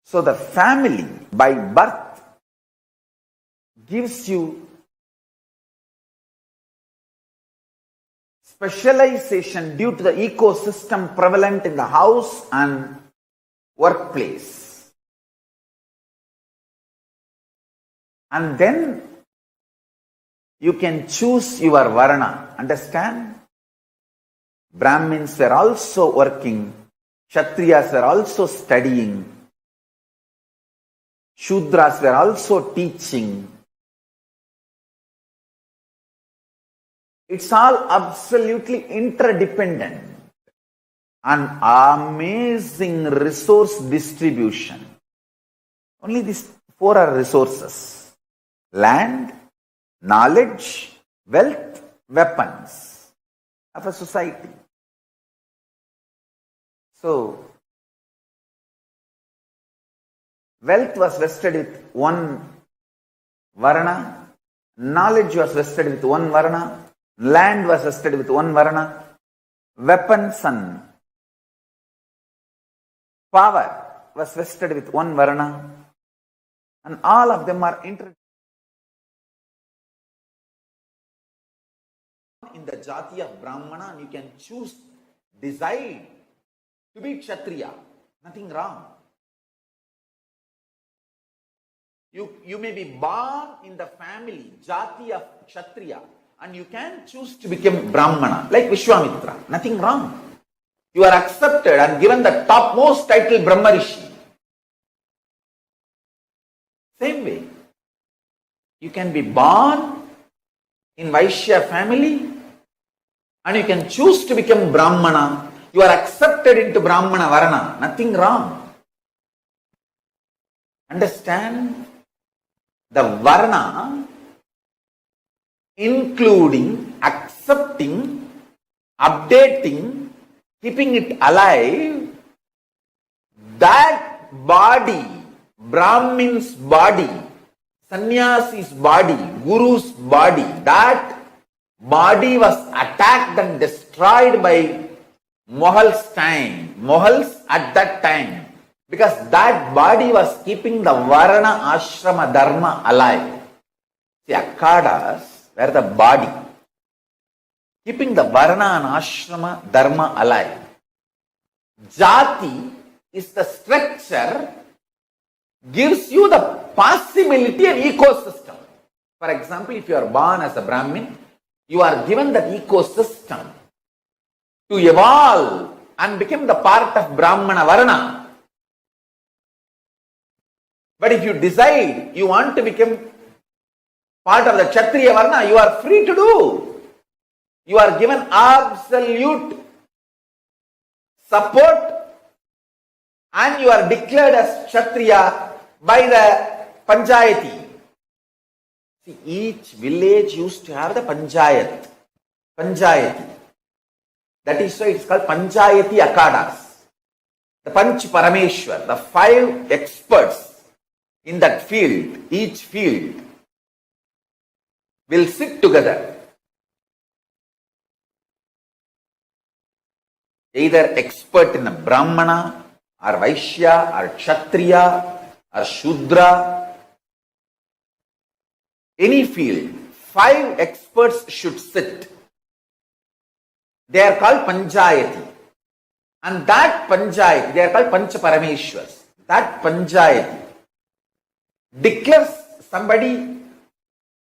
F: So the family by birth gives you specialization due to the ecosystem prevalent in the house and workplace. And then you can choose your Varna. Understand? Brahmins were also working. Kshatriyas were also studying. Shudras were also teaching. It's all absolutely interdependent. An amazing resource distribution. Only these four are resources: land, knowledge, wealth, weapons of a society. So, wealth was vested with one Varna, knowledge was vested with one Varna, land was vested with one Varna, weapons and power was vested with one Varna, and all of them are in the Jati of Brahmana, and you can choose, decide to be Kshatriya. Nothing wrong. You may be born in the family, Jati of Kshatriya, and you can choose to become Brahmana, like Vishwamitra. Nothing wrong. You are accepted and given the topmost title Brahmarishi. Same way, you can be born in Vaishya family and you can choose to become Brahmana. You are accepted into Brahmana Varna. Nothing wrong. Understand? The Varna, including, accepting, updating, keeping it alive, that body, Brahmin's body, Sannyasi's body, Guru's body, that body was attacked and destroyed by Mughals at that time. Because that body was keeping the Varna Ashrama Dharma alive. The Akhadas were the body
C: keeping the varna and ashrama dharma alive. Jati is the structure, gives you the possibility and ecosystem. For example, if you are born as a Brahmin, you are given that ecosystem to evolve and become the part of Brahmana Varna. But if you decide you want to become part of the Kshatriya Varna, you are free to do. You are given absolute support and you are declared as Kshatriya by the Panchayati. See, each village used to have the Panchayat. Panchayati. That is why it's called Panchayati Akadas. The Panch Parameshwar, the 5 experts in that field, each field, will sit together. Either expert in a Brahmana, or Vaishya, or Kshatriya, or Shudra, any field, 5 experts should sit. They are called Panchayati. And that Panchayati, they are called Pancha Parameshwars. That Panchayati declares somebody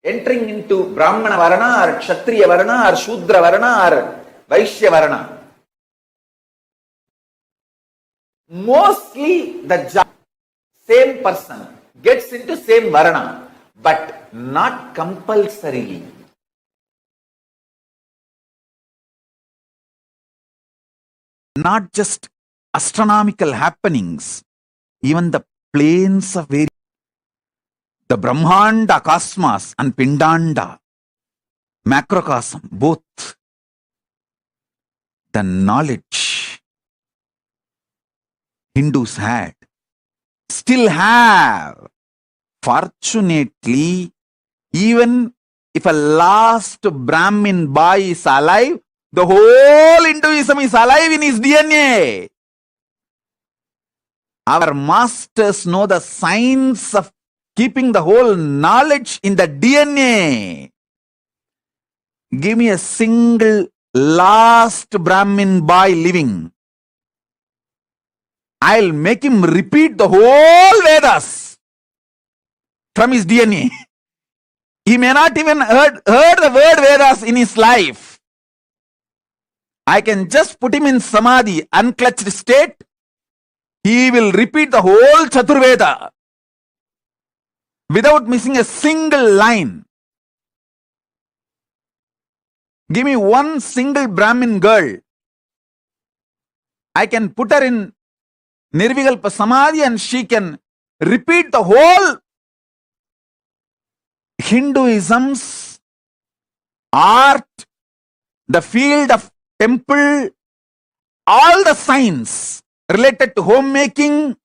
C: entering into Brahmana Varana or Kshatriya Varana or Shudra Varana or Vaishya Varana. Mostly the same person gets into same Varana, but not compulsorily.
F: Not just astronomical happenings, even the planes of various, the Brahmanda, Cosmos and Pindanda, macrocosm, both, the knowledge Hindus had, still have. Fortunately, even if a last Brahmin boy is alive, the whole Hinduism is alive in his DNA. Our masters know the science of keeping the whole knowledge in the DNA. Give me a single last Brahmin boy living. I'll make him repeat the whole Vedas from his DNA. He may not even heard the word Vedas in his life. I can just put him in Samadhi, unclutched state. He will repeat the whole Chaturveda without missing a single line. Give me one single Brahmin girl. I can put her in Nirvikalpa Samadhi and she can repeat the whole Hinduism's art, the field of temple, all the science related to homemaking,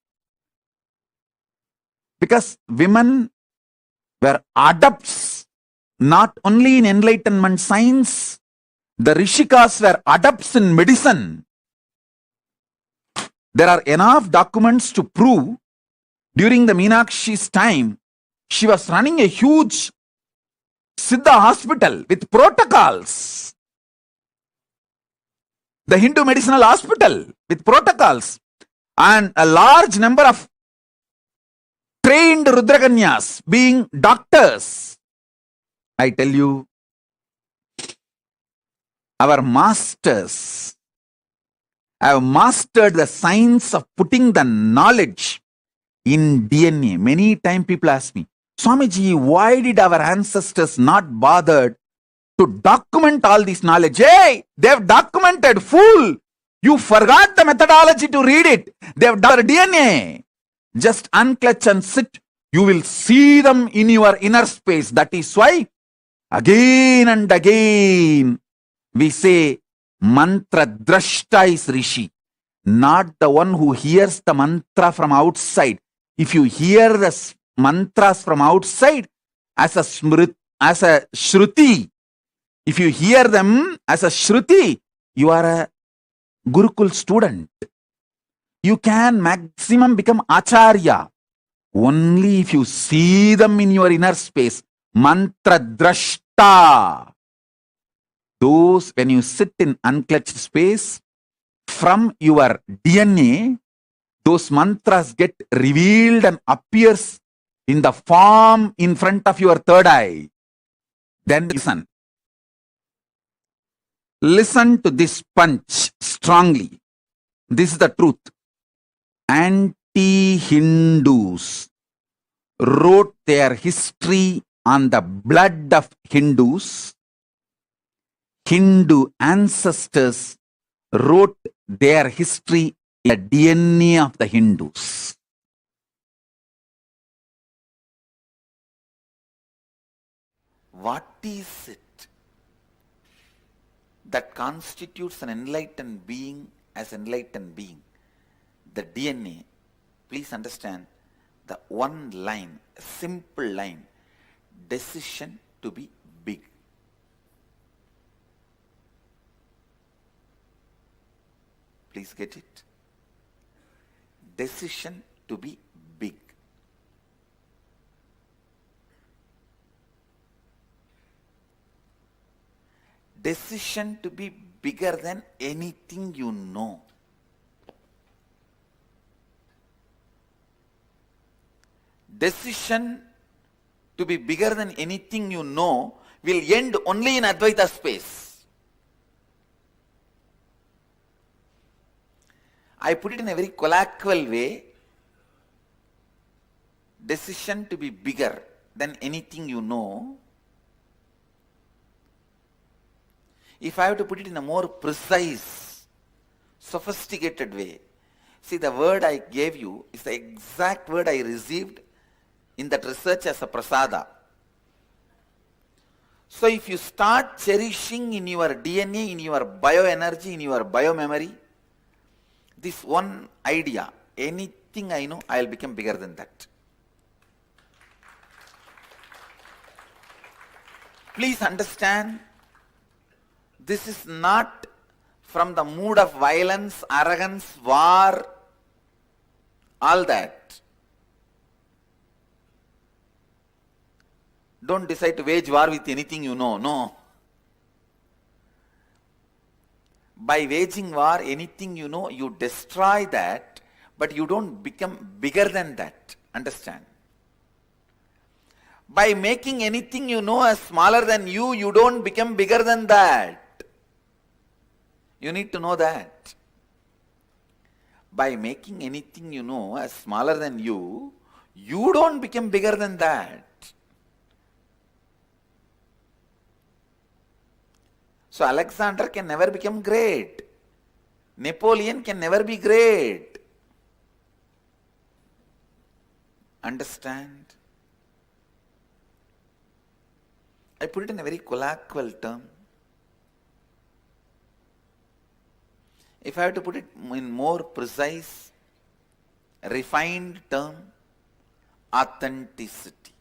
F: because women were adepts not only in enlightenment science, the Rishikas were adepts in medicine. There are enough documents to prove during the Meenakshi's time, she was running a huge Siddha hospital with protocols. The Hindu medicinal hospital with protocols and a large number of trained Rudrakanyas being doctors. I tell you, our masters have mastered the science of putting the knowledge in DNA. Many times people ask me, Swamiji, why did our ancestors not bother to document all this knowledge? Hey, they've documented, fool. You forgot the methodology to read it. They've done DNA. Just unclutch and sit. You will see them in your inner space. That is why again and again we say mantra drashta is Rishi, not the one who hears the mantra from outside. If you hear the mantras from outside as a shruti, if you hear them as a shruti, you are a Gurukul student. You can maximum become acharya only if you see them in your inner space. Mantra drashta. those, when you sit in unclutched space, from your DNA, those mantras get revealed and appears in the form in front of your third eye. Then listen. Listen to this punch strongly. This is the truth. Anti-Hindus wrote their history on the blood of Hindus. Hindu ancestors wrote their history in the DNA of the Hindus. What is it that constitutes an enlightened being as enlightened being? The DNA. Please understand the one line, simple line, decision to be big. Please get it? Decision to be big. Decision to be bigger than anything you know. Decision to be bigger than anything you know will end only in Advaita space. I put it in a very colloquial way. Decision to be bigger than anything you know. If I have to put it in a more precise, sophisticated way, see, the word I gave you is the exact word I received in that research as a prasada. So if you start cherishing in your DNA, in your bioenergy, in your biomemory, this one idea, anything I know, I will become bigger than that. Please understand, this is not from the mood of violence, arrogance, war, all that. Don't decide to wage war with anything you know. No. By waging war, anything you know, you destroy that, but you don't become bigger than that. Understand? By making anything you know as smaller than you, you don't become bigger than that. You need to know that. By making anything you know as smaller than you, you don't become bigger than that. So Alexander can never become great. Napoleon can never be great. Understand? I put it in a very colloquial term. If I have to put it in more precise, refined term, authenticity.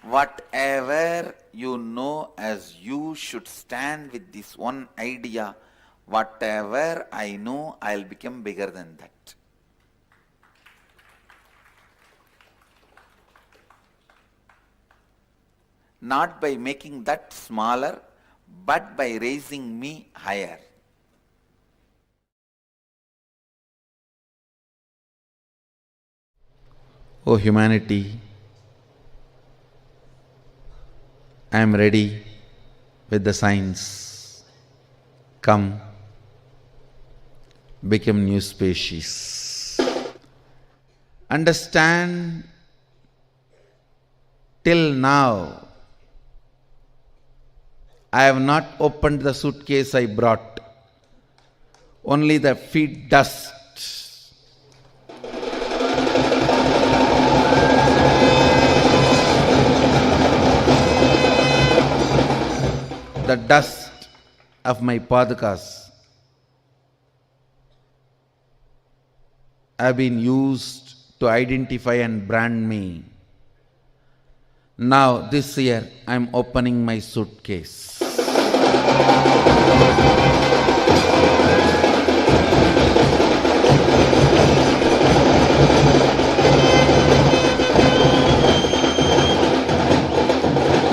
F: Whatever you know as you should stand with this one idea, whatever I know, I'll become bigger than that. Not by making that smaller, but by raising me higher. O humanity, I am ready with the science. Come, become new species. Understand, till now, I have not opened the suitcase I brought, only the feet dust. The dust of my padakas have been used to identify and brand me. Now this year I am opening my suitcase.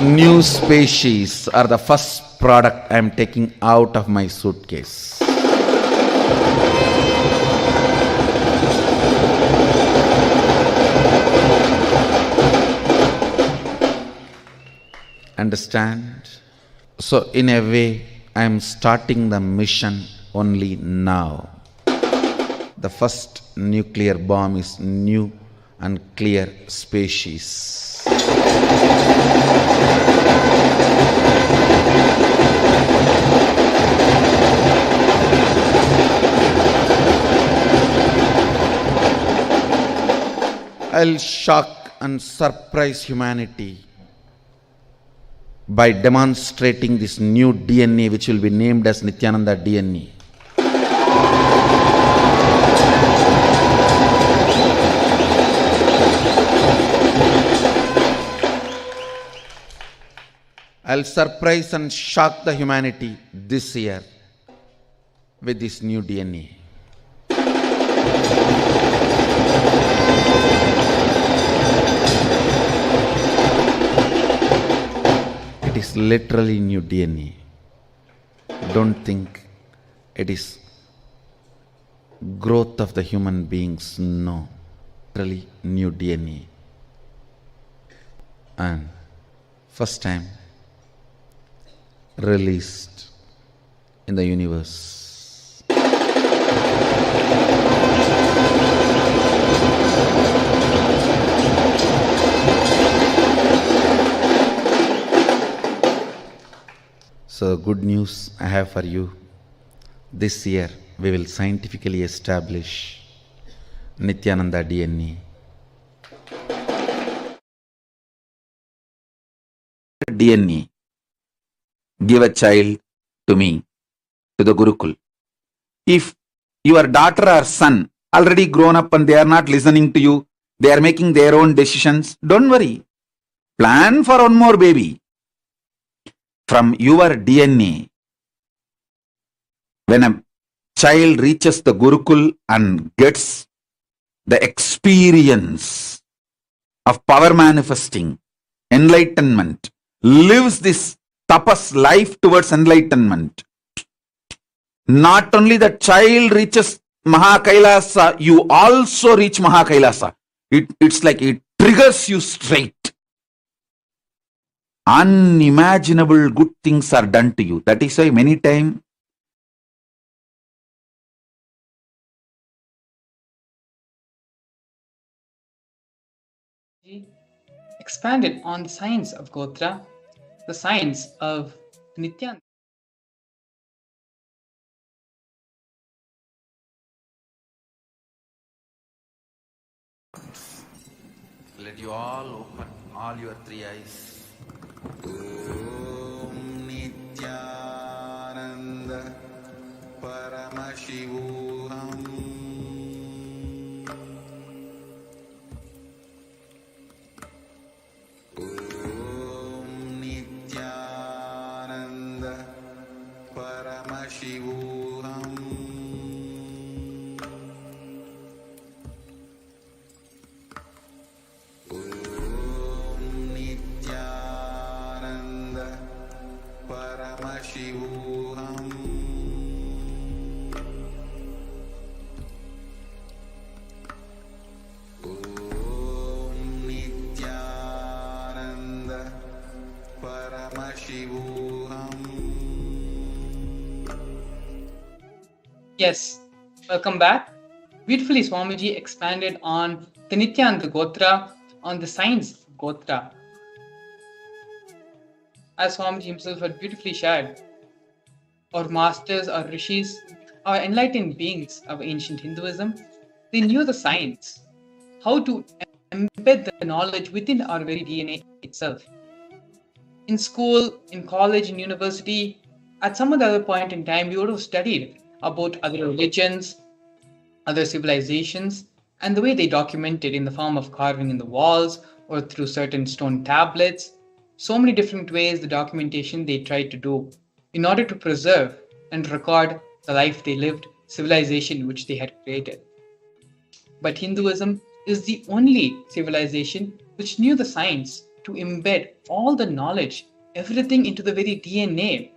F: new species are the first product I am taking out of my suitcase. Understand? So, in a way, I am starting the mission only now. The first nuclear bomb is new and clear species. I'll shock and surprise humanity by demonstrating this new DNA, which will be named as Nithyananda DNA. I'll surprise and shock the humanity this year with this new DNA. It is literally new DNA. Don't think it is growth of the human beings. No. Literally new DNA. And first time released in the universe. So, good news I have for you. This year we will scientifically establish Nithyananda DNA. DNA. Give a child to me, to the Gurukul. If your daughter or son already grown up and they are not listening to you, they are making their own decisions, don't worry. Plan for one more baby. From your DNA, when a child reaches the Gurukul and gets the experience of power manifesting, enlightenment, lives this tapas life towards enlightenment. Not only the child reaches Mahakailasa, you also reach Mahakailasa. It's like it triggers you straight. Unimaginable good things are done to you. That is why many times
A: expanded on the science of Gotra, the science of Nithyananda.
F: let you all open all your three eyes. Om Nithyananda Paramashivam. Om Nithyananda Paramashivam. Om Nithyananda Paramashivam. Om Nithyananda Paramashivam.
A: Yes, welcome back. Beautifully, Swamiji expanded on the Nithyananda Gotra, on the science of Gotra. As Swamiji himself had beautifully shared, our masters, our rishis, our enlightened beings of ancient Hinduism, they knew the science, how to embed the knowledge within our very DNA itself. In school, in college, in university, at some other point in time, we would have studied about other religions, other civilizations, and the way they documented in the form of carving in the walls or through certain stone tablets. So many different ways the documentation they tried to do in order to preserve and record the life they lived, civilization which they had created. But Hinduism is the only civilization which knew the science to embed all the knowledge, everything into the very DNA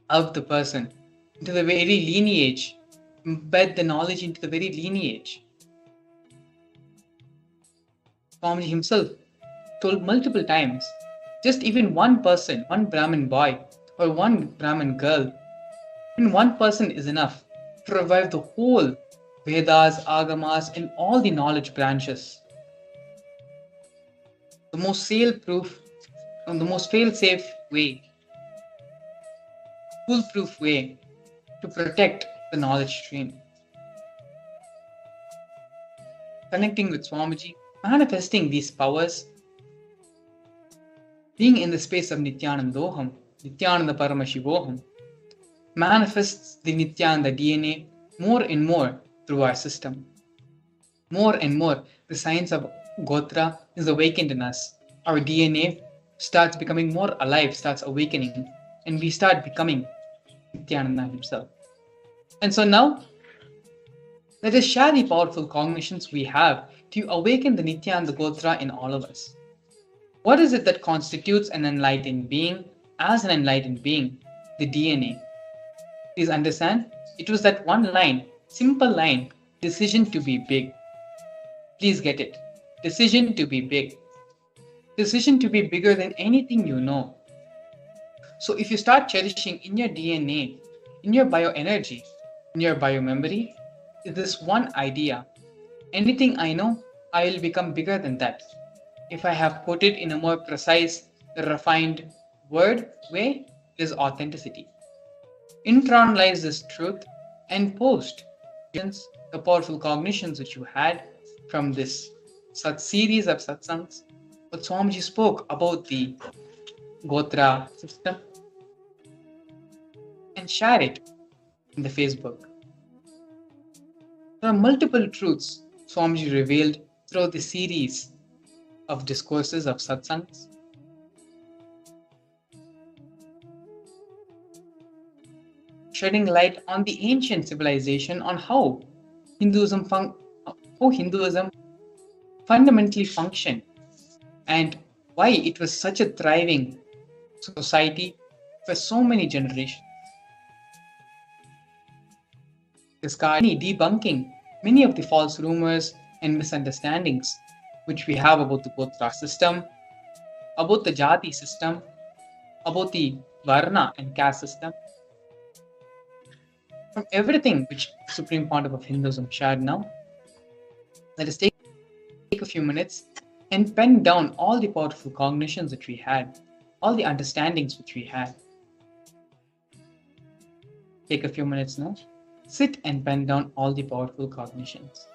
A: of the person, into the very lineage, embed the knowledge into the very lineage. Swamiji himself told multiple times, just even one person, one Brahmin boy or one Brahmin girl, even one person is enough to revive the whole Vedas, Agamas, and all the knowledge branches. The most fail-proof and the most fail-safe way, foolproof way to protect the knowledge stream. Connecting with Swamiji, manifesting these powers, being in the space of Nithyanandoham, Nithyananda Paramashivam, manifests the Nithyananda DNA more and more through our system. More and more, the science of Gotra is awakened in us. Our DNA starts becoming more alive, starts awakening, and we start becoming Nithyananda himself. And so now, let us share the powerful cognitions we have to awaken the Nithyananda Gotra in all of us. What is it that constitutes an enlightened being as an enlightened being? The DNA. Please understand, it was that one line, simple line, decision to be big. Please get it. Decision to be big. Decision to be bigger than anything you know. So if you start cherishing in your DNA, in your bioenergy, in your biomemory, this one idea, anything I know, I will become bigger than that. If I have put it in a more precise, refined word way, it is authenticity. Internalize this truth and post the powerful cognitions which you had from this such series of satsangs. What Swamiji spoke about the Gotra system, and share it in the Facebook. There are multiple truths Swamiji revealed throughout the series of discourses of satsangs. Shedding light on the ancient civilization, on how Hinduism fundamentally functioned and why it was such a thriving society for so many generations. Debunking many of the false rumors and misunderstandings which we have about the Gotra system, about the Jati system, about the Varna and caste system. From everything which Supreme Pontiff of Hinduism shared now, let us take a few minutes and pen down all the powerful cognitions that we had, all the understandings which we had. Take a few minutes now. Sit and pen down all the powerful cognitions.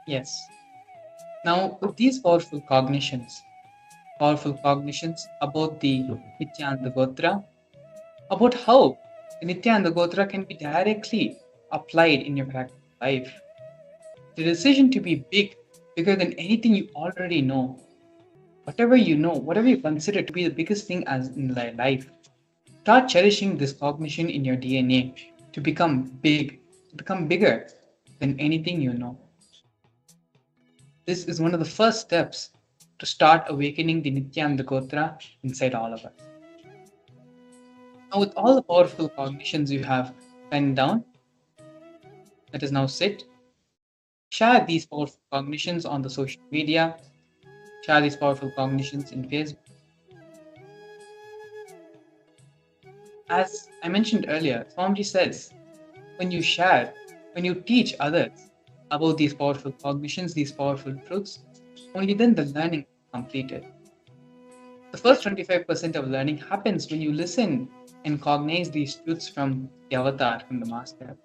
A: Yes. Now, with these powerful cognitions about the Nithyananda Gotra, about how the Nithyananda Gotra can be directly applied in your practical life. The decision to be bigger than anything you already know, whatever you consider to be the biggest thing as in life, start cherishing this cognition in your DNA to become bigger than anything you know. This is one of the first steps to start awakening the Nithyananda Gotra inside all of us. Now, with all the powerful cognitions you have penned down, let us now sit, share these powerful cognitions on the social media, share these powerful cognitions in Facebook. As I mentioned earlier, Swamiji says, when you teach others about these powerful cognitions, these powerful truths, only then the learning is completed. The first 25% of learning happens when you listen and cognize these truths from the avatar, from the master.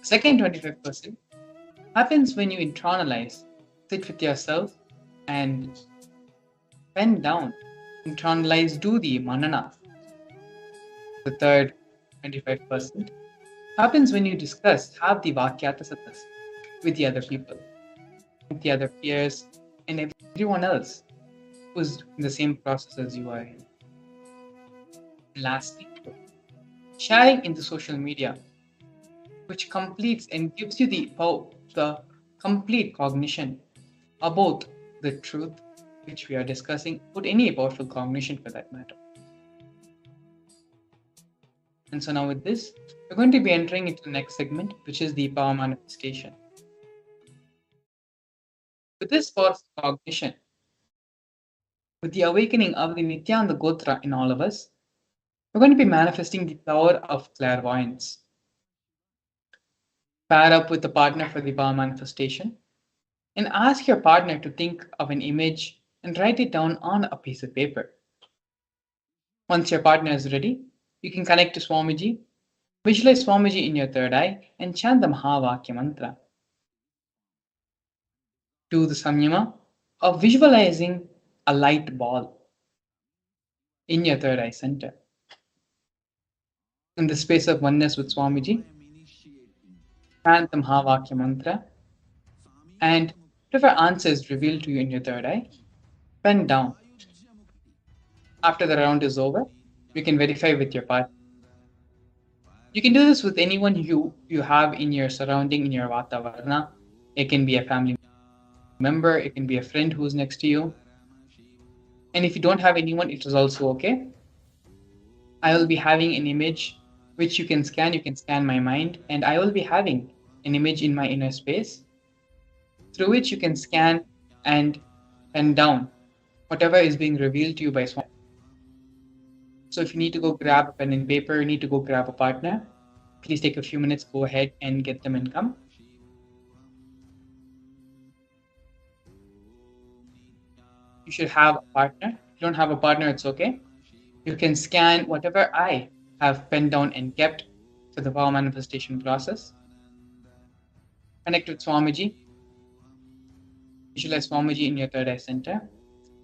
A: The second 25% happens when you internalize, sit with yourself and pen down, internalize, do the manana. The third 25% happens when you discuss, have the vakyatasatas with the other people, with the other peers, and everyone else who's in the same process as you are in. And lastly, sharing in the social media, which completes and gives you the complete cognition about the truth which we are discussing, about any powerful cognition for that matter. And so now with this, we're going to be entering into the next segment, which is the power manifestation. With this powerful cognition, with the awakening of the Nithyananda Gotra in all of us, we're going to be manifesting the power of clairvoyance. Pair up with a partner for the power manifestation and ask your partner to think of an image and write it down on a piece of paper. Once your partner is ready, you can connect to Swamiji, visualize Swamiji in your third eye, and chant the Mahavakya mantra. Do the samyama of visualizing a light ball in your third eye center. In the space of oneness with Swamiji, chant the Mahavakya mantra, and whatever answer is revealed to you in your third eye, pen down. After the round is over, you can verify with your partner. You can do this with anyone you have in your surrounding, in your Vatavarna. It can be a family member, it can be a friend who's next to you. And if you don't have anyone, it is also okay. I will be having an image which you can scan my mind, and I will be having an image in my inner space through which you can scan and pen down whatever is being revealed to you by Swami. So if you need to go grab a pen and paper, you need to go grab a partner, please take a few minutes, go ahead and get them and come. You should have a partner. If you don't have a partner, it's okay. You can scan whatever I have penned down and kept for the power manifestation process. Connect with Swamiji. Visualize Swamiji in your third eye center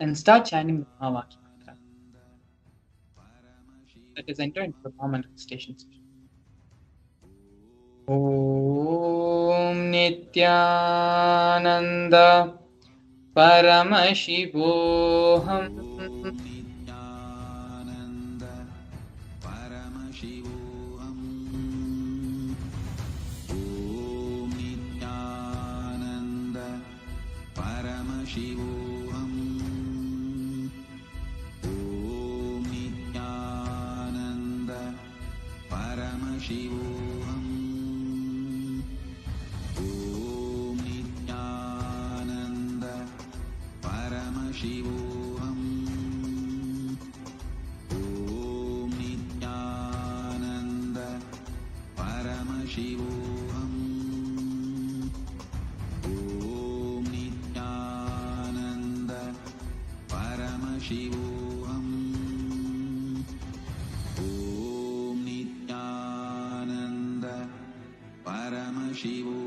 A: and start chanting the Mahavakya mantra. Let us enter into the power manifestation session. Om Nithyananda Paramashivam.
H: Nithyananda Paramashivam. Om Nithyananda Paramashivam. Om Nithyananda Paramashivam. Paramashivam. Om Nithyananda Paramashivam. Om Nithyananda Paramashivam. Om Nithyananda Paramashivam.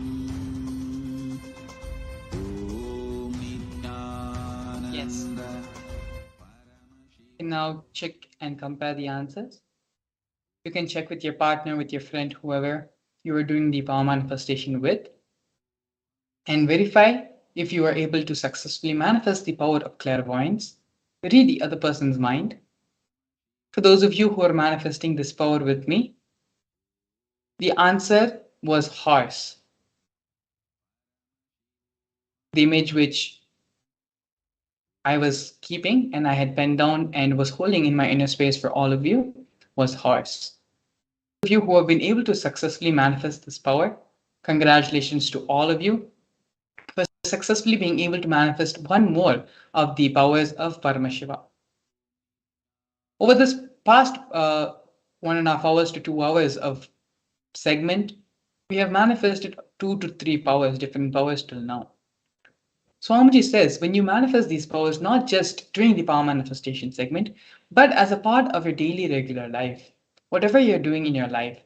A: Now check and compare the answers. You can check with your partner, with your friend, whoever you are doing the power manifestation with, and verify if you are able to successfully manifest the power of clairvoyance. Read the other person's mind. For those of you who are manifesting this power with me, the answer was horse. The image which I was keeping and I had penned down and was holding in my inner space for all of you was horse. Those of you who have been able to successfully manifest this power, congratulations to all of you for successfully being able to manifest one more of the powers of Paramashiva. Over this past 1.5 hours to 2 hours of segment, we have manifested 2 to 3 powers, different powers till now. Swamiji says when you manifest these powers, not just during the power manifestation segment, but as a part of your daily regular life, whatever you're doing in your life.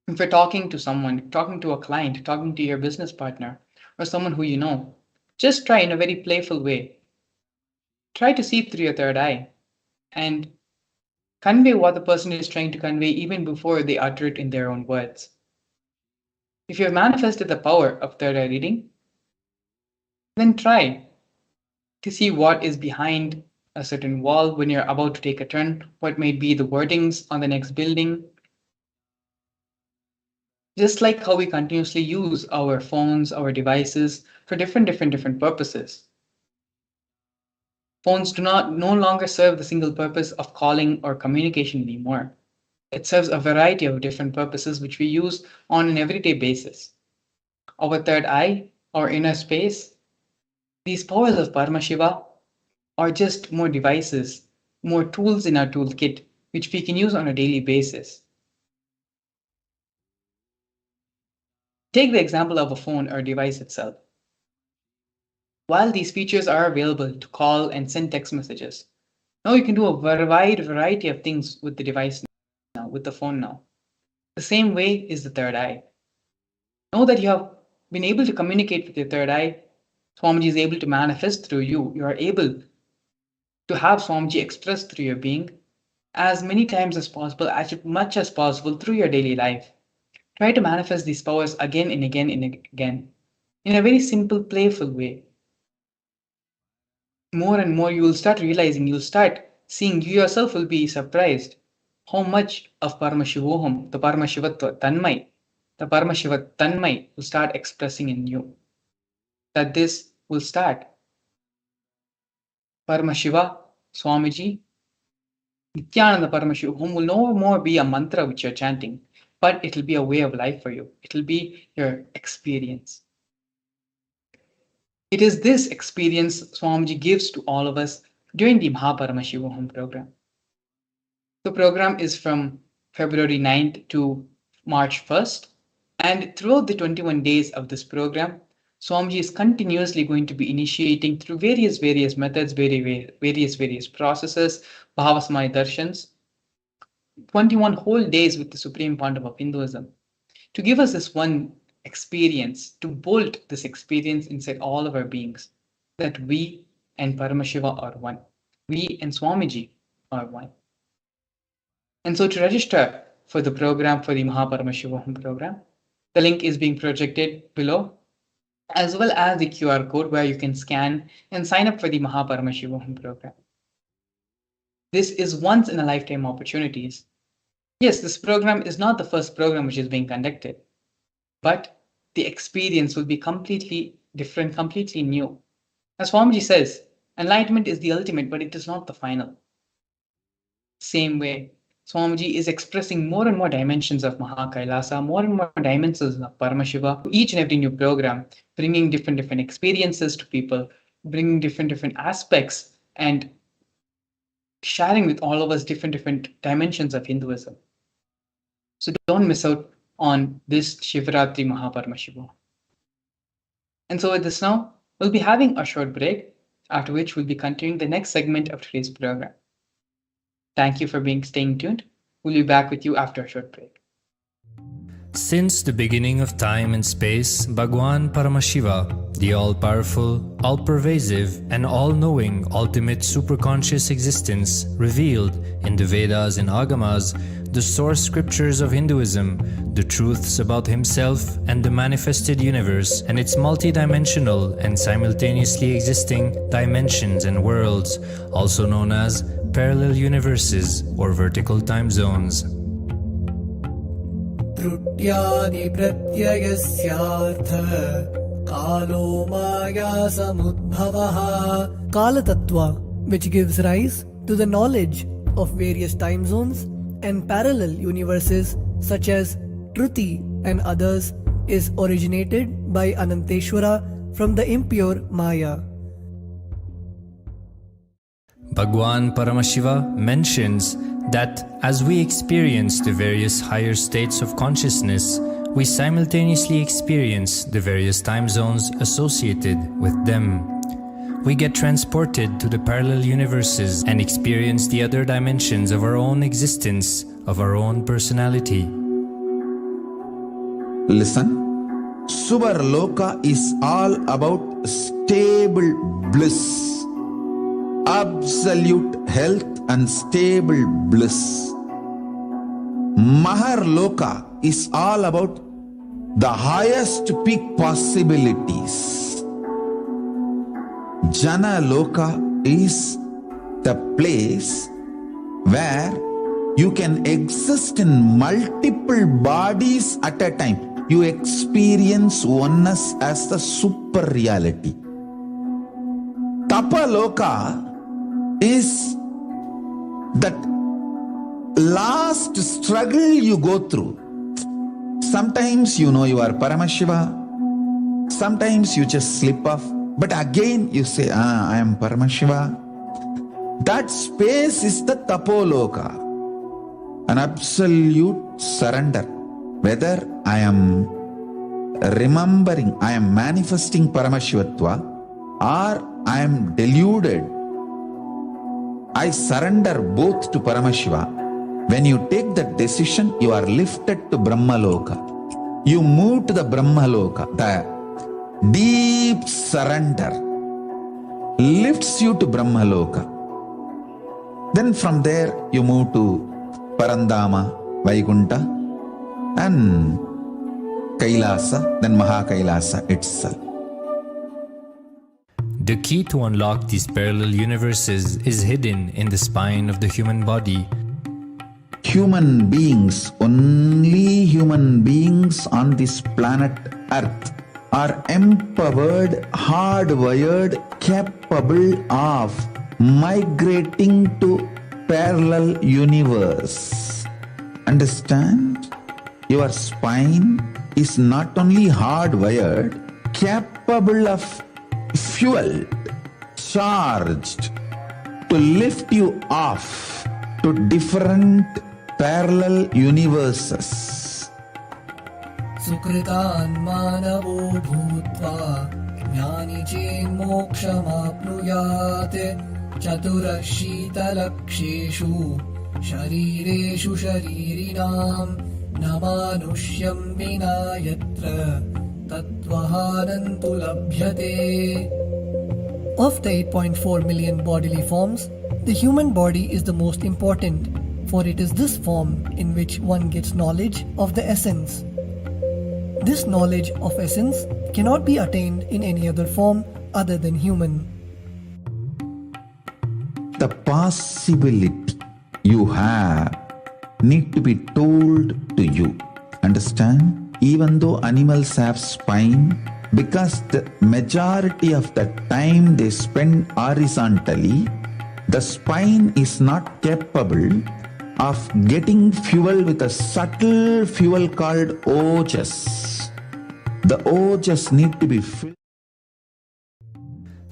A: If you're talking to someone, talking to a client, talking to your business partner, or someone who you know, just try in a very playful way. Try to see through your third eye and convey what the person is trying to convey even before they utter it in their own words. If you have manifested the power of third eye reading, then try to see what is behind a certain wall when you're about to take a turn, what may be the wordings on the next building. Just like how we continuously use our phones, our devices for different purposes. Phones no longer serve the single purpose of calling or communication anymore. It serves a variety of different purposes which we use on an everyday basis. Our third eye, our inner space, these powers of Paramashiva are just more devices, more tools in our toolkit, which we can use on a daily basis. Take the example of a phone or device itself. While these features are available to call and send text messages, now you can do a wide variety of things with the device now, with the phone now. The same way is the third eye. Know that you have been able to communicate with your third eye. Swamiji is able to manifest through you. You are able to have Swamiji expressed through your being as many times as possible, as much as possible through your daily life. Try to manifest these powers again and again and again in a very simple, playful way. More and more you will start realizing, you'll start seeing, you yourself will be surprised how much of Paramashivoham, the Paramashivatva Tanmay will start expressing in you. That this will start. Paramashiva, Swamiji, Nithyananda Paramashivam will no more be a mantra which you're chanting, but it will be a way of life for you. It will be your experience. It is this experience Swamiji gives to all of us during the Paramashivam program. The program is from February 9th to March 1st, and throughout the 21 days of this program, Swamiji is continuously going to be initiating through various methods, various processes, Bhava Samadhi Darshans, 21 whole days with the Supreme Pontiff of Hinduism, to give us this one experience, to bolt this experience inside all of our beings, that we and Paramashiva are one. We and Swamiji are one. And so to register for the program, for the Paramashivam program, the link is being projected below, as well as the QR code where you can scan and sign up for the Paramashivam program. This is once in a lifetime opportunities. Yes, this program is not the first program which is being conducted, but the experience will be completely different, completely new. As Swamiji says, enlightenment is the ultimate, but it is not the final. Same way, Swamiji is expressing more and more dimensions of Mahakailasa, more and more dimensions of Paramashiva to each and every new program, bringing different experiences to people, bringing different aspects, and sharing with all of us different dimensions of Hinduism. So don't miss out on this Shivratri Paramashiva. And so with this now, we'll be having a short break, after which we'll be continuing the next segment of today's program. Thank you for staying tuned. We'll be back with you after a short break.
I: Since the beginning of time and space, Bhagavan Paramashiva, the all-powerful, all-pervasive, and all-knowing ultimate superconscious existence, revealed in the Vedas and Agamas, the source scriptures of Hinduism, the truths about himself and the manifested universe and its multidimensional and simultaneously existing dimensions and worlds, also known as parallel universes or vertical time zones.
J: Kalo Maya Samudbhavaha. Kala Tattva, which gives rise to the knowledge of various time zones and parallel universes such as Truti and others, is originated by Ananteshwara from the impure Maya.
I: Bhagavan Paramashiva mentions that as we experience the various higher states of consciousness, we simultaneously experience the various time zones associated with them. We get transported to the parallel universes and experience the other dimensions of our own existence, of our own personality.
F: Listen, Subarloka is all about stable bliss, absolute health and stable bliss. Maharloka is all about the highest peak possibilities. Jana Loka is the place where you can exist in multiple bodies at a time. You experience oneness as the super reality. Tapaloka is that last struggle you go through. Sometimes you know you are Paramashiva, sometimes you just slip off, but again you say, I am Paramashiva. That space is the Tapoloka, an absolute surrender. Whether I am remembering, I am manifesting Paramashivatva, or I am deluded, I surrender both to Paramashiva. When you take that decision, you are lifted to Brahmaloka. You move to the Brahmaloka. The deep surrender lifts you to Brahmaloka. Then from there, you move to Parandama, Vaikunta, and Kailasa, then Mahakailasa itself.
I: The key to unlock these parallel universes is hidden in the spine of the human body.
F: Human beings, only human beings on this planet Earth are empowered, hardwired, capable of migrating to parallel universe. Understand? Your spine is not only hardwired, capable of fuel, charged to lift you off to different parallel universes.
J: Sukritan manavo bhutva jnani chen mokshamapnuyat chaturashita-laksheshu sharireshu sharirinam namanusyam vina yatra tattvahanantu labhyate. Of the 8.4 million bodily forms, the human body is the most important, for it is this form in which one gets knowledge of the essence. This knowledge of essence cannot be attained in any other form other than human.
F: The possibility you have need to be told to you. Understand? Even though animals have spine, because the majority of the time they spend horizontally, the spine is not capable of getting fuel with a subtle fuel called ojas. The ojas need to be filled.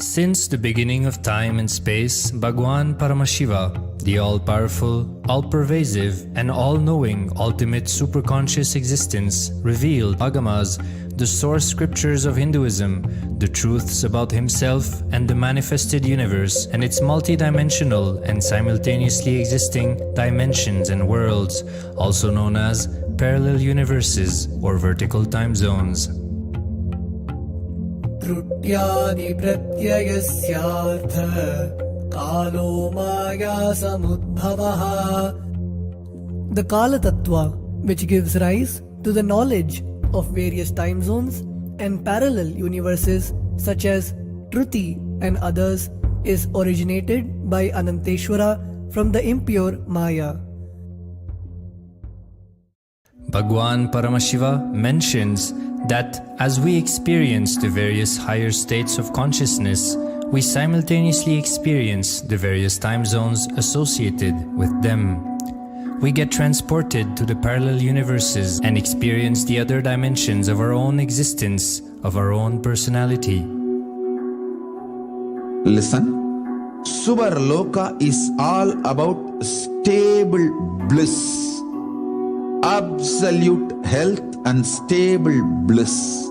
I: Since the beginning of time and space, Bhagavan Paramashiva, the all-powerful, all-pervasive, and all-knowing ultimate superconscious existence, revealed Agamas, the source scriptures of Hinduism, the truths about himself and the manifested universe and its multidimensional and simultaneously existing dimensions and worlds, also known as parallel universes or vertical time zones.
J: त्रुट्यादि प्रत्ययस्यार्थ कालो माया समुद्भवः. The Kala Tattva, which gives rise to the knowledge of various time zones and parallel universes such as Truti and others, is originated by Ananteshwara from the impure Maya.
I: Bhagavan Paramashiva mentions that as we experience the various higher states of consciousness, we simultaneously experience the various time zones associated with them. We get transported to the parallel universes and experience the other dimensions of our own existence, of our own personality.
F: Listen, Subarloka is all about stable bliss, absolute health and stable bliss.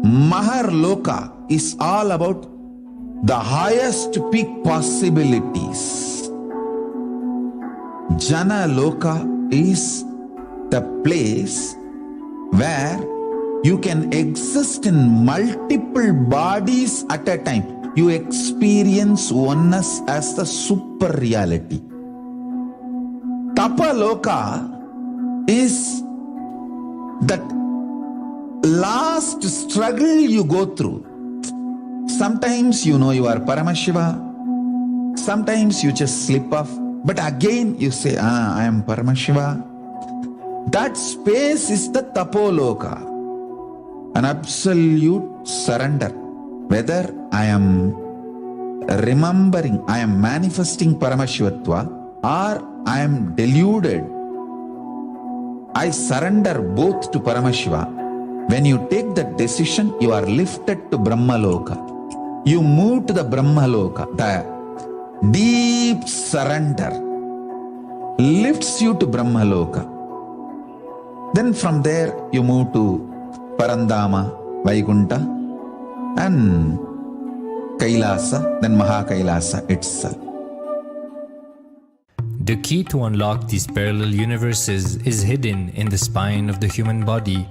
F: Maharloka is all about the highest peak possibilities. Jana Loka is the place where you can exist in multiple bodies at a time. You experience oneness as the super reality. Tapaloka is that last struggle you go through. Sometimes you know you are Paramashiva, sometimes you just slip off, but again you say, I am Paramashiva. That space is the Tapoloka, an absolute surrender. Whether I am remembering, I am manifesting Paramashivatva, or I am deluded, I surrender both to Paramashiva. When you take that decision, you are lifted to Brahmaloka. You move to the Brahmaloka. The deep surrender lifts you to Brahmaloka. Then from there you move to Parandama, Vaikunta, and Kailasa, then Mahakailasa itself.
I: The key to unlock these parallel universes is hidden in the spine of the human body.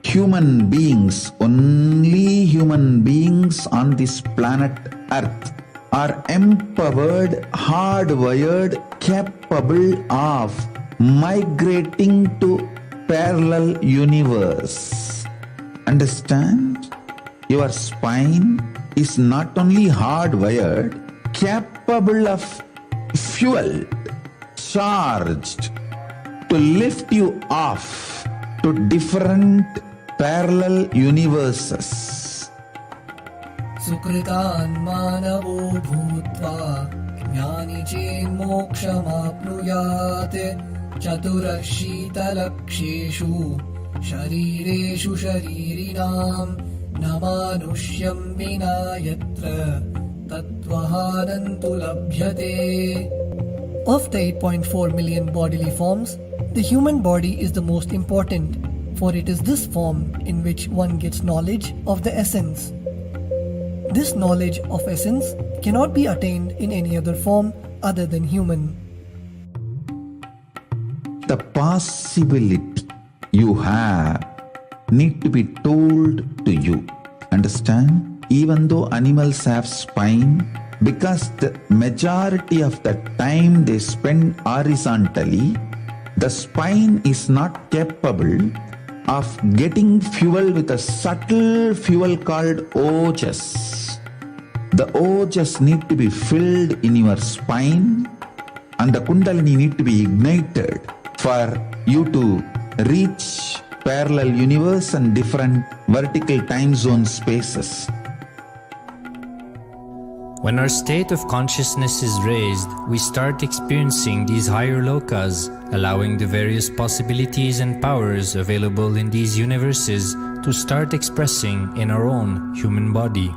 F: Human beings, only human beings on this planet Earth are empowered, hardwired, capable of migrating to parallel universe. Understand? Your spine is not only hardwired, capable of fuel, charged to lift you off to different parallel universes.
J: Sukritan manavo bhutva jnani chen mokshamapnuyat chaturashita-laksheshu sharireshu sharirinam namanushyam vina yatra tattvahanantu labhyate. Of the 8.4 million bodily forms, the human body is the most important, for it is this form in which one gets knowledge of the essence. This knowledge of essence cannot be attained in any other form other than human.
F: The possibility you have need to be told to you. Understand? Even though animals have spine, because the majority of the time they spend horizontally, the spine is not capable of getting fuel with a subtle fuel called ojas. The ojas need to be filled in your spine, and the kundalini need to be ignited for you to reach parallel universe and different vertical time zone spaces.
I: When our state of consciousness is raised, we start experiencing these higher lokas, allowing the various possibilities and powers available in these universes to start expressing in our own human body.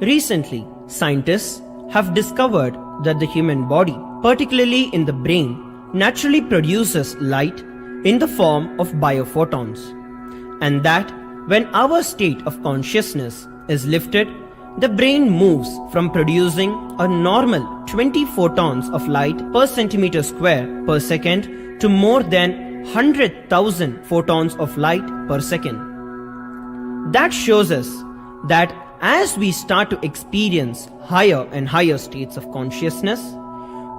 K: Recently, scientists have discovered that the human body, particularly in the brain, naturally produces light in the form of biophotons, and that when our state of consciousness is lifted, the brain moves from producing a normal 20 photons of light per centimeter square per second to more than 100,000 photons of light per second. That shows us that as we start to experience higher and higher states of consciousness,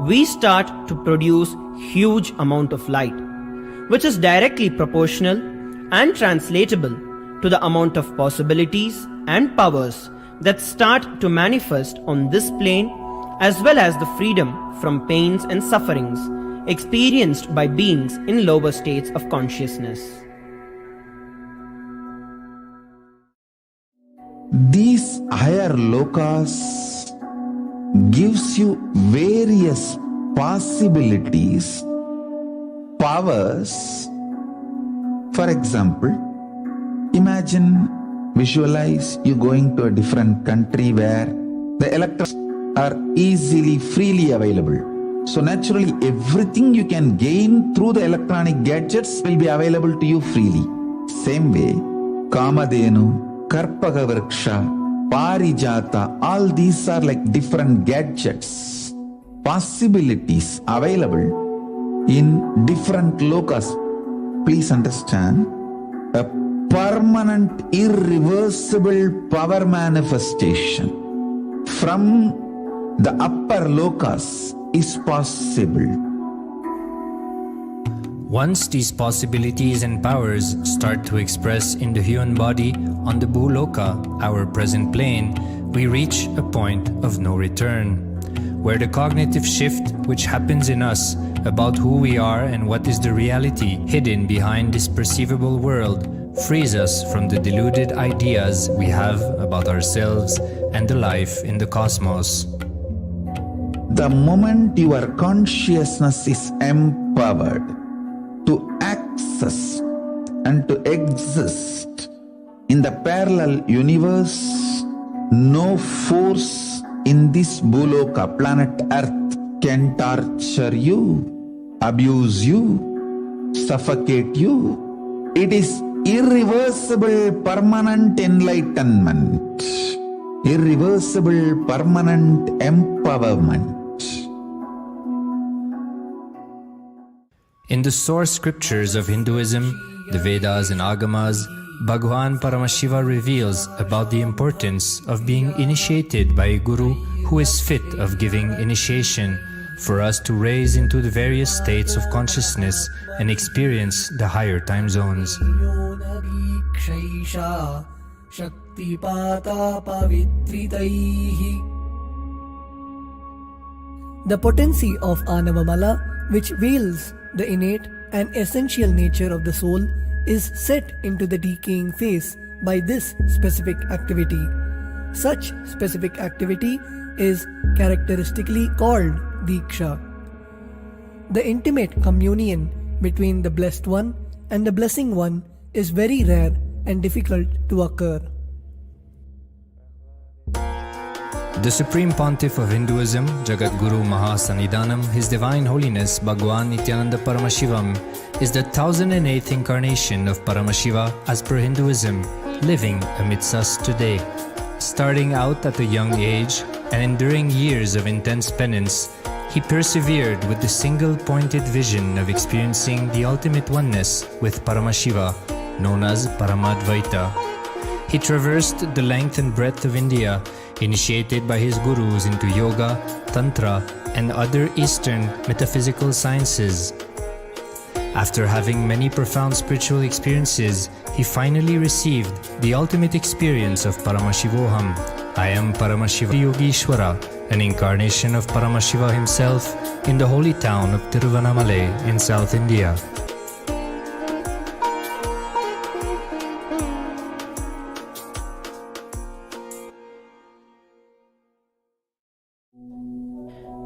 K: we start to produce huge amount of light, which is directly proportional and translatable to the amount of possibilities and powers that start to manifest on this plane, as well as the freedom from pains and sufferings experienced by beings in lower states of consciousness.
F: These higher lokas gives you various possibilities, powers. For example, imagine, visualize you going to a different country where the electrons are easily, freely available. So naturally, everything you can gain through the electronic gadgets will be available to you freely. Same way, Kamadhenu, Karpaga Vriksha, Parijata, all these are like different gadgets, possibilities available in different lokas. Please understand, a permanent, irreversible power manifestation from the upper lokas is possible.
I: Once these possibilities and powers start to express in the human body on the Bhuloka, our present plane, we reach a point of no return, where the cognitive shift which happens in us about who we are and what is the reality hidden behind this perceivable world frees us from the deluded ideas we have about ourselves and the life in the cosmos.
F: The moment your consciousness is empowered to access and to exist in the parallel universe, no force in this Bhuloka, planet Earth, can torture you, abuse you, suffocate you. It is irreversible, permanent enlightenment, irreversible, permanent empowerment.
I: In the source scriptures of Hinduism, the Vedas and Agamas, Bhagavan Paramashiva reveals about the importance of being initiated by a guru who is fit of giving initiation for us to raise into the various states of consciousness and experience the higher time zones.
J: The potency of Anavamala, which veils the innate and essential nature of the soul, is set into the decaying phase by this specific activity. Such specific activity is characteristically called Diksha. The intimate communion between the blessed one and the blessing one is very rare and difficult to occur.
I: The Supreme Pontiff of Hinduism, Jagat Guru Mahasannidhanam, His Divine Holiness Bhagavan Nithyananda Paramashivam, is the 1008th incarnation of Paramashiva as per Hinduism, living amidst us today. Starting out at a young age and enduring years of intense penance, he persevered with the single-pointed vision of experiencing the ultimate oneness with Paramashiva, known as Paramadvaita. He traversed the length and breadth of India, initiated by his gurus into yoga, tantra, and other Eastern metaphysical sciences. After having many profound spiritual experiences, he finally received the ultimate experience of Paramashivoham. I am Paramashiva Yogishwara, an incarnation of Paramashiva himself in the holy town of Tiruvannamalai in South India.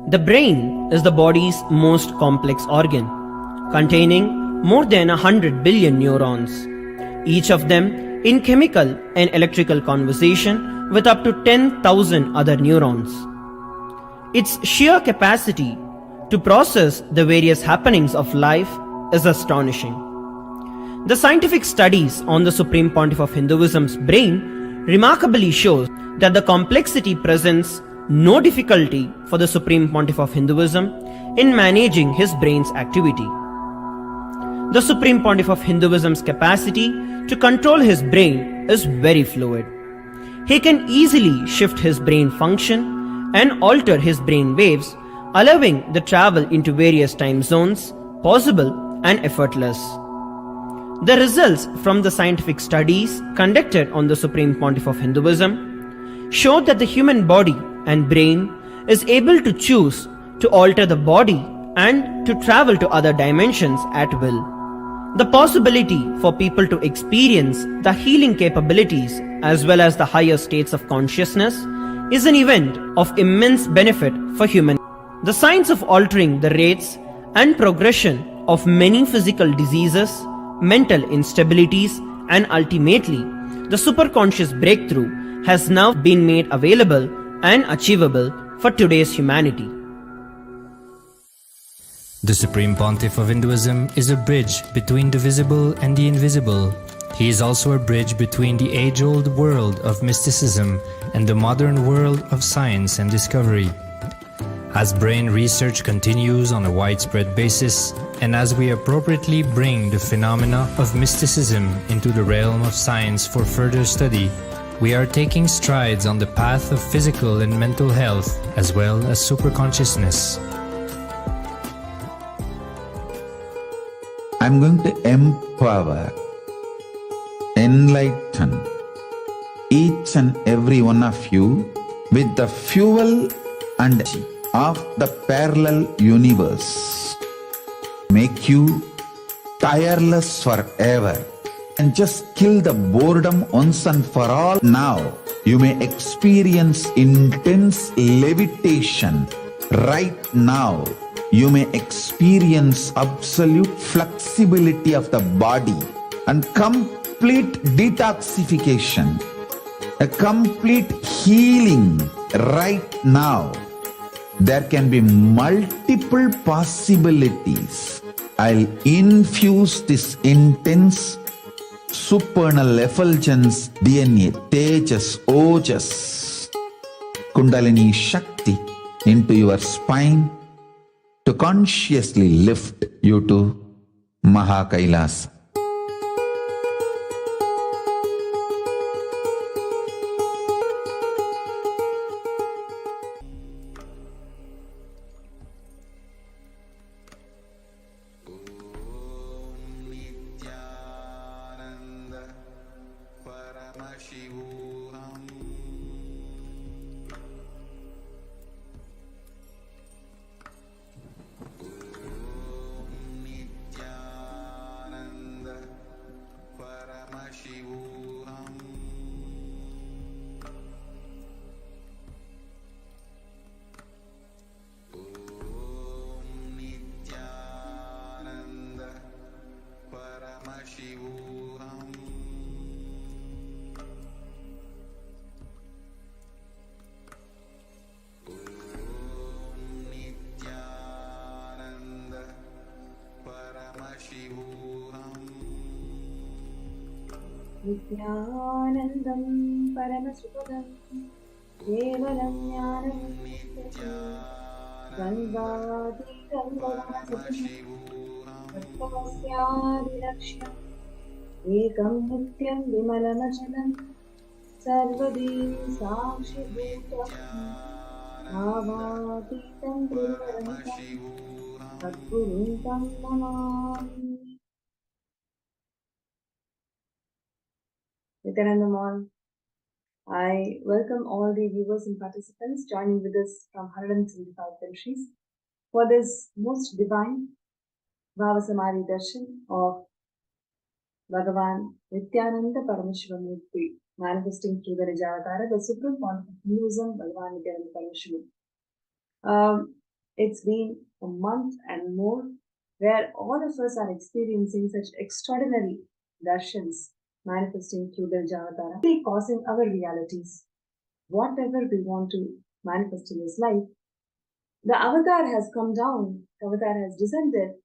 K: The brain is the body's most complex organ, containing more than 100 billion neurons, each of them in chemical and electrical conversation with up to 10,000 other neurons. Its sheer capacity to process the various happenings of life is astonishing. The scientific studies on the Supreme Pontiff of Hinduism's brain remarkably shows that the complexity presents no difficulty for the Supreme Pontiff of Hinduism in managing his brain's activity. The Supreme Pontiff of Hinduism's capacity to control his brain is very fluid. He can easily shift his brain function and alter his brain waves, allowing the travel into various time zones possible and effortless. The results from the scientific studies conducted on the Supreme Pontiff of Hinduism show that the human body and brain is able to choose to alter the body and to travel to other dimensions at will. The possibility for people to experience the healing capabilities as well as the higher states of consciousness is an event of immense benefit for human. The science of altering the rates and progression of many physical diseases, mental instabilities, and ultimately the superconscious breakthrough has now been made available and achievable for today's humanity.
I: The Supreme Pontiff of Hinduism is a bridge between the visible and the invisible. He is also a bridge between the age-old world of mysticism and the modern world of science and discovery. As brain research continues on a widespread basis, and as we appropriately bring the phenomena of mysticism into the realm of science for further study, we are taking strides on the path of physical and mental health as well as superconsciousness.
F: I'm going to empower, enlighten each and every one of you with the fuel and energy of the parallel universe. Make you tireless forever and just kill the boredom once and for all. Now you may experience intense levitation. Right now you may experience absolute flexibility of the body and complete detoxification, a complete healing right now. There can be multiple possibilities. I'll infuse this intense supernal effulgence DNA, Tejas, Ojas, Kundalini Shakti into your spine to consciously lift you to Mahakailas.
H: Nithyananda Paramashivam. Nithyananda Paramashivam. Nithyananda Paramashivam. Nithyananda Paramashivam.
L: Nithyanandam Paramashivam Kevalam Jnanam Gandhātītam Tatvasyadiraksham Ekam Nityam Vimalamachalam Sarvadi Sakshibhutam Bhavatītam Trivarantam Tatpurutam Namami. Nithyanandam all. I welcome all the viewers and participants joining with us from 175 countries for this most divine Bhava Samadhi Darshan of Bhagavan Nithyananda Paramashivam Murthy, manifesting through the Nijavatara, the Supreme Pontiff of Hinduism, Bhagavan Nithyananda Paramashivam. It's been a month and more where all of us are experiencing such extraordinary darshans manifesting through the Nijavatara, really causing our realities. Whatever we want to manifest in this life, the avatar has come down, the avatar has descended,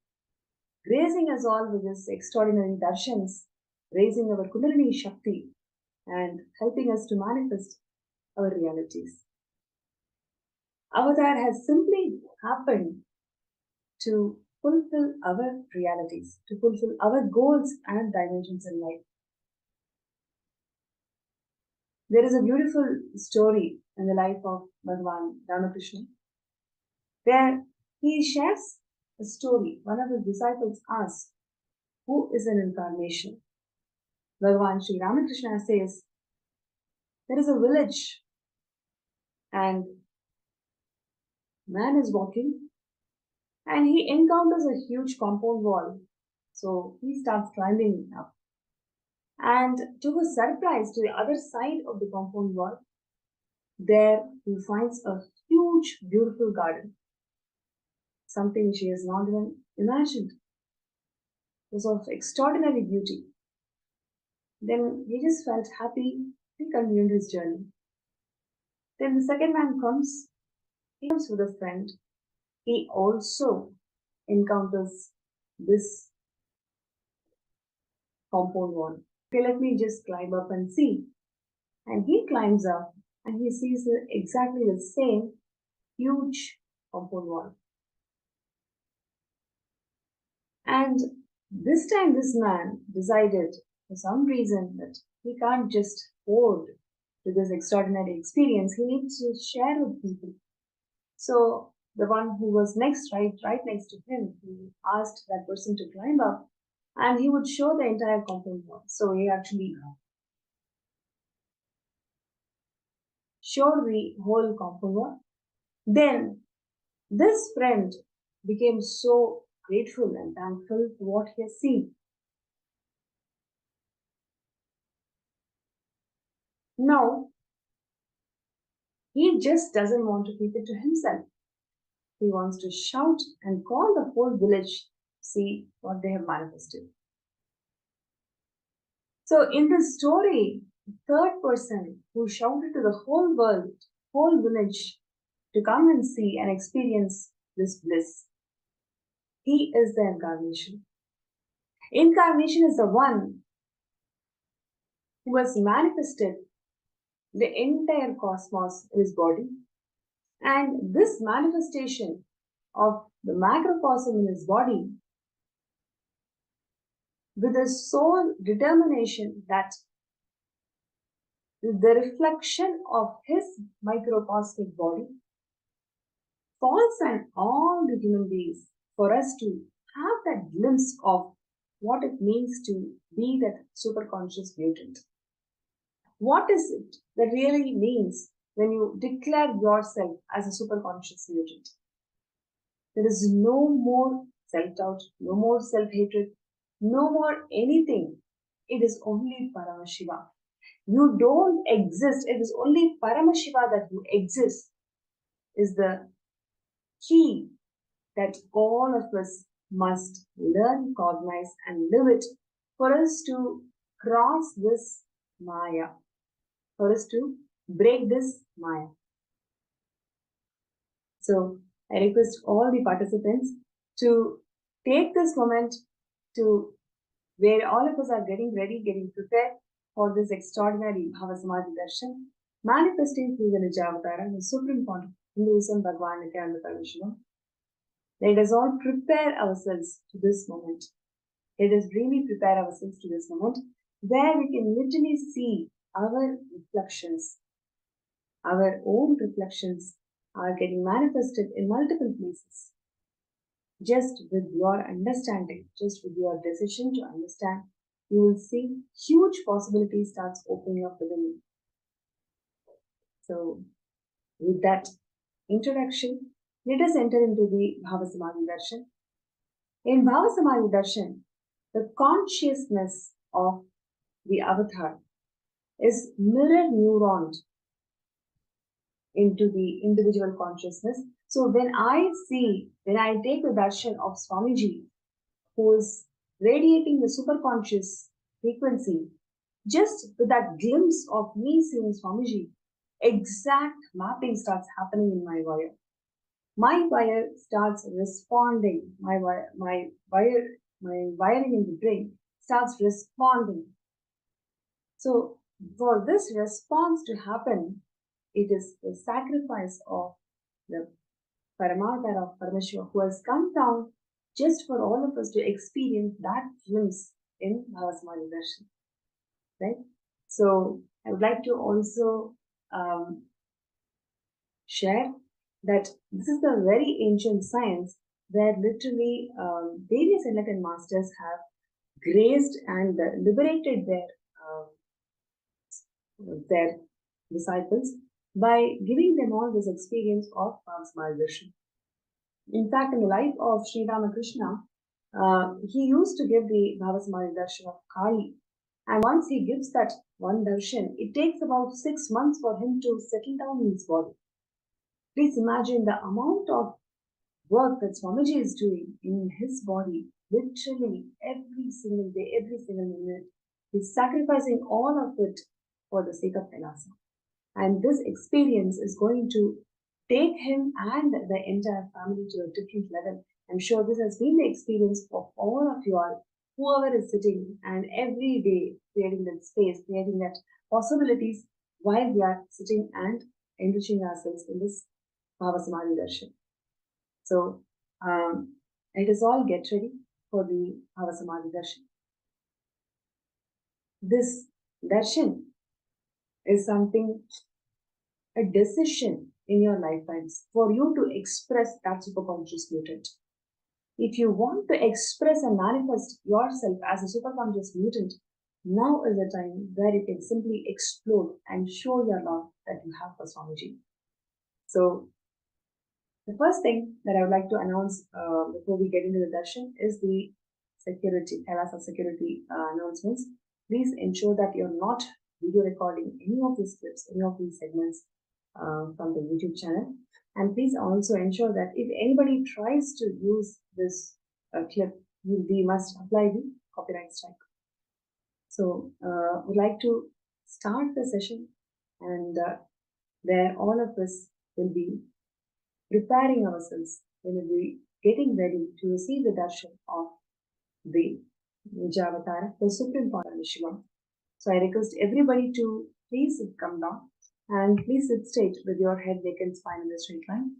L: gracing us all with this extraordinary darshans, raising our Kundalini Shakti and helping us to manifest our realities. Avatar has simply happened to fulfill our realities, to fulfill our goals and dimensions in life. There is a beautiful story in the life of Bhagavan Ramakrishna where he shares a story. One of his disciples asks, who is an incarnation? Bhagavan Sri Ramakrishna says, there is a village and man is walking and he encounters a huge compound wall. So he starts climbing up. And to his surprise, to the other side of the compound wall, there he finds a huge, beautiful garden. Something she has not even imagined. It was of extraordinary beauty. Then he just felt happy. He continued his journey. Then the second man comes. He comes with a friend. He also encounters this compound wall. Okay, let me just climb up and see. And he climbs up and he sees exactly the same huge compound wall. And this time this man decided for some reason that he can't just hoard to this extraordinary experience. He needs to share with people. So the one who was right next to him, he asked that person to climb up and he would show the entire compound wall. So he actually showed the whole compound wall. Then this friend became so grateful and thankful for what he has seen. Now, he just doesn't want to keep it to himself. He wants to shout and call the whole village to see what they have manifested. So in this story, the third person who shouted to the whole world, whole village, to come and see and experience this bliss, he is the incarnation. Incarnation is the one who has manifested the entire cosmos in his body. And this manifestation of the macrocosm in his body, with a sole determination that the reflection of his microcosmic body falls on all the human beings, for us to have that glimpse of what it means to be that superconscious mutant. What is it that really means when you declare yourself as a superconscious mutant? There is no more self-doubt, no more self-hatred, no more anything. It is only Paramashiva. You don't exist. It is only Paramashiva that you exist is the key that all of us must learn, cognize, and live it for us to cross this Maya, for us to break this Maya. So I request all the participants to take this moment to where all of us are getting ready, getting prepared for this extraordinary Bhava Samadhi Darshan, manifesting through the Nijavatara, the supreme point of Hinduism, Bhagavan Nithyananda Paramashivam. Let us all prepare ourselves to this moment. Let us really prepare ourselves to this moment where we can literally see our reflections. Our own reflections are getting manifested in multiple places. Just with your understanding, just with your decision to understand, you will see huge possibilities starts opening up within you. So, with that introduction, let us enter into the Bhava Samadhi Darshan. In Bhava Samadhi Darshan, the consciousness of the avatar is mirror neuroned into the individual consciousness. So when I take the darshan of Swamiji, who is radiating the superconscious frequency, just with that glimpse of me seeing Swamiji, exact mapping starts happening in my wire. My wire starts responding. My wiring in the brain starts responding. So For this response to happen, it is the sacrifice of the Paramatara of Paramashiva who has come down just for all of us to experience that glimpse in Bhava Samadhi Darshan. Right? So I would like to also share that this is a very ancient science where literally various enlightened masters have grazed and liberated their disciples by giving them all this experience of Bhava Darshan. In fact, in the life of Sri Ramakrishna, he used to give the Bhava Samadhi Darshan of Kali. And once he gives that one darshan, it takes about 6 months for him to settle down in his body. Please imagine the amount of work that Swamiji is doing in his body, literally every single day, every single minute. He's sacrificing all of it for the sake of Kailasa. And this experience is going to take him and the entire family to a different level. I'm sure this has been the experience of all of you all, whoever is sitting and every day creating that space, creating that possibilities while we are sitting and enriching ourselves in this Bhava Samadhi Darshan. So let us all get ready for the Bhava Samadhi Darshan. This darshan is something, a decision in your lifetimes for you to express that superconscious mutant. If you want to express and manifest yourself as a superconscious mutant, now is the time where you can simply explode and show your love that you have for Swamiji. So the first thing that I would like to announce before we get into the darshan is the security, Kailasa security announcements. Please ensure that you're not video recording any of these clips, any of these segments from the YouTube channel. And please also ensure that if anybody tries to use this clip, we must apply the copyright strike. So would like to start the session, and where all of us will be preparing ourselves, we will be getting ready to receive the darshan of the Nijavatara, the Supreme Paramashivam. So I request everybody to please come down and please sit straight with your head, neck and spine in the straight line.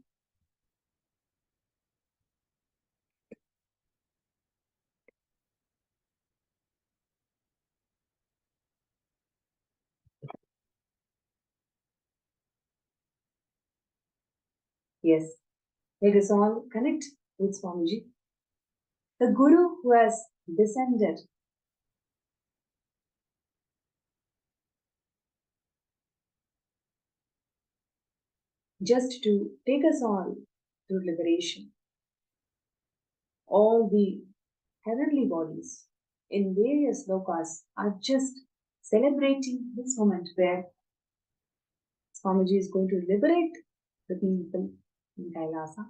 L: Yes, let us all connect with Swamiji, the Guru who has descended just to take us all through liberation. All the heavenly bodies in various lokas are just celebrating this moment where Swamiji is going to liberate the people in Kailasa.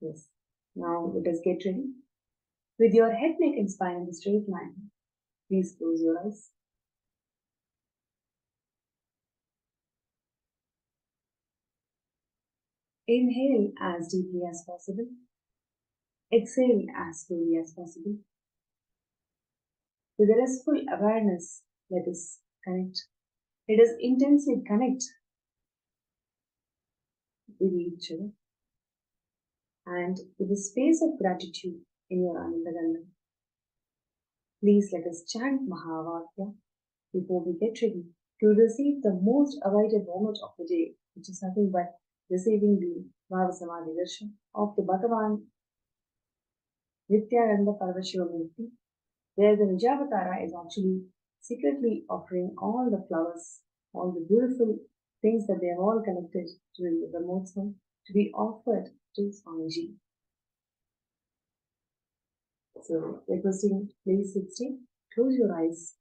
L: Yes. Now let us get ready. With your head, neck and spine in the straight line, please close your eyes. Inhale as deeply as possible. Exhale as slowly as possible. With a restful awareness, let us connect. Let us intensely connect with each other. And with a space of gratitude in your Anandagandha, please let us chant Mahavakya before we get ready to receive the most awaited moment of the day, which is nothing but receiving the Bhava Samadhi Darshan of the Bhagavan Nithyananda Paramashivam Murthy, where the Nijavatara is actually secretly offering all the flowers, all the beautiful things that they have all collected during the Brahmotsavam to be offered to Swamiji. So, requesting, please sit still, close your eyes.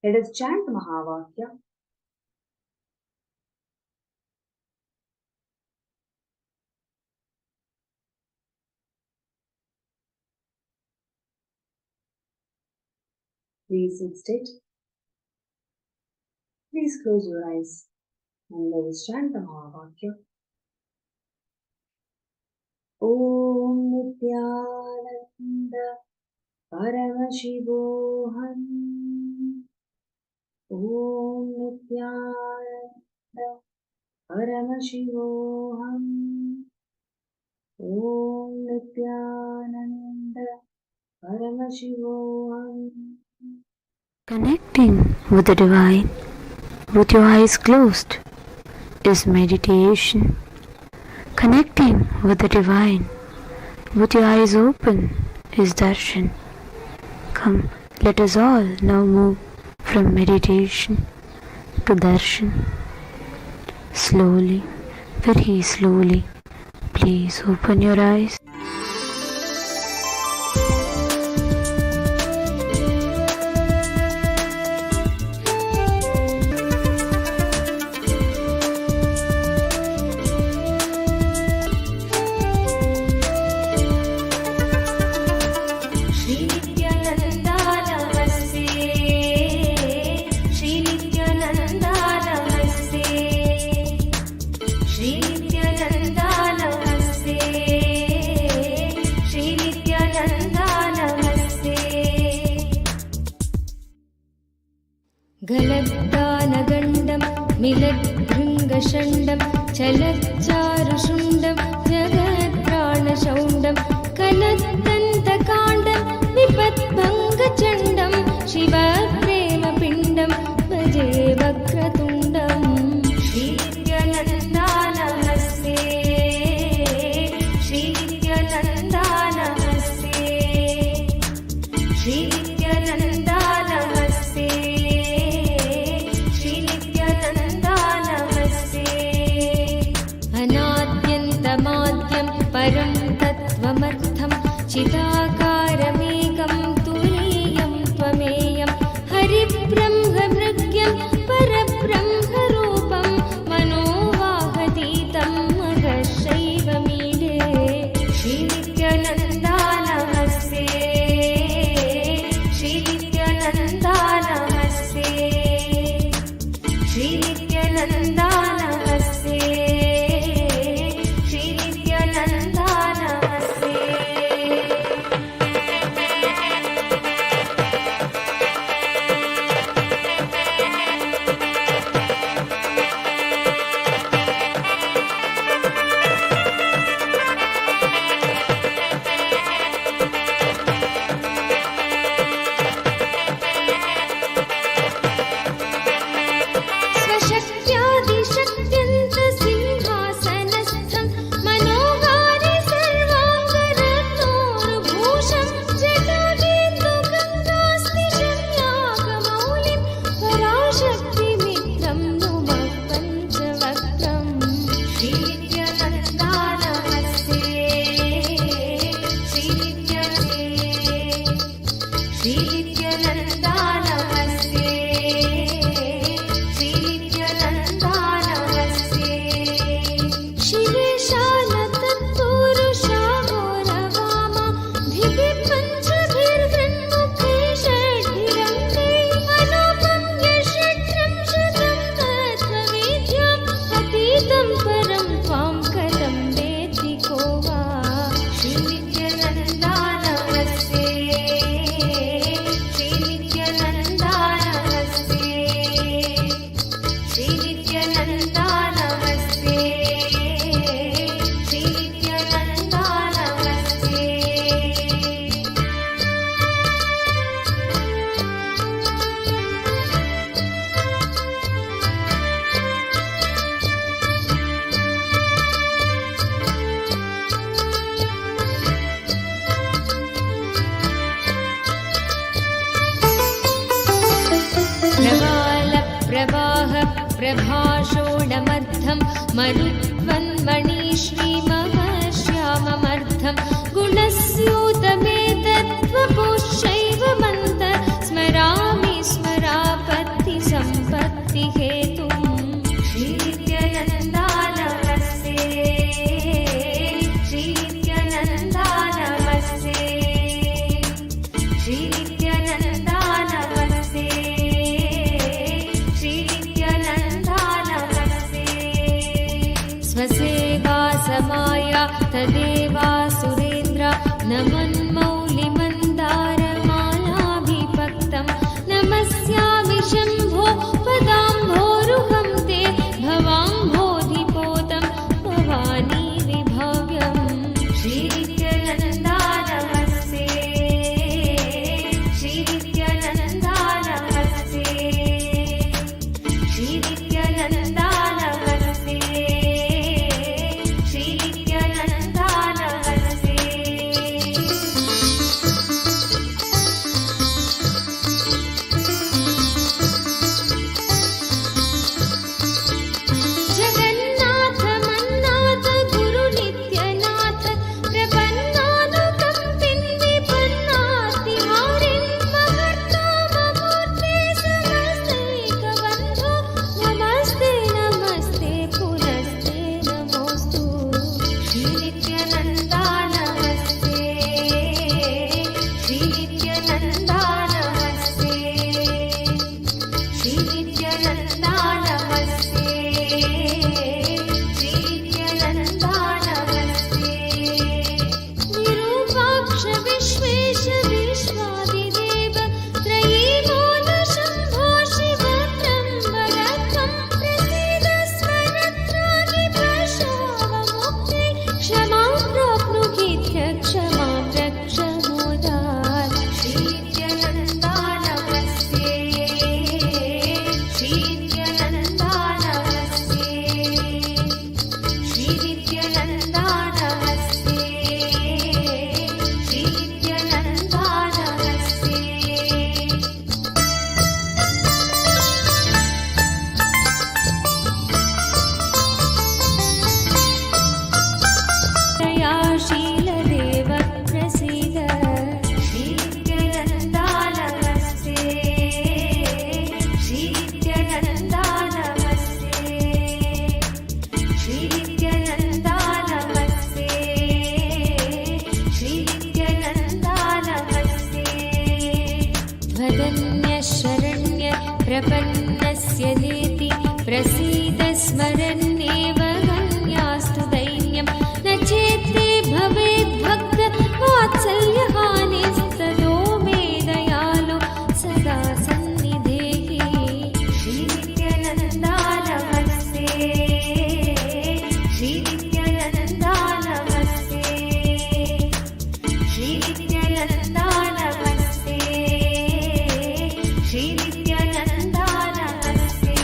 L: Let us chant the Mahavakya. Please sit still. Please close your eyes and let us chant the Mahavakya. Om Nithyananda Paramashivoham. Om Nithyananda Paramashivoham. Om Nithyananda Paramashivoham.
M: Connecting with the divine with your eyes closed is meditation. Connecting with the divine with your eyes open is darshan. Come, let us all now move from meditation to darshan. Slowly, very slowly, please open your eyes.
N: गलद्दानगण्डं मिलद्भृङ्गषण्डं चलच्चारुशुण्डं जगत्प्राणशौण्डं कलद्दन्तकाण्डं विपद्भङ्गचण्डं शिवप्रेमपिण्डं भजे वक्रतुण्डं श्रीनित्यानन्दा नमस्ते श्रीनित्यानन्दा नमस्ते श्रीनित्यानन्दा नमस्ते अनाद्यन्तमाद्यं परं तत्त्वमर्थं चिदाकारमेकं तुरीयं त्वमेयं हरिब्रह्मभृग्यं परब्रह्मरूपं मनोवाहतीतं महर्षैवमीडे श्रीनित्यानन्दा नमस्ते श्रीनित्यानन्दा नमस्ते श्रीनित्यानन्दा नमस्ते प्रभाषोडमर्थं मरुत्वन्मणिश्रीमवश्याममर्थं गुणस्यूतमेतत्त्वपुष्यैवमन्त स्मरामि स्मरापत्तिसम्पत्तिहेतुं श्रीनित्यानन्दा नमस्ते श्रीनित्यानन्दा नमस्ते श्रीनित्यानन्दा नमस्ते स्वसेवा समाया तदेवा सुरेन्द्र नमन्मौल्य प्रपन्नस्य नेति प्रसीद स्मरन्नेव गम्यास्तु दैन्यं न चेत्ते भवेद्भक्त वात्सल्यहानिस्ततो मे दयालो सदा सन्निधेहि श्री नित्यानन्दा नमस्ते श्री नित्यानन्दा नमस्ते श्री नित्यानन्दा नमस्ते श्री नित्यानन्दा नमस्ते।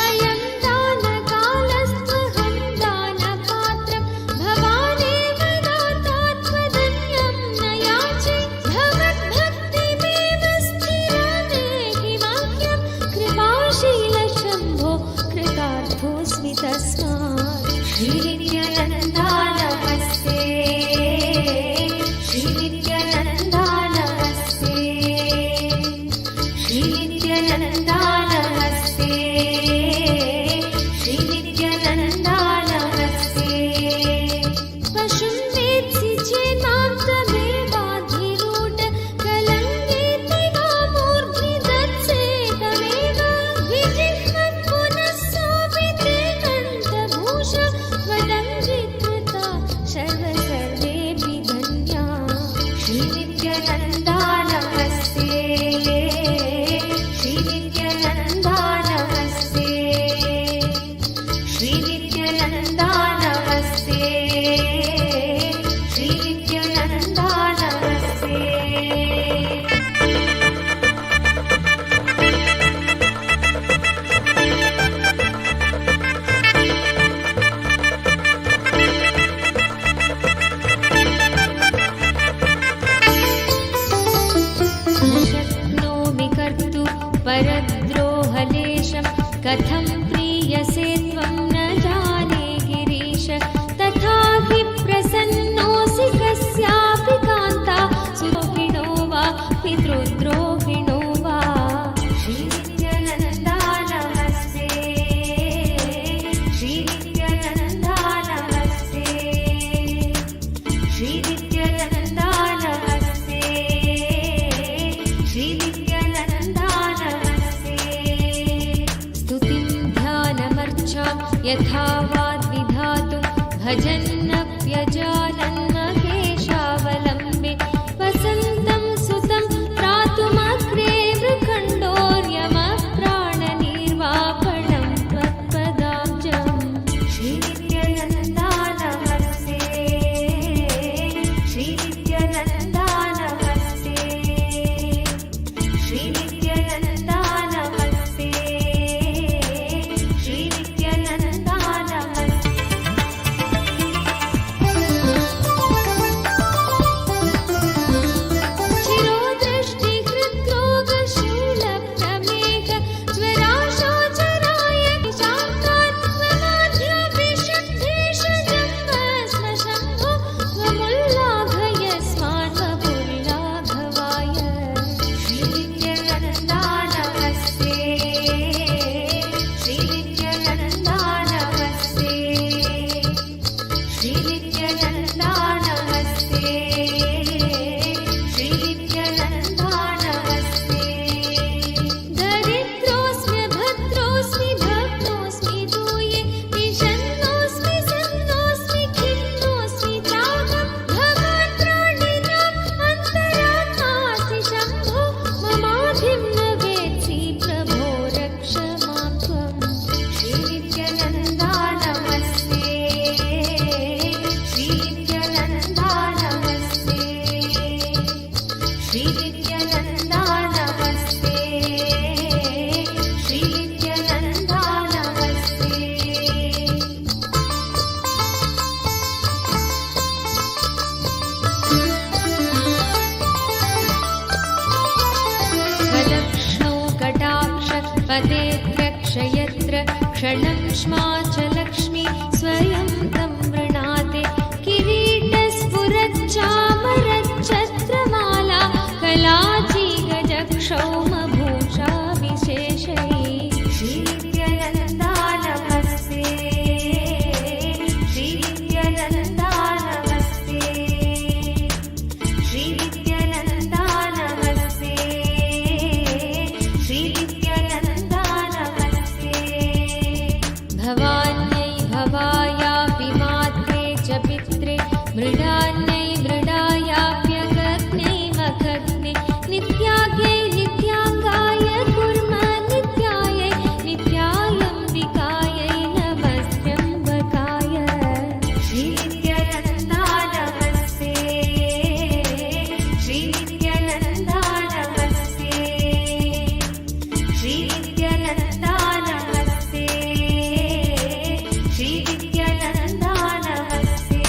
N: अयं दानकालस्त्वहं दानपात्रं भवानेव दातात्मधन्यं न याचे भवद्भक्तिमेव स्थिरानेहि वाक्यं कृपाशीलशम्भो कृतार्थोऽस्मि तस्मात् श्री नित्यानन्दा नमस्ते श्री नित्यानन्दा नमस्ते श्री नित्यानन्दा नमस्ते श्री नित्यानन्दा नमस्ते। पशुं वेत्सि चेन्मां तमेवाधिरूढ कलङ्केति वा मूर्ध्नि तत्सेदमेव विजिह्वन् पुनः सोऽपि ते कण्ठभूष वदङ्घ्रिकृता सर्वेऽपि धन्या श्री नित्यानन्दा नमस्ते श्री नित्यानन्दा नमस्ते श्री नित्यानन्दा नमस्ते श्री नित्यानन्दा नमस्ते। शक्नोमि कर्तुं परद्रोहलेशं कथं प्रीयसे त्वं न जाने गिरीश तथा हि प्रसन्नोऽसि कस्यापि कान्ता सुद्रोहिणो वा पितृद्रोहिणो वा श्री नित्यानन्दा नमस्ते श्री नित्यानन्दा नमस्ते श्री नित्यानन्दा नमस्ते श्री नित्यानन्दा नमस्ते। स्तुतिं ध्यानमर्चां यथा वाद्विधातुं भजन्नप्यजानन् महेशावलम्बे वसन्तं सुतं प्रातुमग्रे मृखण्डोर्यमप्राणनिर्वापणं त्वत्पदाब्जम् श्री नित्यानन्दा नमस्ते श्री नित्यानन्दा नमस्ते श्री नित्यानन्दा नमस्ते श्री नित्यानन्दा नमस्ते। भवायापि मात्रे च पित्रे मृडान्यै मृडायाप्यगग्ने मखग्ने नित्याग्यै नित्याङ्गाय कुर्म नित्यायै नित्यायम्बिकायै नमस्त्यम्बकाय श्रीनित्यानन्दा नमस्ते श्रीनित्यानन्दा नमस्ते श्रीनित्यानन्दा नमस्ते श्रीनित्यानन्दा नमस्ते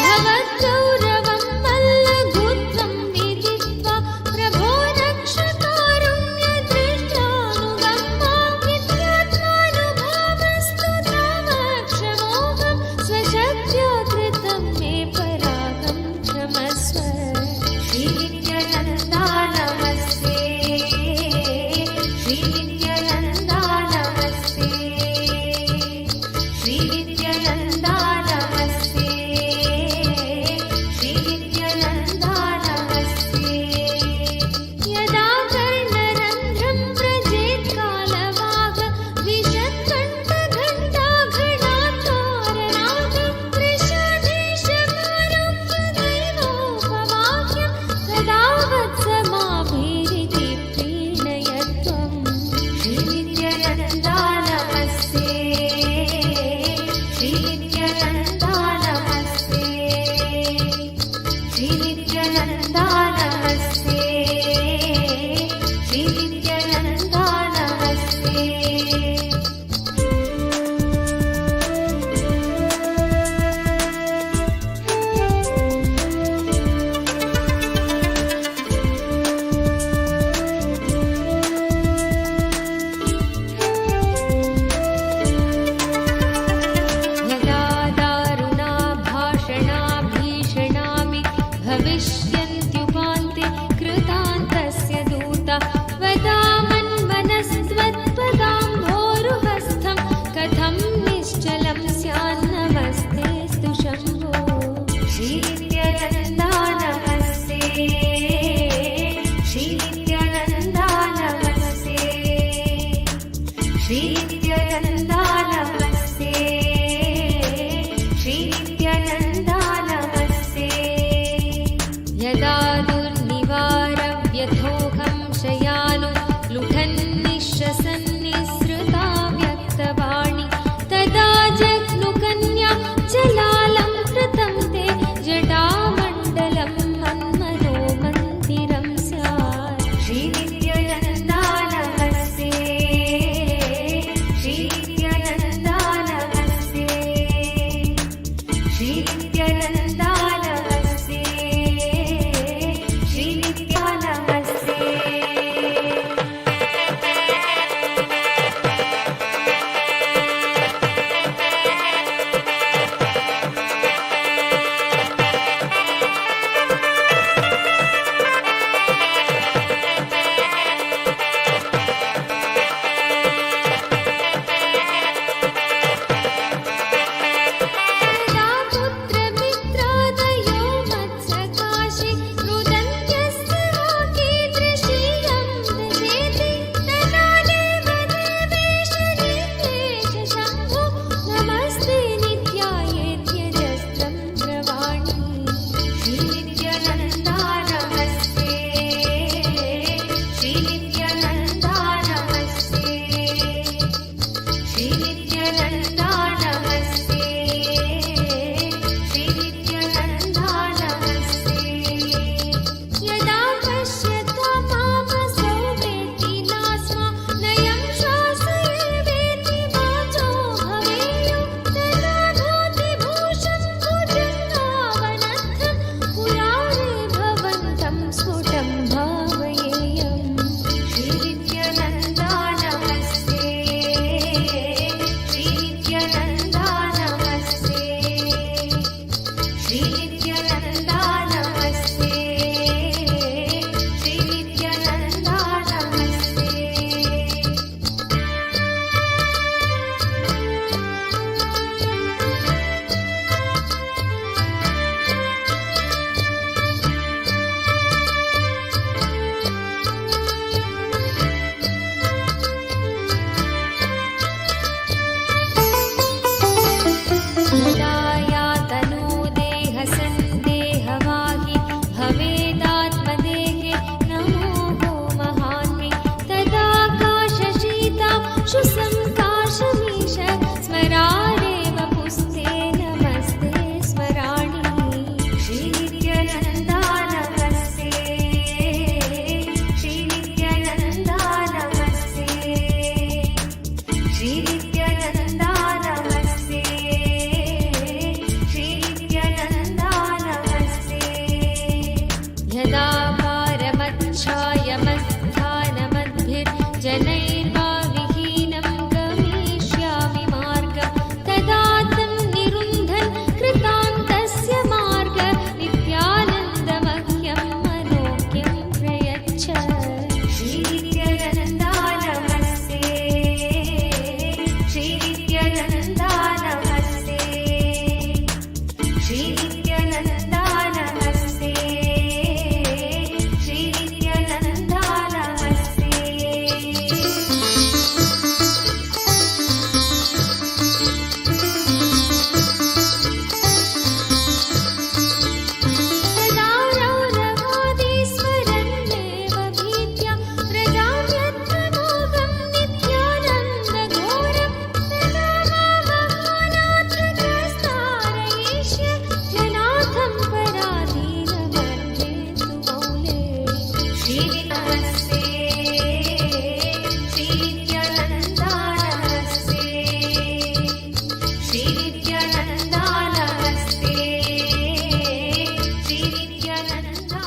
N: भवद्गौरवं मल्लगोत्रं विदित्वा प्रभो रक्षकारुण्यदृष्ट्यानुगम्मां नित्यात्मानुभावस्तु तामक्षमोऽहं स्वशक्त्या कृतं मे परागं क्षमस्व श्रीनित्यानन्दा नमस्ते श्रीनित्यानन्दा नमस्ते श्रीनित्यानन्दा नमस्ते श्रीनित्यानन्दा नमस्ते यदा कर्णरन्ध्रं व्रजेत् कालवाग विषत्कण्ठघण्टाघणात्कारणागं वृषाधीशमारुह्य दैवोपवाक्यं तदा वत्समाभिरिति प्रीणयत्वं श्रीनित्यानन्दा नमस्ते श्रीनित्यानन्दा नमस्ते श्रीनित्यानन्दा नमस्ते श्रीनित्यानन्दा नमस्ते यदा दारुणा भाषणा भीषणामि भविष्यन्त्युपान्ते कृतान्तस्य दूता वदामन्मनस्त्वत्पदाम्भोरुहस्थं कथं निश्चलं स्यान्नमस्तेऽस्तु शम्भो श्रीनित्यानन्दा नमस्ते श्रीनित्यानन्दा नमस्ते श्रीनित्यानन्दा नमस्ते श्रीनित्यानन्दा नमस्ते यदा दुर्निवारव्यथोऽहं शयानो लुठन्निःश्वसन्निःसृता व्यक्तवाणी तदा जग्नुकन्या जलालं कृतं ते जटामण्डलं मन्मनो मन्दिरं स्यात् श्रीनित्यानन्दा नमस्ते श्रीनित्यानन्दा नमस्ते श्रीनित्यानन्दा नमस्ते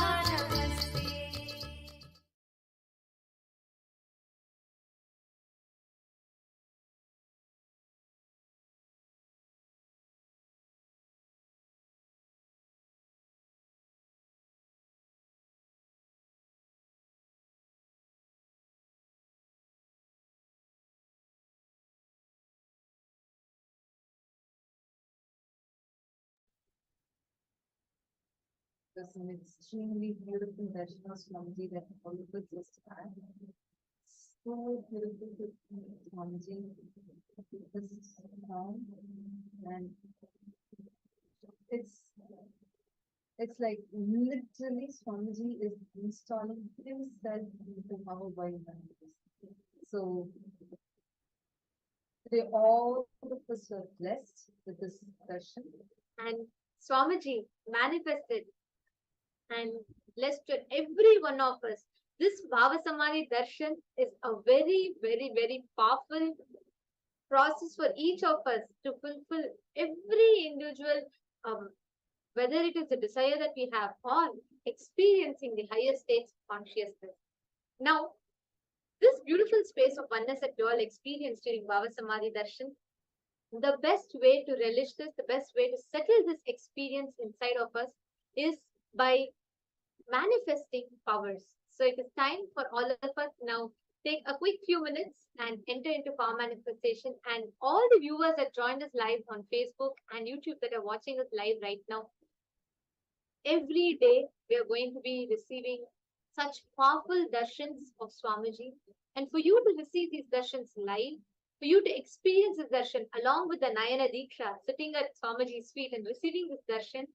N: नमस्ते
L: There's an extremely beautiful darshan of Swamiji that all of us just had. So beautiful to Swamiji. This song, and it's like literally Swamiji is installing himself into our mind. So today all of us were blessed with this darshan.
O: And Swamiji manifested and blessed to every one of us. This Bhava Samadhi Darshan is a very, very, very powerful process for each of us to fulfill every individual, whether it is the desire that we have or experiencing the higher states of consciousness. Now, this beautiful space of oneness that we all experience during Bhava Samadhi Darshan, the best way to relish this, the best way to settle this experience inside of us is by manifesting powers. So it is time for all of us now take a quick few minutes and enter into power manifestation. And all the viewers that joined us live on Facebook and YouTube that are watching us live right now, every day we are going to be receiving such powerful darshans of Swamiji. And for you to receive these darshans live, for you to experience this darshan along with the Nayana Diksha, sitting at Swamiji's feet and receiving this darshan,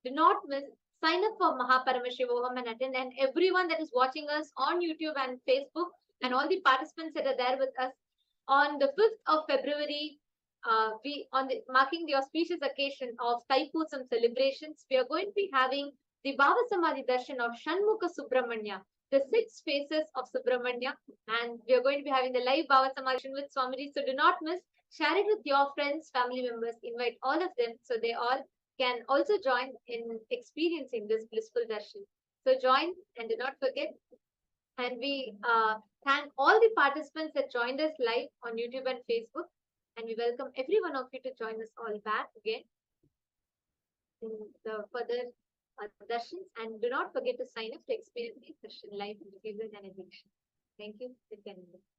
O: do not miss. Sign up for Paramashivam and attend. And everyone that is watching us on YouTube and Facebook, and all the participants that are there with us on the 5th of February, marking the auspicious occasion of Thaipusam celebrations, we are going to be having the Bhava Samadhi Darshan of Shanmukha Subramanya, the 6 faces of Subramanya, and we are going to be having the live Bhava Samadhi Darshan with Swamiji. So do not miss. Share it with your friends, family members, invite all of them so they all can also join in experiencing this blissful darshan. So join and do not forget. And we thank all the participants that joined us live on YouTube and Facebook. And we welcome every one of you to join us all back again in the further darshans. And do not forget to sign up to experience the darshan live in the season and addiction. Thank you. Nithyananda.